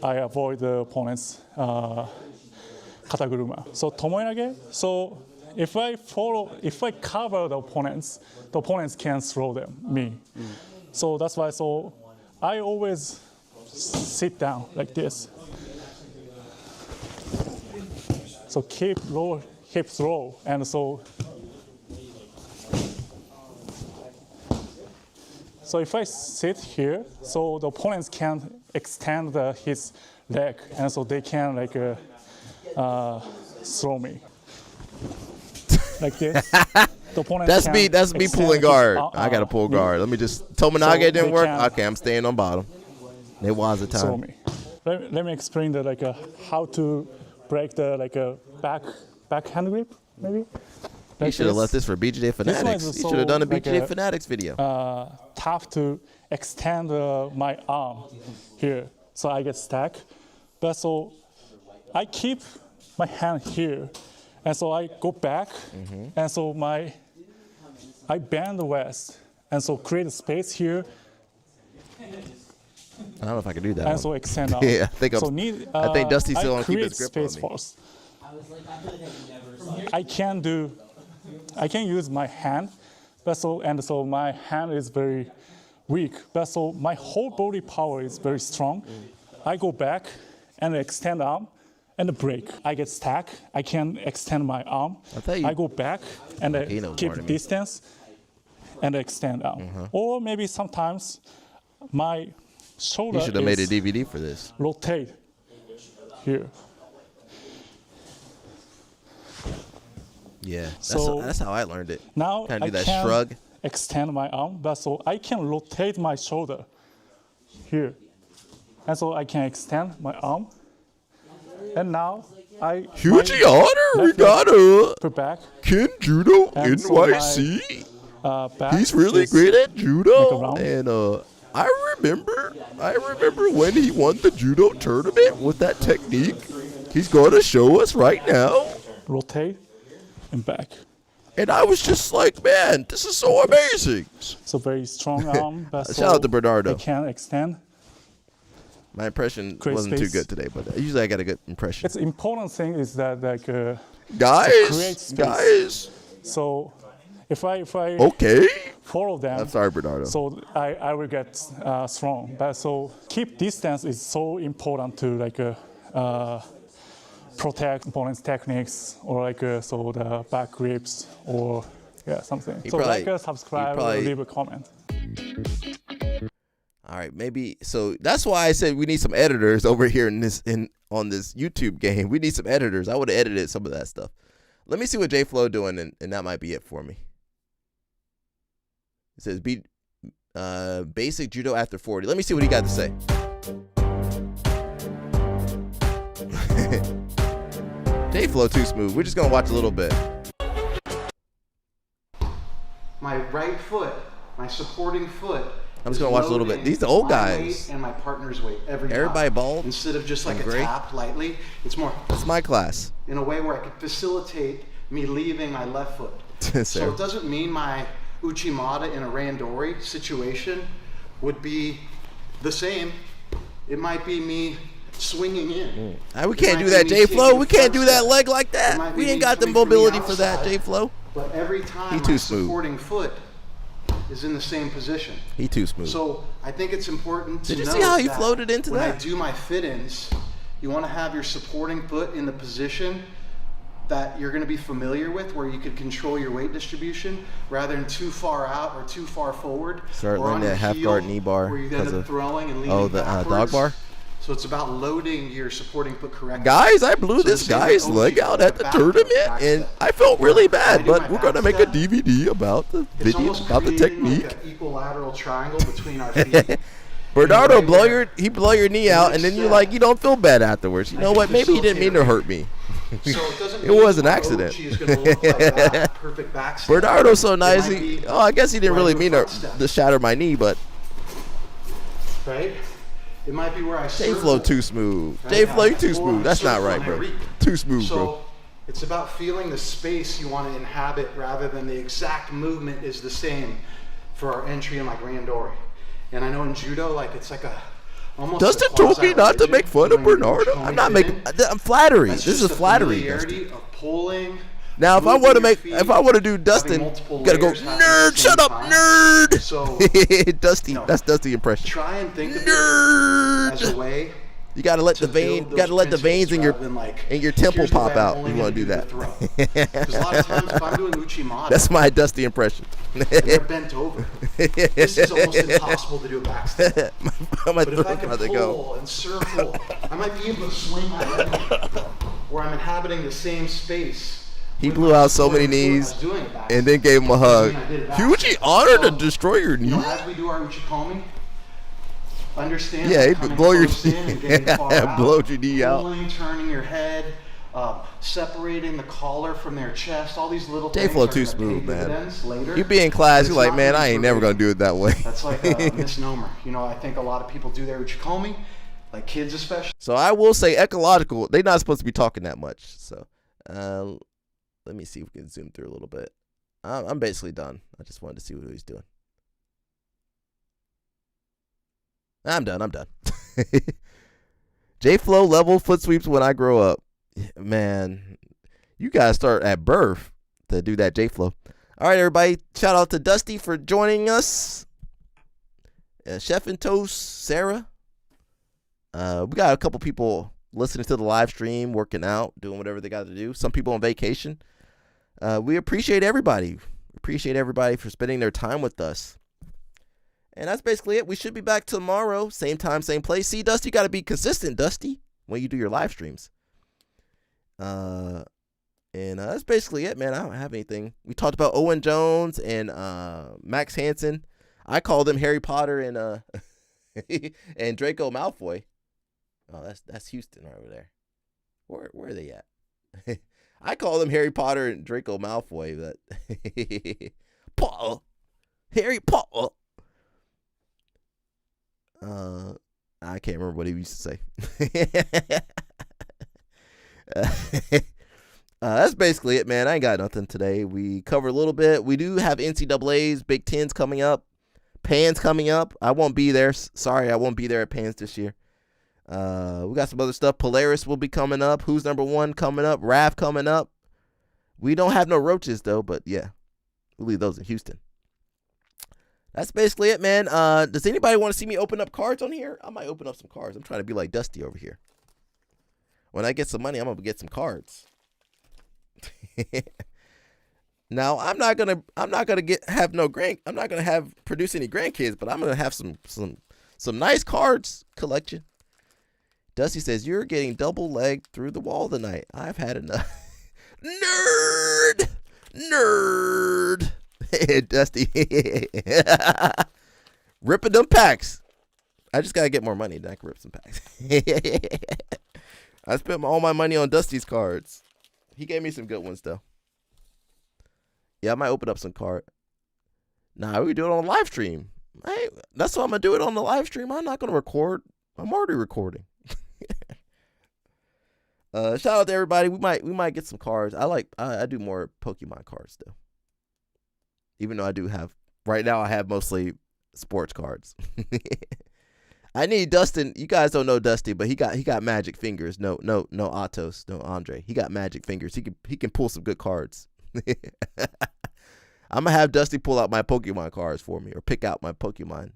I avoid the opponent's kataguruma. So tomoenage. So if I cover the opponents can throw me. So that's why. So I always sit down like this. So keep low hips low, and so if I sit here, so the opponents can extend his leg, and so they can throw me like this. That's me pulling guard. I gotta pull guard. Let me just. Tomonage didn't work. Okay, I'm staying on bottom. It was a time. Throw me. Let me explain how to break the back hand grip maybe. You should have left this for BJJ Fanatics. You should have done a BJJ Fanatics video. Tough to extend my arm here, so I get stuck. But so I keep my hand here, and so I go back, and so I bend the waist, and so create a space here. I don't know if I can do that. And so extend out. Yeah, I think Dusty's still on keep his grip space on me. First. I can use my hand, but so my hand is very weak. But so my whole body power is very strong. I go back and extend arm and break. I get stuck. I can extend my arm. I go back and keep distance and extend arm. Or maybe sometimes my shoulder. You should have made a DVD for this. Rotate here. Yeah, that's how I learned it. Now kind of do I that can shrug. Extend my arm, but so I can rotate my shoulder here, and so I can extend my arm. And now Huge honor, we got it. Put back. Ken Judo And so NYC. back He's really is great at judo. like a round. And I remember when he won the judo tournament with that technique. He's going to show us right now. Rotate and back. And I was just like, man, this is so amazing. So very strong arm. Shout out to Bernardo. They can extend. My impression Create wasn't space. too good today, but usually I got a good impression. It's important thing is that like create Guys, space. So if I Okay. follow them, I'm sorry, Bernardo. so I will get strong. But so keep distance is so important to like protect opponent's techniques or like so the back grips or something. So like subscribe or leave a comment. All right, maybe so that's why I said we need some editors over here on this YouTube game. We need some editors. I would have edited some of that stuff. Let me see what J Flow doing, and that might be it for me. It says beat basic judo after 40. Let me see what he got to say. J Flow too smooth. We're just gonna watch a little bit. My right foot, my supporting foot. I'm just gonna watch a little bit. These are the old guys. And my partner's weight every Everybody time. bald. Instead of just like a great. tap lightly, it's more. That's my class. In a way where I could facilitate me leaving my left foot. So it doesn't mean my Uchimata in a randori situation would be the same. It might be me swinging in. We can't do that, J Flow. We can't do that leg like that. We ain't got the mobility for that, J Flow. But every time He too my smooth. supporting foot is in the same position. He too smooth. So I think it's important to Did you know see how he that floated into when that? I do my fit-ins, you want to have your supporting foot in the position that you're going to be familiar with, where you could control your weight distribution rather than too far out or too far forward. Start or learning on that your half heel, guard knee bar where you end because up of throwing and leaning the dog backwards. bar. So it's about loading your supporting foot correctly. Guys, I blew So this the same guy's with leg OG, out at the back tournament, back and step. I felt really When I bad. do But my we're gonna back make a step, DVD about the It's video almost about the creating technique. like an equilateral triangle between our feet. Bernardo, blow your knee out, and then you're like, you don't feel bad afterwards. You know what? Maybe he didn't mean to hurt me. So it doesn't It mean was an our accident. OG is gonna look like that, perfect back step. Bernardo's so It nice. might be I guess he didn't really mean front step, to shatter my knee, but right? It might be where I J circle, Flow too smooth. right? J Flow, you too Or smooth. That's not circle right, and I bro. reap. Too smooth, So bro. it's about feeling the space you want to inhabit rather than the exact movement is the same for our entry and like randori. And I know in judo, like it's like a almost. Dustin a told me not to quasi-religion make fun of when you're Bernardo. going I'm not in. making. I'm flattery. That's This just is the flattery, familiarity Dustin. of pulling. Now, if I moving want to your make, feet, if I want to do having Dustin, multiple you gotta go layers happening at nerd. the Shut same up, time. nerd. So Dusty. That's Dusty impression. try and think of Nerd. it as a way. You gotta let to the vein. build You gotta those let the veins in your principles rather than, like, in your temple here's the pop way I'm out. only You want to do gonna that? do the Because a lot of times if I'm doing Uchimata, That's my Dusty impression. and they're bent over. This is almost impossible to do a back step. My But if I throat's can about to pull go. and circle, I might be able to swing my leg where I'm inhabiting the same space. He blew out so many knees and then gave him a hug. Huge honor to destroy your knee. You know, as we do our Uchikomi, understand Yeah, he coming blow your close in and getting far out, blow your knee out. pulling, turning your head, separating the collar from their chest, all these little J things Flow are too gonna pay smooth, man. dividends later. You be in class, It's you're like, not man, really I ain't never gonna do it that way. That's like a misnomer. You know, I think a lot of people do their Uchikomi, like kids especially. So I will say ecological. They're not supposed to be talking that much. So let me see if we can zoom through a little bit. I'm basically done. I just wanted to see what he's doing. I'm done. J Flow level foot sweeps when I grow up. Man, you gotta start at birth to do that J Flow. All right, everybody. Shout out to Dusty for joining us. Chef and Toast, Sarah. We got a couple people listening to the live stream, working out, doing whatever they got to do. Some people on vacation. We appreciate everybody. Appreciate everybody for spending their time with us. And that's basically it. We should be back tomorrow. Same time, same place. See, Dusty, you got to be consistent, Dusty, when you do your live streams. And that's basically it, man. I don't have anything. We talked about Owen Jones and Max Hansen. I call them Harry Potter and and Draco Malfoy. Oh, that's Houston right over there. Where are they at? I call them Harry Potter and Draco Malfoy. That Paul, Harry Potter. I can't remember what he used to say. That's basically it, man. I ain't got nothing today. We covered a little bit. We do have NCAA's, Big Ten's coming up. Pans coming up. I won't be there. Sorry, I won't be there at Pans this year. We got some other stuff. Polaris will be coming up. Who's Number One coming up. RAF coming up. We don't have no roaches, though, but yeah. We'll leave those in Houston. That's basically it, man. Does anybody want to see me open up cards on here? I might open up some cards. I'm trying to be like Dusty over here. When I get some money, I'm going to get some cards. Now, I'm not gonna produce any grandkids, but I'm gonna have some nice cards collection. Dusty says you're getting double legged through the wall tonight. I've had enough. Nerd. Hey, Dusty. Ripping them packs. I just gotta get more money, then I can rip some packs. I spent all my money on Dusty's cards. He gave me some good ones, though. Yeah, I might open up some card. Nah, we do it on a live stream. Hey, that's why I'm going to do it on the live stream. I'm not going to record. I'm already recording. Shout out to everybody. We might get some cards. I do more Pokemon cards, though. Even though I do have, right now I have mostly sports cards. I need Dustin. You guys don't know Dusty, but he got magic fingers. No Atos, no Andre. He got magic fingers. He can pull some good cards. I'm gonna have Dusty pull out my Pokemon cards for me, or pick out my Pokemon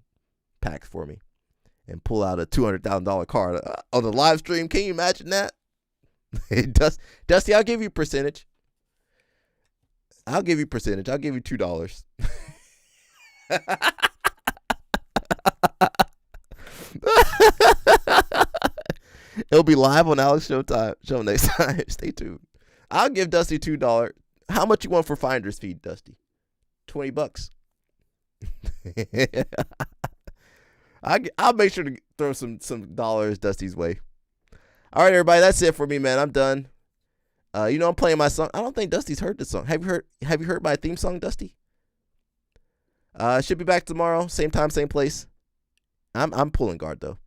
packs for me, and pull out a $200,000 card on the live stream. Can you imagine that? Dusty, I'll give you percentage. I'll give you $2. It'll be live on Alex Show next time. Stay tuned. I'll give Dusty $2. How much you want for finder's fee, Dusty? $20. I'll make sure to throw some dollars Dusty's way. All right, everybody, that's it for me, man. I'm done. I'm playing my song. I don't think Dusty's heard this song. Have you heard my theme song, Dusty? Should be back tomorrow, same time, same place. I'm pulling guard though.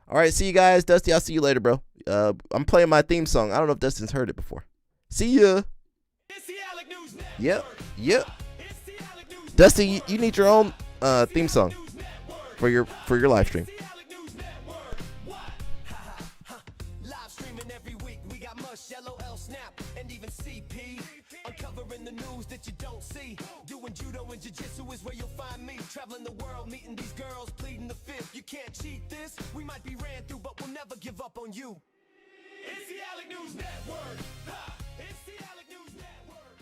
All right, see you guys, Dusty. I'll see you later, bro. I'm playing my theme song. I don't know if Dustin's heard it before. See ya. Yep. Dusty, you need your own theme song for your live stream. Uncovering the news that you don't see. Doing judo and jiu-jitsu is where you'll find me. Traveling the world, meeting these girls, pleading the fifth. You can't cheat this. We might be ran through, but we'll never give up on you. It's the Alec News Network. Ha! It's the Alec News Network.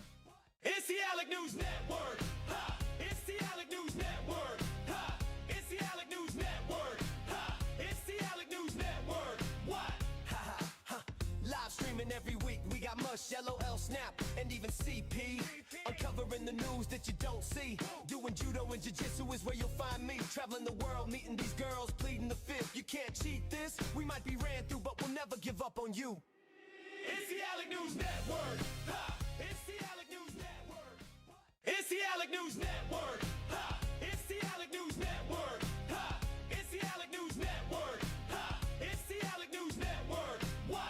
It's the Alec News Network. Ha! It's the Alec News Network. Ha! It's the Alec News Network. Ha! It's the Alec News Network. What? Ha ha ha! Live streaming every week. We got Mush, LOL, Snap, and even CP. Uncovering the news that you don't see. Doing judo and jiu-jitsu is where you'll find me. Traveling the world, meeting these girls, pleading the fifth. You can't cheat this. We might be ran through, but we'll never give up on you. It's the Alec News Network. Ha! It's the Alec News Network. It's the Alec News Network.